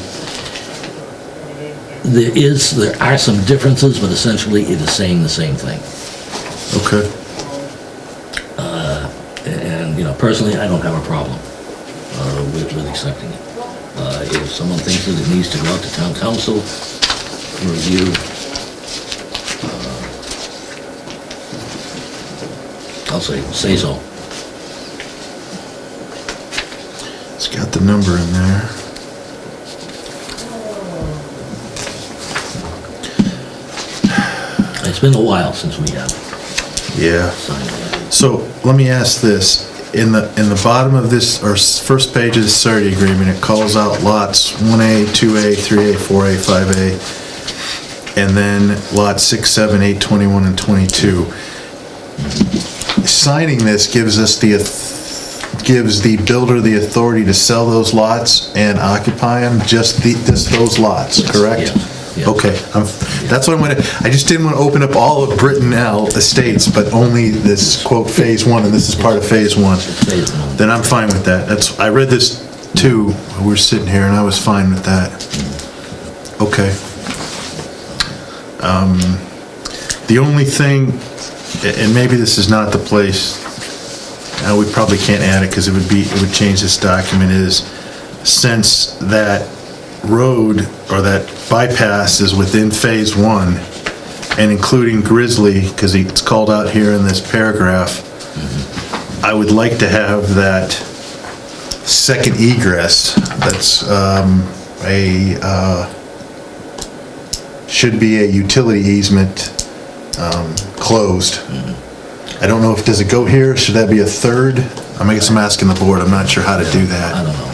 Speaker 1: There are some differences, but essentially it is saying the same thing.
Speaker 14: Okay.
Speaker 1: And, personally, I don't have a problem with accepting it. If someone thinks that it needs to go out to town council for review, I'll say so.
Speaker 14: It's got the number in there.
Speaker 1: It's been a while since we have
Speaker 14: Yeah.
Speaker 1: signed it.
Speaker 14: So let me ask this. in the bottom of this, or first page of the SARDI agreement, it calls out lots 1A, 2A, 3A, 4A, 5A, and then lots 6, 7, 8, 21, and 22. Signing this gives the builder the authority to sell those lots and occupy them, just those lots, correct?
Speaker 1: Yes.
Speaker 14: Okay, that's what I just didn't want to open up all of Brintnal estates, but only this quote phase one, and this is part of phase one.
Speaker 1: Phase one.
Speaker 14: Then I'm fine with that. I read this too, we were sitting here, and I was fine with that. Okay. The only thing, and maybe this is not the place, we probably can't add it because it would change this document, is since that road or that bypass is within phase one and including Grizzly, because it's called out here in this paragraph, I would like to have that second egress that's should be a utility easement closed. I don't know does it go here? Should that be a third? I guess I'm asking the board. I'm not sure how to do that.
Speaker 1: I don't know.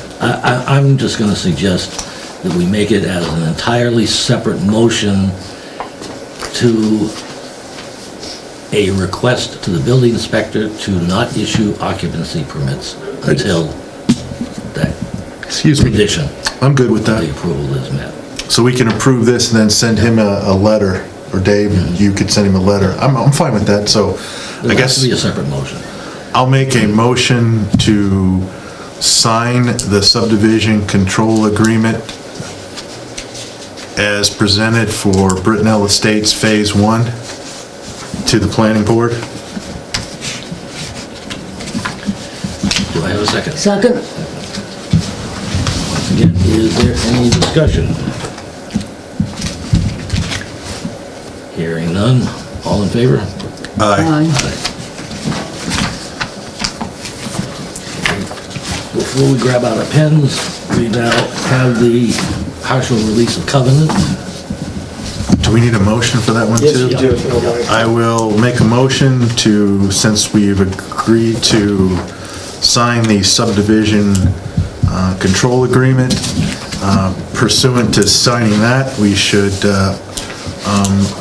Speaker 1: I'm just gonna suggest that we make it as an entirely separate motion to a request to the building inspector to not issue occupancy permits until that condition.
Speaker 14: I'm good with that.
Speaker 1: The approval is met.
Speaker 14: So we can approve this and then send him a letter, or Dave, you could send him a letter. I'm fine with that, so I
Speaker 1: There has
Speaker 14: guess
Speaker 1: to be a separate motion.
Speaker 14: I'll make a motion to sign the subdivision control agreement as presented for Brintnal Estates Phase 1 to the planning board.
Speaker 1: Do I have a second?
Speaker 5: Second?
Speaker 1: Once again, is there any discussion? Hearing none, all in favor?
Speaker 14: Aye.
Speaker 1: Before we grab out our pens, we now have the partial release of covenant.
Speaker 14: Do we need a motion for that one too?
Speaker 10: Yes, you do, if you don't mind.
Speaker 14: I will make a motion to, since we've agreed to sign the subdivision control agreement, pursuant to signing that, we should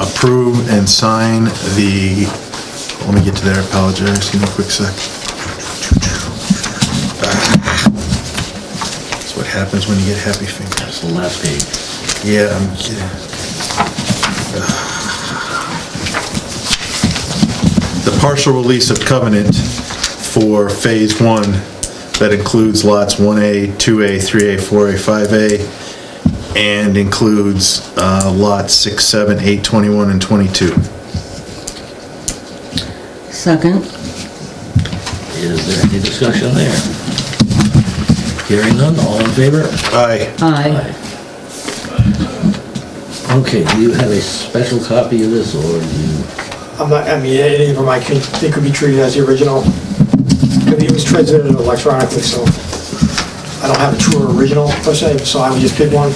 Speaker 14: approve and sign the, let me get to there, I apologize, give me a quick sec. That's what happens when you get happy fingers.
Speaker 1: That's the last page.
Speaker 14: Yeah, I'm kidding. The partial release of covenant for phase one that includes lots 1A, 2A, 3A, 4A, 5A, and includes lots 6, 7, 8, 21, and 22.
Speaker 5: Second?
Speaker 1: Is there any discussion there? Hearing none, all in favor?
Speaker 14: Aye.
Speaker 5: Aye.
Speaker 1: Okay, do you have a special copy of this, or do you?
Speaker 10: I'm not, I mean, any of them I think could be treated as the original. It was transmitted electronically, so I don't have a true original per se, so I would just pick one.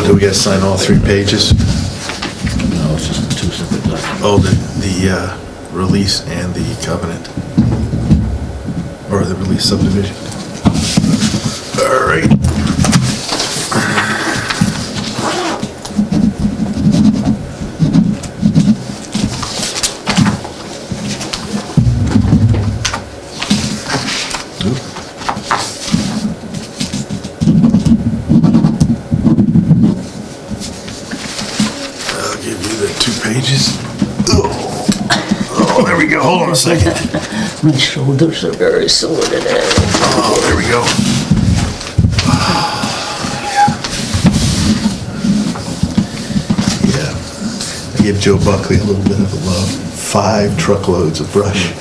Speaker 14: Do we gotta sign all 3 pages?
Speaker 1: No, it's just the 2 separate documents.
Speaker 14: Oh, the release and the covenant. Or the release subdivision. All right. I'll give you the 2 pages. Oh, there we go. Hold on a second.
Speaker 5: My shoulders are very sore today.
Speaker 14: Oh, there we go. Yeah. I gave Joe Buckley a little bit of a love. 5 truckloads of brush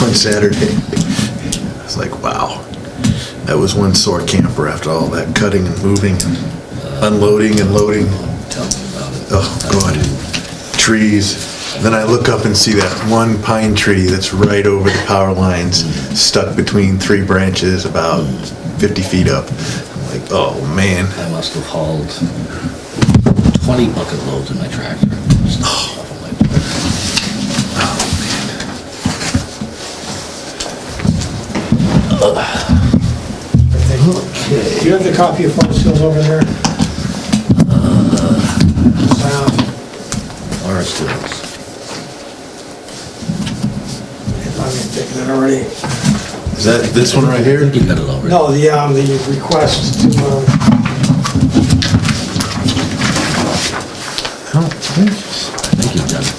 Speaker 14: on Saturday. It's like, wow. That was one sore camper after all that cutting and moving, unloading and loading.
Speaker 1: Tell me about it.
Speaker 14: Oh, God. Trees. Then I look up and see that one pine tree that's right over the power lines, stuck between 3 branches about 50 feet up. I'm like, oh, man.
Speaker 1: I must have hauled 20 bucket loads in my tractor. Stuff off of my
Speaker 10: Do you have the copy of Forest Hills over there?
Speaker 1: Forest Hills.
Speaker 10: I'm taking it already.
Speaker 14: Is that this one right
Speaker 1: I
Speaker 14: here?
Speaker 1: think you got it already.
Speaker 10: No, the request to,
Speaker 14: I don't think
Speaker 1: I think you've done it.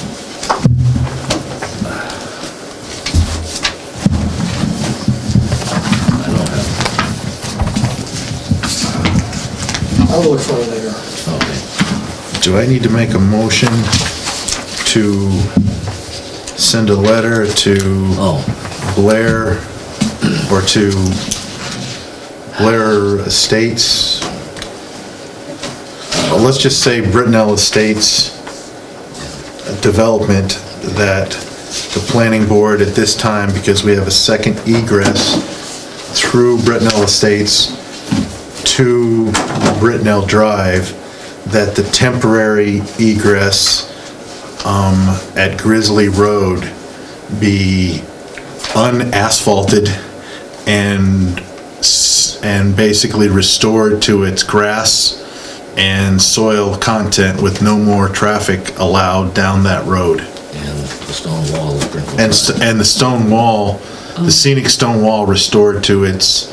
Speaker 1: I don't have
Speaker 10: I'll look for it later.
Speaker 1: it. Okay.
Speaker 14: Do I need to make a motion to send a letter to Blair or to Blair Estates? Let's just say Brintnal Estates Development that the planning board at this time, because we have a second egress through Brintnal Estates to Brintnal Drive, that the temporary egress at Grizzly Road be unasphalted and basically restored to its grass and soil content with no more traffic allowed down that road.
Speaker 1: And the stone wall is Brintnal.
Speaker 14: And the stone wall, the scenic stone wall restored to its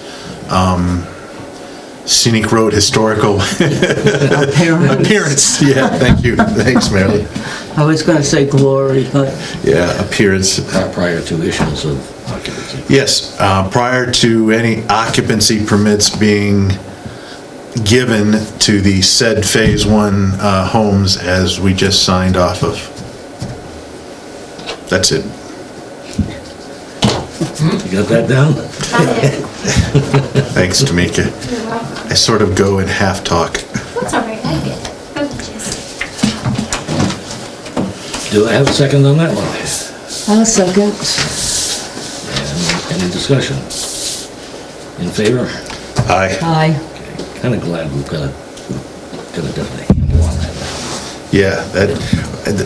Speaker 14: scenic road historical appearance. Yeah, thank you. Thanks, Marilyn.
Speaker 5: I was gonna say glory, but
Speaker 14: Yeah, appearance.
Speaker 1: Prior to issuance of occupancy.
Speaker 14: Yes, prior to any occupancy permits being given to the said Phase 1 homes as we just signed off of. That's it.
Speaker 1: You got that down?
Speaker 14: Thanks, Tamika. I sort of go in half talk.
Speaker 8: That's all right, I get it. I would just.
Speaker 1: Do I have a second on that one?
Speaker 5: I'll second.
Speaker 1: And any discussion? In favor?
Speaker 14: Aye.
Speaker 5: Aye.
Speaker 1: Kind of glad we've got a definite handle on that.
Speaker 14: Yeah,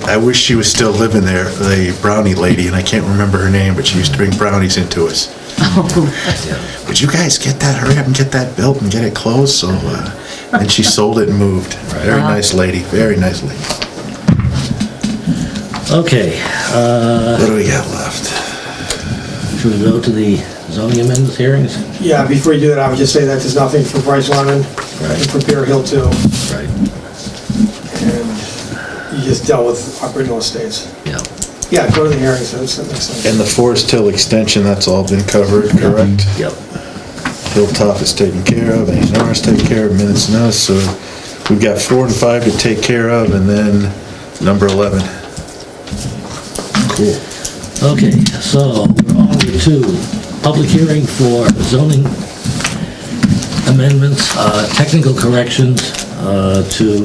Speaker 14: I wish she was still living there, the brownie lady, and I can't remember her name, but she used to bring brownies into us. Would you guys get that, hurry up and get that built and get it closed? So, and she sold it and moved. Very nice lady, very nice lady.
Speaker 1: Okay,
Speaker 14: What do we got left?
Speaker 1: should we go to the zoning amendments hearings?
Speaker 10: Yeah, before you do that, I would just say that there's nothing for Brice Lemon,
Speaker 1: Right.
Speaker 10: for Bear Hill 2,
Speaker 1: Right,
Speaker 10: and you just dealt with Brintnal Estates.
Speaker 1: yeah.
Speaker 10: Yeah, go to the hearings, that makes sense.
Speaker 14: And the Forest Hill extension, that's all been covered, correct?
Speaker 1: Yep.
Speaker 14: Hilltop is taken care of, A&R is taken care of, minutes and us, so we've got 4 and 5 to take care of, and then number 11. Cool.
Speaker 1: Okay, so we're on to public hearing for zoning amendments, technical corrections to,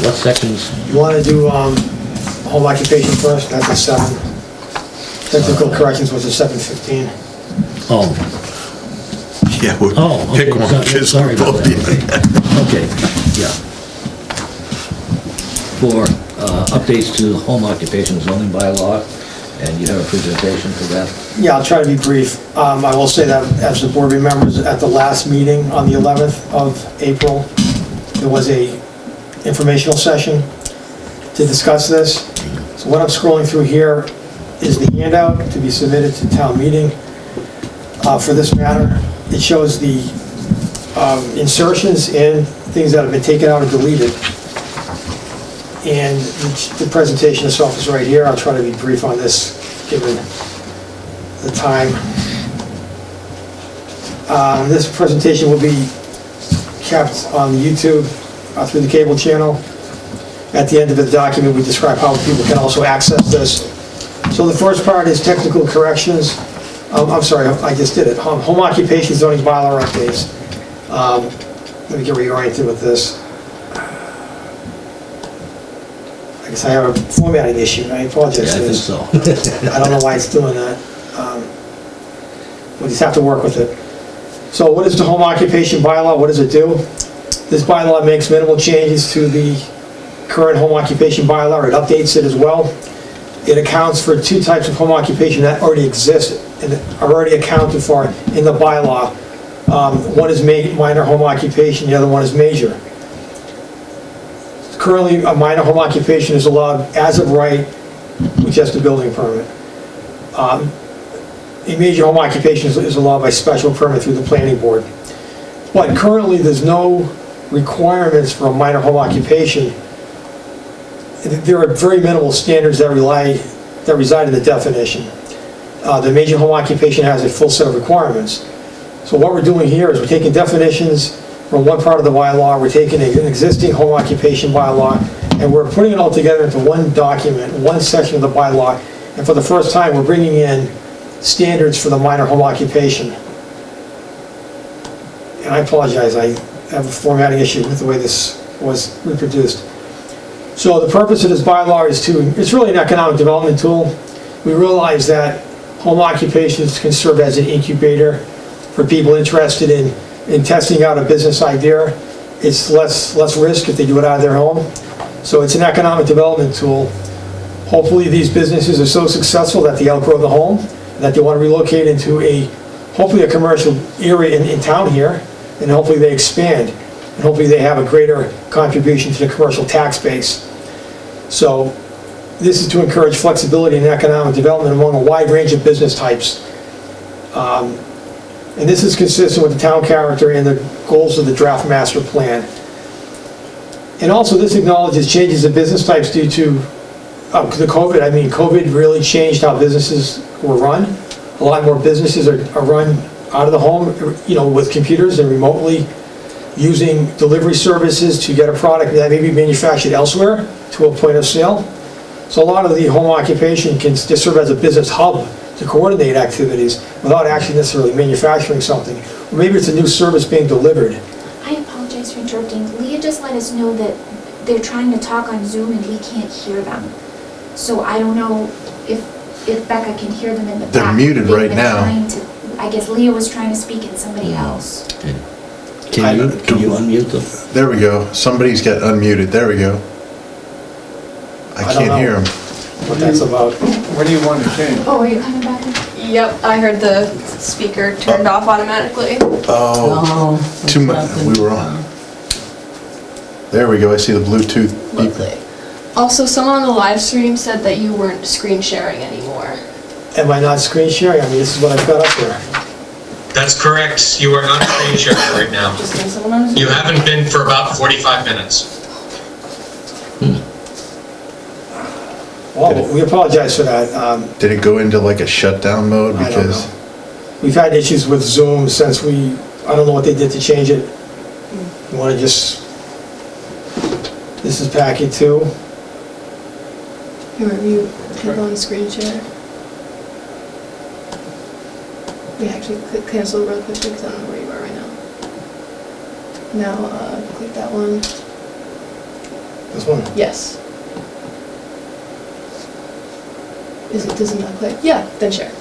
Speaker 1: what sections?
Speaker 10: You want to do home occupation first, that's at 7. Technical corrections was at 7:15.
Speaker 1: Oh,
Speaker 14: Yeah, we'll
Speaker 1: okay,
Speaker 14: pick one, because
Speaker 1: sorry
Speaker 14: we're
Speaker 1: about
Speaker 14: both
Speaker 1: that. Okay, yeah. For updates to home occupation zoning bylaw, and you have a presentation for that?
Speaker 10: Yeah, I'll try to be brief. I will say that as the board remembers, at the last meeting on the 11th of April, there was a informational session to discuss this. So what I'm scrolling through here is the handout to be submitted to town meeting for this matter. It shows the insertions and things that have been taken out or deleted. And the presentation itself is right here. I'll try to be brief on this, given the time. This presentation will be kept on YouTube through the cable channel. At the end of the document, we describe how people can also access this. So the first part is technical corrections. I'm sorry, I just did it. Home occupation zoning bylaw updates. Let me get reoriented with this. I guess I have a formatting issue, I apologize
Speaker 1: Yeah, I
Speaker 10: for
Speaker 1: think
Speaker 10: this.
Speaker 1: so.
Speaker 10: I don't know why it's doing that. We just have to work with it. So what is the home occupation bylaw? What does it do? This bylaw makes minimal changes to the current home occupation bylaw. It updates it as well. It accounts for two types of home occupation that already exist and are already accounted for in the bylaw. One is minor home occupation, the other one is major. Currently, a minor home occupation is allowed as of right with just a building permit. A major home occupation is allowed by special permit through the planning board. But currently, there's no requirements for a minor home occupation. There are very minimal standards that reside in the definition. The major home occupation has a full set of requirements. So what we're doing here is we're taking definitions from one part of the bylaw, we're taking an existing home occupation bylaw, and we're putting it all together into one document, one section of the bylaw, and for the first time, we're bringing in standards for the minor home occupation. And I apologize, I have a formatting issue with the way this was reproduced. So the purpose of this bylaw is it's really an economic development tool. We realize that home occupations can serve as an incubator for people interested in testing out a business idea. It's less risk if they do it out of their home. So it's an economic development tool. Hopefully these businesses are so successful that they outgrow the home, that they want to relocate into hopefully a commercial area in town here, and hopefully they expand, and hopefully they have a greater contribution to the commercial tax base. So this is to encourage flexibility and economic development among a wide range of business types. And this is consistent with the town character and the goals of the draft master plan. And also this acknowledges changes in business types due to the COVID. I mean, COVID really changed how businesses were run. A lot more businesses are run out of the home, with computers and remotely using delivery services to get a product that may be manufactured elsewhere to a point of sale. So a lot of the home occupation can just serve as a business hub to coordinate activities without actually necessarily manufacturing something. Or maybe it's a new service being delivered.
Speaker 8: I apologize for interrupting. Leah just let us know that they're trying to talk on Zoom and we can't hear them. So I don't know if Becca can hear them in the back.
Speaker 14: They're muted right now.
Speaker 8: I guess Leah was trying to speak and somebody else.
Speaker 1: Can you unmute them?
Speaker 14: There we go. Somebody's got unmuted. There we go. I
Speaker 10: don't know
Speaker 14: can't hear him.
Speaker 10: what that's about.
Speaker 9: What do you want to change?
Speaker 8: Oh, are you coming back?
Speaker 15: Yep, I heard the speaker turned off automatically.
Speaker 14: Oh, too much. We were on. There we go. I see the Bluetooth beep.
Speaker 15: Lovely. Also, someone on the live stream said that you weren't screen sharing anymore.
Speaker 10: Am I not screen sharing? I mean, this is what I've got up there.
Speaker 16: That's correct. You are not screen sharing right now.
Speaker 15: Just in someone on Zoom.
Speaker 16: You haven't been for about 45 minutes.
Speaker 10: Well, we apologize for that.
Speaker 14: Did it go into like a shutdown mode?
Speaker 10: I don't
Speaker 14: Because
Speaker 10: know. We've had issues with Zoom since I don't know what they did to change it. You want to just, this is packet 2.
Speaker 15: Here, you click on screen share. We actually click cancel real quick because I don't know where you are right now. Now, click that one.
Speaker 10: This one?
Speaker 15: Yes. Does it not click? Yeah, then share.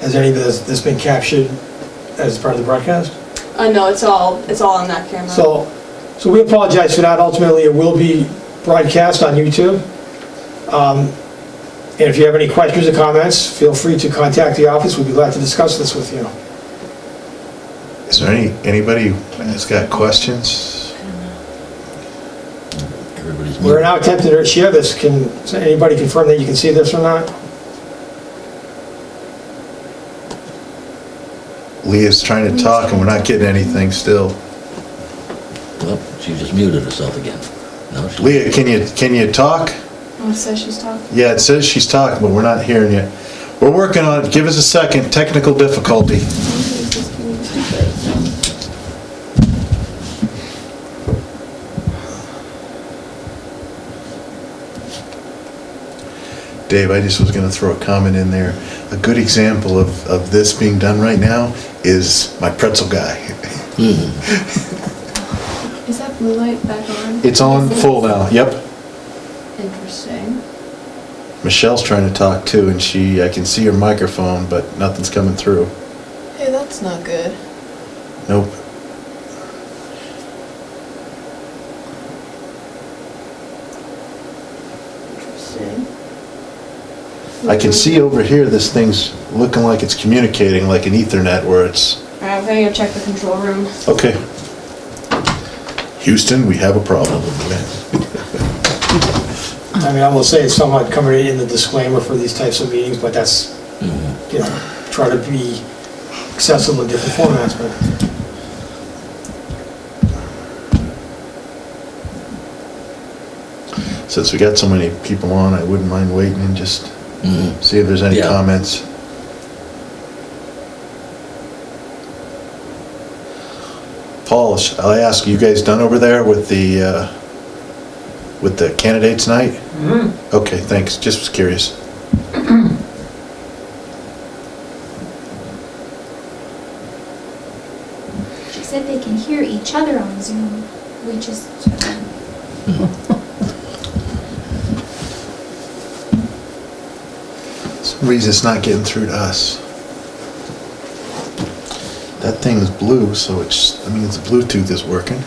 Speaker 10: Has any of this been captured as part of the broadcast?
Speaker 15: No, it's all on that camera.
Speaker 10: So we apologize for that. Ultimately, it will be broadcast on YouTube. And if you have any questions or comments, feel free to contact the office. We'd be glad to discuss this with you.
Speaker 14: is there anybody that's got questions?
Speaker 10: We're now attempting to share this. Can anybody confirm that you can see this or not?
Speaker 14: Leah's trying to talk and we're not getting anything still.
Speaker 1: Well, she just muted herself again. No, she...
Speaker 14: Leah, can you talk?
Speaker 15: Oh, it says she's talking.
Speaker 14: Yeah, it says she's talking, but we're not hearing you. We're working on it. Give us a second. Technical difficulty. Dave, I just was going to throw a comment in there. A good example of this being done right now is my pretzel guy.
Speaker 15: Is that blue light back on?
Speaker 14: It's on full now. Yep.
Speaker 15: Interesting.
Speaker 14: Michelle's trying to talk too, and I can see her microphone, but nothing's coming through.
Speaker 15: Hey, that's not good.
Speaker 14: Nope.
Speaker 15: Interesting.
Speaker 14: I can see over here, this thing's looking like it's communicating like an Ethernet where it's,
Speaker 15: Alright, I'm gonna go check the control room.
Speaker 14: okay. Houston, we have a problem.
Speaker 10: I mean, I will say it's somewhat covered in the disclaimer for these types of meetings, but that's, you know, try to be accessible in different formats, but.
Speaker 14: Since we got so many people on, I wouldn't mind waiting and just see if there's any
Speaker 1: Yeah.
Speaker 14: comments. Paul, I'll ask, you guys done over there with the candidates night? Okay, thanks, just was curious.
Speaker 8: She said they can hear each other on Zoom. We just,
Speaker 14: Some reason it's not getting through to us. That thing is blue, so that means the Bluetooth is working.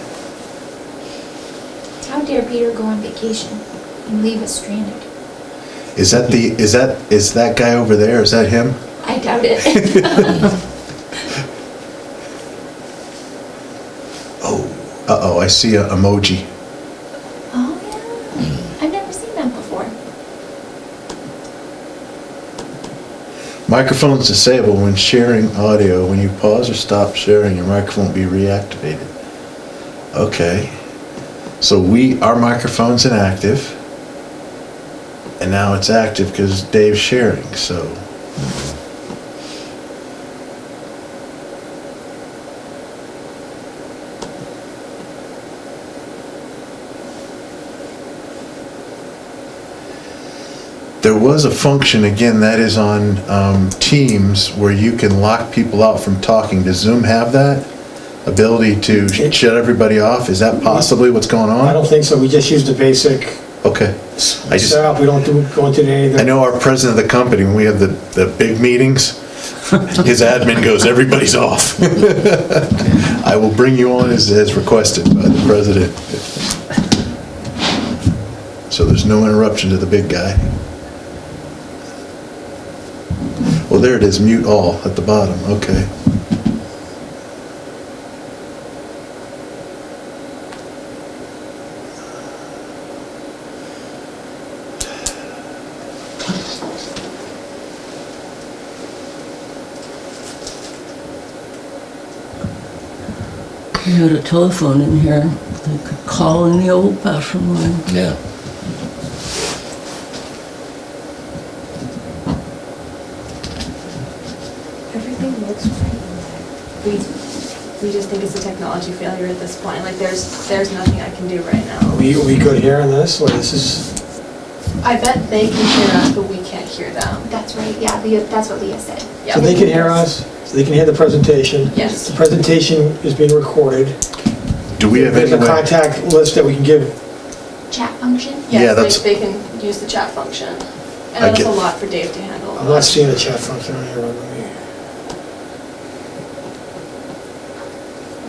Speaker 8: how dare Peter go on vacation and leave us stranded?
Speaker 14: Is that guy over there, is that him?
Speaker 8: I doubt it.
Speaker 14: Uh-oh, I see an emoji.
Speaker 8: Oh, yeah. I've never seen that before.
Speaker 14: Microphone's disabled when sharing audio. When you pause or stop sharing, your microphone will be reactivated. Okay. So our microphone's inactive. And now it's active because Dave's sharing, so. There was a function, again, that is on Teams, where you can lock people out from talking. Does Zoom have that ability to shut everybody off? Is that possibly what's going on?
Speaker 10: I don't think so, we just use the basic
Speaker 14: Okay.
Speaker 10: setup, we don't go into any of the.
Speaker 14: I know our president of the company, when we have the big meetings, his admin goes, everybody's off. I will bring you on as requested by the president. So there's no interruption to the big guy. Well, there it is, mute all at the bottom, okay.
Speaker 5: We had a telephone in here, they could call in the old-fashioned line.
Speaker 1: Yeah.
Speaker 15: Everything looks right. We just think it's a technology failure at this point. Like, there's nothing I can do right now.
Speaker 10: We good here in this, or this is,
Speaker 15: I bet they can hear us, but we can't hear them.
Speaker 8: That's right, yeah, that's what Leah said.
Speaker 10: so they can hear us, so they can hear the presentation.
Speaker 15: Yes.
Speaker 10: The presentation is being recorded.
Speaker 14: Do we have
Speaker 10: There's
Speaker 14: any
Speaker 10: a
Speaker 14: way?
Speaker 10: contact list that we can give.
Speaker 8: Chat function?
Speaker 14: Yeah,
Speaker 15: Yes,
Speaker 14: that's-
Speaker 15: they can use the chat function. And
Speaker 14: I
Speaker 15: that's
Speaker 14: get-
Speaker 15: a lot for Dave to handle.
Speaker 10: I'm not seeing a chat function on here.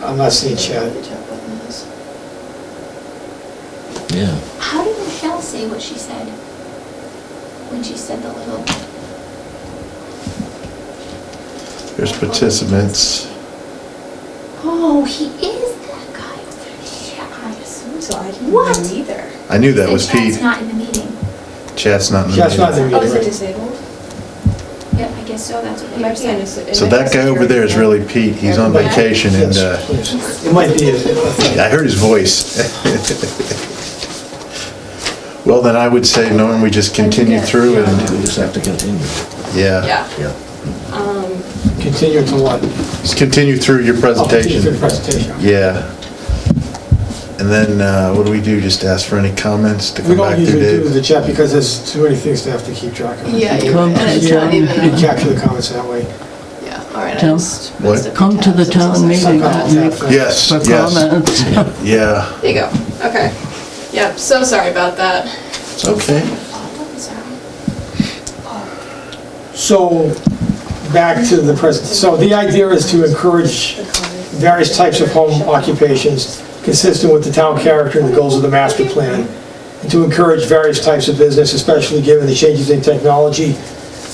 Speaker 10: I'm not seeing chat.
Speaker 15: The chat button is.
Speaker 1: Yeah.
Speaker 8: How did Michelle say what she said? When she said the little,
Speaker 14: There's participants.
Speaker 8: oh, he is that guy over there.
Speaker 15: I assume so. I didn't
Speaker 8: What?
Speaker 15: know either.
Speaker 14: I knew that was
Speaker 8: The chat's
Speaker 14: Pete.
Speaker 8: not in the meeting.
Speaker 14: Chat's not in the
Speaker 10: Chat's not
Speaker 14: meeting.
Speaker 10: in
Speaker 15: Oh, is it
Speaker 10: Right.
Speaker 15: disabled?
Speaker 8: Yep, I guess so, that's what
Speaker 15: It
Speaker 8: they
Speaker 15: might
Speaker 8: were
Speaker 15: be
Speaker 8: saying.
Speaker 14: So that guy over there is really Pete. He's on vacation and
Speaker 10: Yes, please. It might be,
Speaker 14: I heard his voice. Well, then I would say, knowing we just continue through
Speaker 1: We
Speaker 14: and,
Speaker 1: just have to continue.
Speaker 14: yeah.
Speaker 15: Yeah.
Speaker 1: Yeah.
Speaker 10: continue to what?
Speaker 14: Just continue through your
Speaker 10: Oh, continue through the
Speaker 14: presentation.
Speaker 10: presentation.
Speaker 14: Yeah. And then, what do we do? Just ask for any comments to
Speaker 10: We
Speaker 14: come
Speaker 10: don't
Speaker 14: back
Speaker 10: usually
Speaker 14: through
Speaker 10: do
Speaker 14: Dave?
Speaker 10: the chat because there's too many things to have to keep track of.
Speaker 15: Yeah, you're
Speaker 5: Come
Speaker 15: right. And
Speaker 5: to
Speaker 15: it's
Speaker 5: the
Speaker 15: not
Speaker 5: town.
Speaker 10: You
Speaker 15: even,
Speaker 10: capture the comments that way.
Speaker 15: yeah, all right. I
Speaker 5: Tim?
Speaker 15: just
Speaker 14: What?
Speaker 15: messed up your
Speaker 5: Come to the
Speaker 15: tabs.
Speaker 5: town meeting,
Speaker 10: Contact.
Speaker 14: Yes,
Speaker 5: for
Speaker 14: yes.
Speaker 5: comments.
Speaker 14: Yeah,
Speaker 15: There you go. Okay. Yep, so sorry about that.
Speaker 14: okay.
Speaker 8: Oh, I'm sorry.
Speaker 10: So, back to the present, so the idea is to encourage various types of home occupations consistent with the town character and the goals of the master plan, and to encourage various types of business, especially given the changes in technology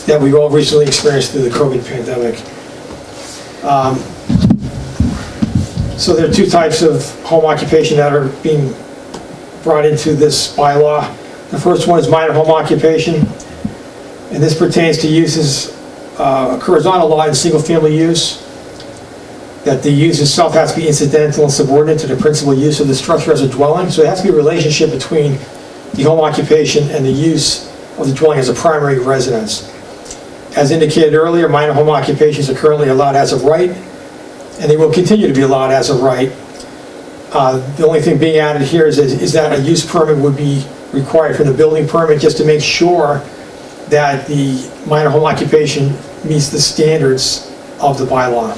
Speaker 10: that we've all recently experienced through the COVID pandemic. So there are two types of home occupation that are being brought into this bylaw. The first one is minor home occupation, and this pertains to uses occurs on a lot in single-family use, that the use itself has to be incidental and subordinate to the principal use of the structure as a dwelling. So there has to be a relationship between the home occupation and the use of the dwelling as a primary residence. As indicated earlier, minor home occupations are currently allowed as of right, and they will continue to be allowed as of right. The only thing being added here is that a use permit would be required for the building permit, just to make sure that the minor home occupation meets the standards of the bylaw.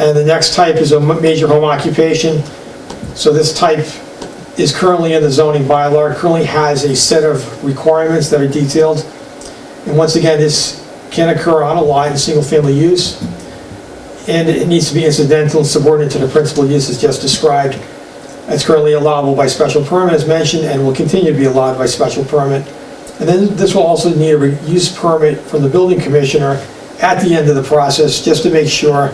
Speaker 10: And the next type is a major home occupation. So this type is currently in the zoning bylaw, currently has a set of requirements that are detailed. And once again, this can occur on a lot in single-family use, and it needs to be incidental and subordinate to the principal use as just described. It's currently allowable by special permit, as mentioned, and will continue to be allowed by special permit. And then this will also need a use permit from the building commissioner at the end of the process, just to make sure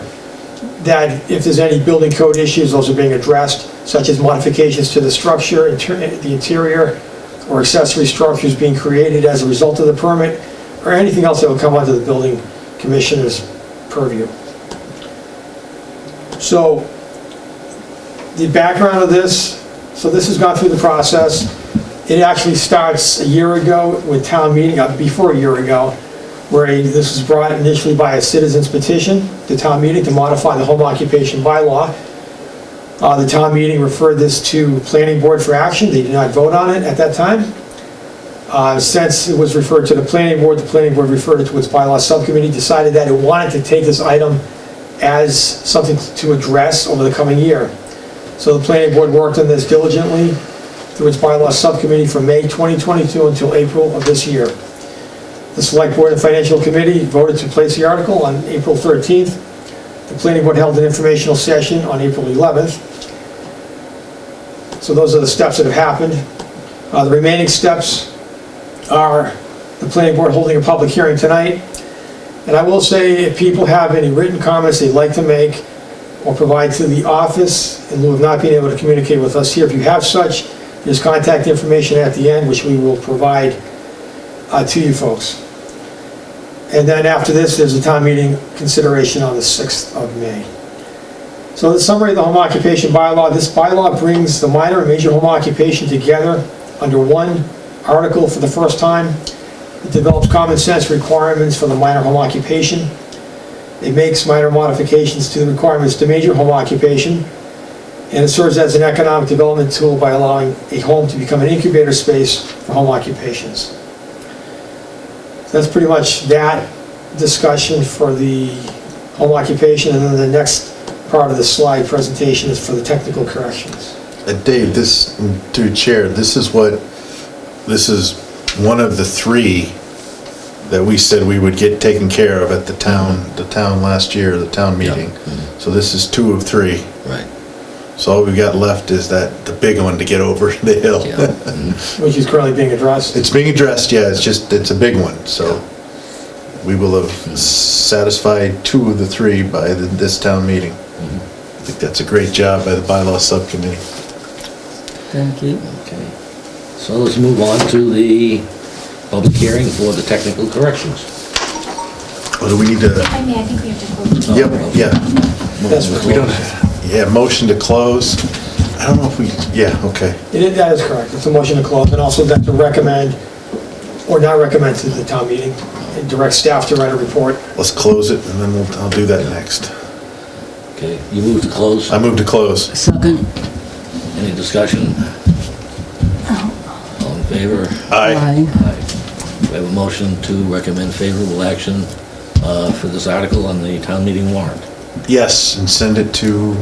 Speaker 10: that if there's any building code issues, those are being addressed, such as modifications to the structure, the interior, or accessory structures being created as a result of the permit, or anything else that will come under the building commissioner's purview. So, the background of this, so this has gone through the process. It actually starts a year ago with town meeting, before a year ago, where this was brought initially by a citizen's petition to town meeting to modify the home occupation bylaw. The town meeting referred this to planning board for action. They did not vote on it at that time. Since it was referred to the planning board referred it to its bylaw subcommittee, decided that it wanted to take this item as something to address over the coming year. So the planning board worked on this diligently through its bylaw subcommittee from May 2022 until April of this year. The select board and financial committee voted to place the article on April 13th. The planning board held an informational session on April 11th. So those are the steps that have happened. The remaining steps are the planning board holding a public hearing tonight. And I will say, if people have any written comments they'd like to make or provide to the office in lieu of not being able to communicate with us here, if you have such, there's contact information at the end, which we will provide to you folks. And then after this, there's a town meeting consideration on the 6th of May. So the summary of the home occupation bylaw. This bylaw brings the minor and major home occupation together under one article for the first time. It develops common sense requirements for the minor home occupation. It makes minor modifications to the requirements to major home occupation. And it serves as an economic development tool by allowing a home to become an incubator space for home occupations. So that's pretty much that discussion for the home occupation, and then the next part of the slide presentation is for the technical corrections.
Speaker 14: Dave, this, to Chair, this is one of the three that we said we would get taken care of at the town last year, the town meeting.
Speaker 1: Yeah.
Speaker 14: So this is 2 of 3.
Speaker 1: Right.
Speaker 14: So all we've got left is the big one to get over the hill.
Speaker 1: Yeah.
Speaker 10: Which is currently being addressed.
Speaker 14: It's being addressed, yeah, it's a big one, so we will have satisfied 2 of the 3 by this town meeting. I think that's a great job by the bylaw subcommittee.
Speaker 5: Thank you.
Speaker 1: Okay. So let's move on to the public hearing for the technical corrections.
Speaker 14: Or do we need to?
Speaker 8: If I may, I think we have to close.
Speaker 1: Oh,
Speaker 14: Yep,
Speaker 1: okay.
Speaker 14: yeah.
Speaker 10: That's
Speaker 14: We don't, yeah, motion to close. I don't know if we, yeah, okay.
Speaker 10: That is correct. It's a motion to close, and also that to recommend, or not recommend to the town meeting, and direct staff to write a report.
Speaker 14: Let's close it, and then I'll do that next.
Speaker 1: Okay, you move to close.
Speaker 14: I move to close.
Speaker 5: Second.
Speaker 1: Any discussion? All in favor?
Speaker 14: Aye.
Speaker 5: Aye.
Speaker 1: Aye. We have a motion to recommend favorable action for this article on the town meeting warrant.
Speaker 14: Yes, and send it to,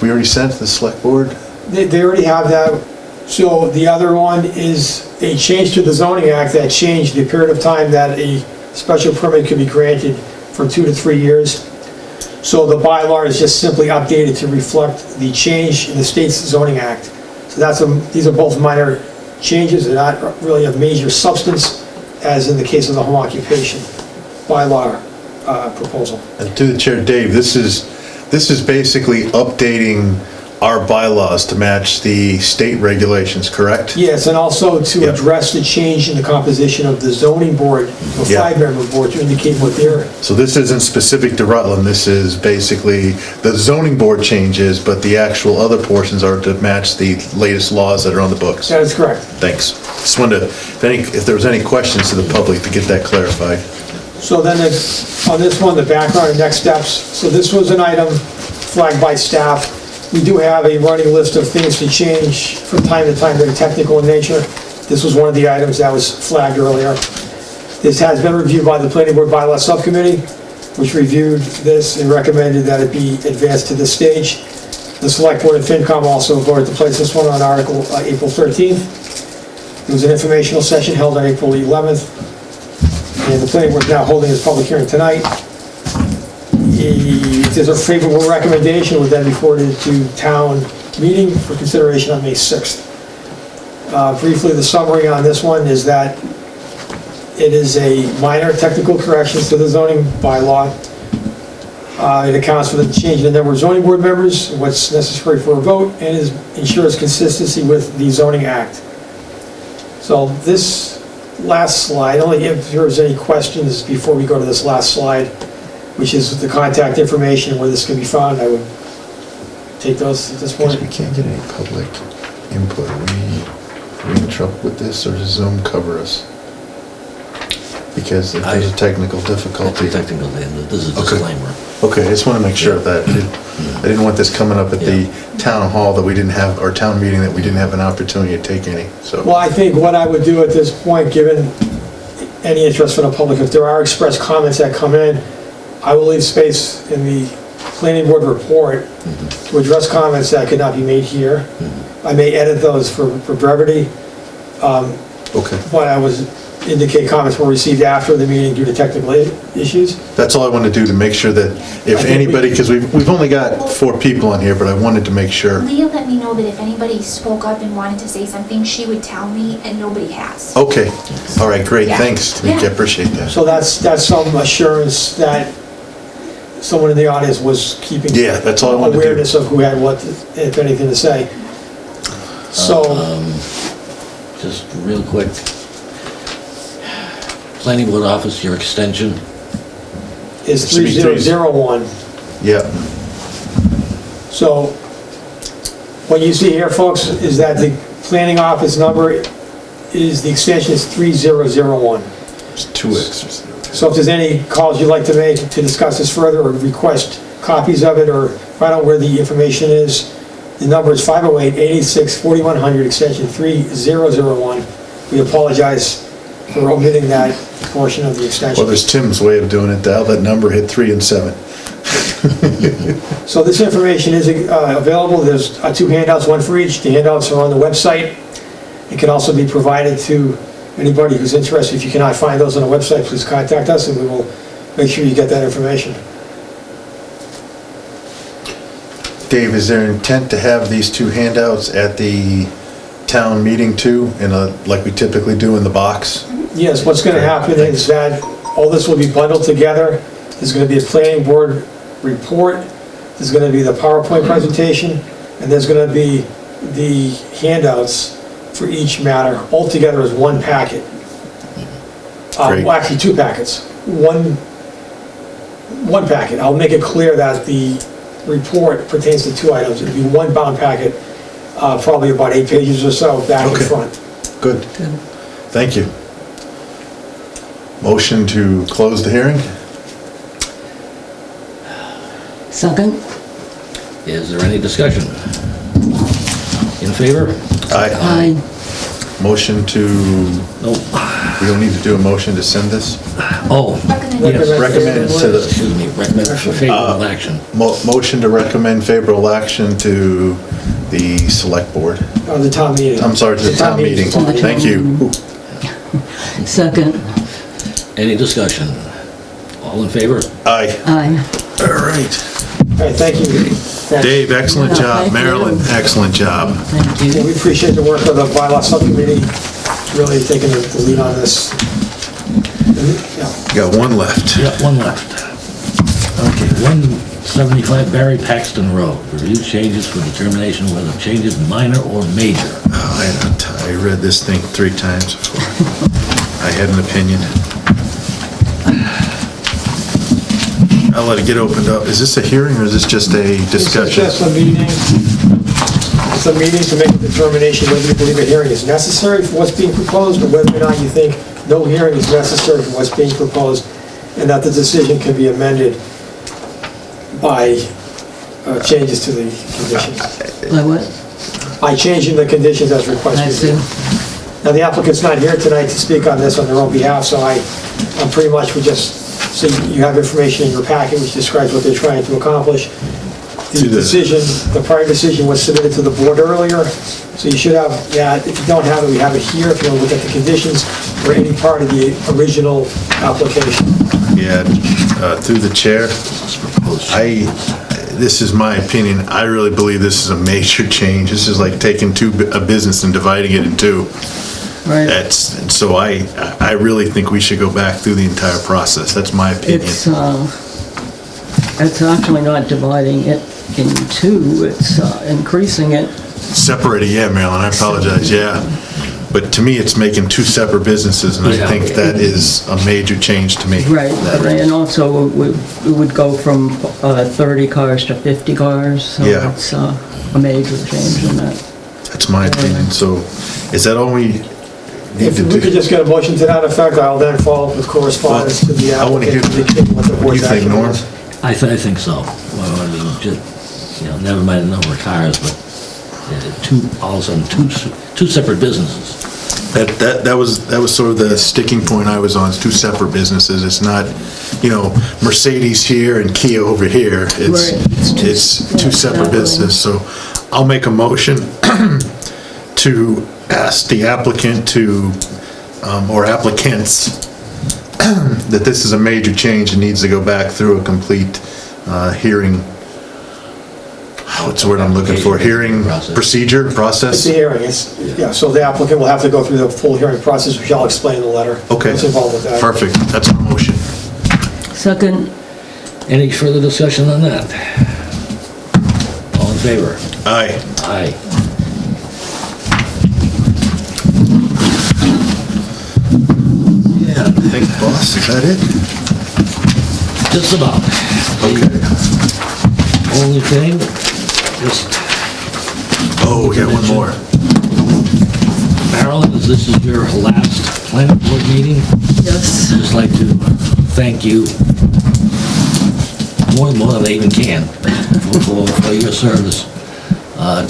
Speaker 14: we already sent it to the select board?
Speaker 10: They already have that. So the other one is a change to the zoning act that changed the period of time that a special permit could be granted from 2 to 3 years. So the bylaw is just simply updated to reflect the change in the state's zoning act. So these are both minor changes, they're not really of major substance, as in the case of the home occupation bylaw proposal.
Speaker 14: And to the chair, Dave, this is basically updating our bylaws to match the state regulations, correct?
Speaker 10: Yes, and also to
Speaker 14: Yep.
Speaker 10: address the change in the composition of the zoning board, the
Speaker 14: Yeah.
Speaker 10: 5-member board, to indicate what their.
Speaker 14: So this isn't specific to Rutland, this is basically the zoning board changes, but the actual other portions are to match the latest laws that are on the books.
Speaker 10: That is correct.
Speaker 14: Thanks. Just wanted to, if there was any questions to the public, to get that clarified.
Speaker 10: So then on this one, the background and next steps. So this was an item flagged by staff. We do have a running list of things to change from time to time that are technical in nature. This was one of the items that was flagged earlier. This has been reviewed by the Planning Board Bylaw Subcommittee, which reviewed this and recommended that it be advanced to this stage. The Select Board and FinCom also voted to place this one on Article April 13th. There was an informational session held on April 11th. And the Planning Board is now holding its public hearing tonight. If there's a favorable recommendation, it would then be forwarded to town meeting for consideration on May 6th. Briefly, the summary on this one is that it is a minor technical corrections to the zoning bylaw. It accounts for the change in the number of zoning board members, what's necessary for a vote, and ensures consistency with the zoning act. So this last slide, only if there's any questions before we go to this last slide, which is the contact information where this can be found, I would take those at this point.
Speaker 14: We can't get any public input. Are we in trouble with this, or does Zoom cover us? Because if there's a technical difficulty.
Speaker 1: Technical, this is a disclaimer.
Speaker 14: Okay, I just want to make sure of that. I didn't want this coming up at the town hall that we didn't have, or town meeting that we didn't have an opportunity to take any, so.
Speaker 10: Well, I think what I would do at this point, given any interest from the public, if there are express comments that come in, I will leave space in the planning board report to address comments that could not be made here. I may edit those for brevity.
Speaker 14: Okay.
Speaker 10: But I would indicate comments were received after the meeting due to technical issues.
Speaker 14: That's all I want to do, to make sure that if anybody, because we've only got 4 people on here, but I wanted to make sure.
Speaker 8: Leah let me know that if anybody spoke up and wanted to say something, she would tell me, and nobody has.
Speaker 14: Okay, all right, great,
Speaker 8: Yeah.
Speaker 14: thanks, Tamika, I appreciate that.
Speaker 10: So that's some assurance that someone in the audience was keeping
Speaker 14: That's all I wanted to do.
Speaker 10: awareness of who had what, if anything, to say. So,
Speaker 1: Just real quick. Planning board office, your extension,
Speaker 10: is
Speaker 14: It should be
Speaker 10: 3001.
Speaker 14: Yeah,
Speaker 10: So, what you see here, folks, is that the planning office number is, the extension is 3001.
Speaker 14: it's 2 extras.
Speaker 10: So if there's any calls you'd like to make to discuss this further, or request copies of it, or find out where the information is, the number is 508-886-4100, extension 3001. We apologize for omitting that portion of the extension.
Speaker 14: Well, there's Tim's way of doing it, dial that number, hit 3 and 7.
Speaker 10: So this information is available. There's 2 handouts, one for each. The handouts are on the website. It can also be provided to anybody who's interested. If you cannot find those on the website, please contact us and we will make sure you get that information.
Speaker 14: Dave, is there intent to have these 2 handouts at the town meeting too, like we typically do in the box?
Speaker 10: Yes, what's going to happen is that all this will be bundled together. There's going to be a planning board report, there's going to be the PowerPoint presentation, and there's going to be the handouts for each matter, all together as one packet.
Speaker 14: Great.
Speaker 10: Well, actually 2 packets. One packet. I'll make it clear that the report pertains to 2 items. It'll be one bound packet, probably about 8 pages or so, back and front.
Speaker 14: Good, thank you. Motion to close the hearing?
Speaker 5: Second?
Speaker 1: is there any discussion? In favor?
Speaker 14: Aye.
Speaker 5: Aye.
Speaker 14: Motion to,
Speaker 1: No.
Speaker 14: we don't need to do a motion to send this?
Speaker 1: Oh, yes,
Speaker 14: Recommend to the,
Speaker 1: excuse me, recommend for favorable action.
Speaker 14: motion to recommend favorable action to the select board.
Speaker 10: The town meeting.
Speaker 14: I'm sorry, to the town meeting. Thank you.
Speaker 5: Second.
Speaker 1: Any discussion? All in favor?
Speaker 14: Aye.
Speaker 5: Aye.
Speaker 14: All right.
Speaker 10: All right, thank you.
Speaker 14: Dave, excellent
Speaker 5: Yeah,
Speaker 14: job.
Speaker 5: thank you.
Speaker 14: Marilyn, excellent job.
Speaker 5: Thank
Speaker 10: Yeah,
Speaker 5: you.
Speaker 10: we appreciate the work of the bylaw subcommittee, really taking the lead on this. Yeah.
Speaker 14: Got one left.
Speaker 1: Yep, one left. Okay, 175 Barre Paxton Road. Review changes for determination whether changes minor or major.
Speaker 14: Oh, I read this thing 3 times before. I had an opinion. I'll let it get opened up. Is this a hearing or is this just a discussion?
Speaker 10: This is just a meeting. It's a meeting to make a determination whether you believe a hearing is necessary for what's being proposed, or whether or not you think no hearing is necessary for what's being proposed, and that the decision can be amended by changes to the conditions.
Speaker 5: By what?
Speaker 10: By changing the conditions as requested.
Speaker 5: I see.
Speaker 10: Now, the applicant's not here tonight to speak on this on their own behalf, so I'm pretty much would just, so you have information in your packet which describes what they're trying to accomplish. The decision, the prior decision was submitted to the board earlier, so you should have, yeah, if you don't have it, we have it here, if you want to look at the conditions or any part of the original application.
Speaker 14: Yeah, through the chair, this is my opinion, I really believe this is a major change. This is like taking a business and dividing it in 2.
Speaker 5: Right.
Speaker 14: So I really think we should go back through the entire process. That's my opinion.
Speaker 5: It's actually not dividing it in 2, it's increasing it.
Speaker 14: Separated, yeah, Marilyn, I apologize, yeah. But to me, it's making 2 separate businesses, and I think that is a major change to me.
Speaker 5: Right, and also it would go from 30 cars to 50 cars, so
Speaker 14: Yeah.
Speaker 5: it's a major change in that.
Speaker 14: That's my opinion, so is that all we need
Speaker 10: If
Speaker 14: to
Speaker 10: we could
Speaker 14: do?
Speaker 10: just get a motion to that effect, I'll then follow up with correspondence to the
Speaker 14: I wanna hear-
Speaker 10: applicant indicating what the
Speaker 14: You
Speaker 10: board's
Speaker 14: think,
Speaker 10: action
Speaker 14: Norm?
Speaker 10: is.
Speaker 1: I think so. Well, I mean, just, never mind the number of cars, but all of a sudden, two separate businesses.
Speaker 14: That was sort of the sticking point I was on, it's 2 separate businesses. It's not, Mercedes here and Kia over here. It's 2 separate businesses, so I'll make a motion to ask the applicant to, or applicants, that this is a major change and needs to go back through a complete hearing. What's the word I'm looking for? Hearing procedure,
Speaker 10: It's
Speaker 14: process?
Speaker 10: a hearing, so the applicant will have to go through the full hearing process, which I'll explain in the letter.
Speaker 14: Okay.
Speaker 10: What's involved with that.
Speaker 14: Perfect, that's my motion.
Speaker 5: Second.
Speaker 1: Any further discussion on that? All in favor?
Speaker 14: Aye.
Speaker 1: Aye.
Speaker 14: Yeah, I think, boss, is that it?
Speaker 1: Just about.
Speaker 14: Okay.
Speaker 1: Only thing, just...
Speaker 14: Oh, we got one more.
Speaker 1: Marilyn, as this is your last planning board meeting,
Speaker 5: Yes.
Speaker 1: I'd just like to thank you more than I even can for your service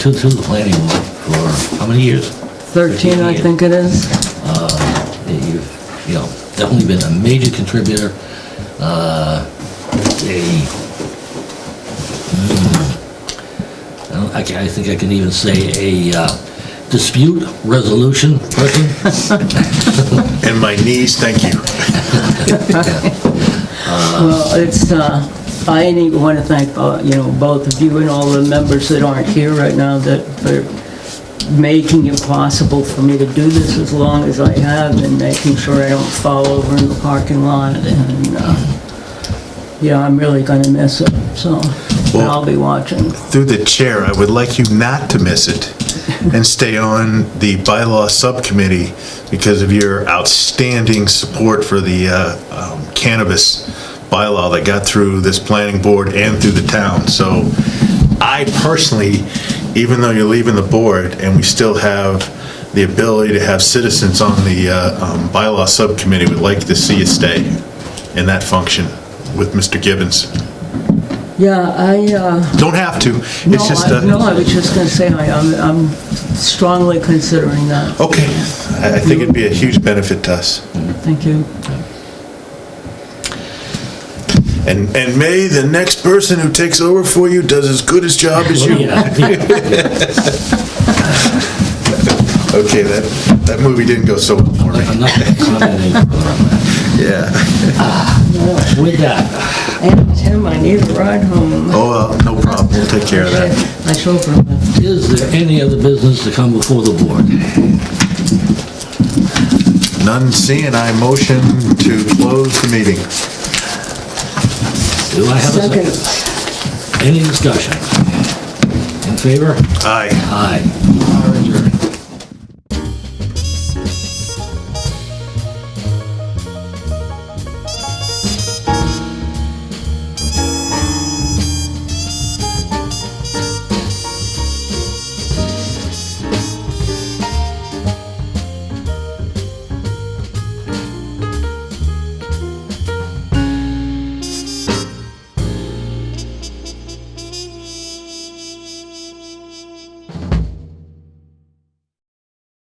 Speaker 1: to the planning board for how many years?
Speaker 5: 13, I think it is.
Speaker 1: You've definitely been a major contributor, I think I can even say a dispute resolution person.
Speaker 14: And my knees, thank you.
Speaker 5: Well, I want to thank, both of you and all the members that aren't here right now that are making it possible for me to do this as long as I have and making sure I don't fall over in the parking lot. And, I'm really going to miss it, so I'll be watching.
Speaker 14: Through the chair, I would like you not to miss it and stay on the bylaw subcommittee because of your outstanding support for the cannabis bylaw that got through this planning board and through the town. So I personally, even though you're leaving the board and we still have the ability to have citizens on the bylaw subcommittee, would like to see you stay in that function with Mr. Gibbons.
Speaker 5: Yeah,
Speaker 14: Don't have to. It's just
Speaker 5: I was just going to say I'm strongly considering that.
Speaker 14: Okay. I think it'd be a huge benefit to us.
Speaker 5: Thank you.
Speaker 14: And may the next person who takes over for you does as good a job as you. Okay, that movie didn't go so well for me.
Speaker 1: I'm not commenting further on that.
Speaker 14: Yeah.
Speaker 1: With that,
Speaker 5: And Tim, I need a ride home.
Speaker 14: Oh, no problem, we'll take care of that.
Speaker 5: My chauffeur left.
Speaker 1: is there any other business to come before the board?
Speaker 14: None seen, I motion to close the meeting.
Speaker 1: Do I have a second?
Speaker 5: Second.
Speaker 1: Any discussion? In favor?
Speaker 14: Aye.
Speaker 1: Aye. We are adjourned.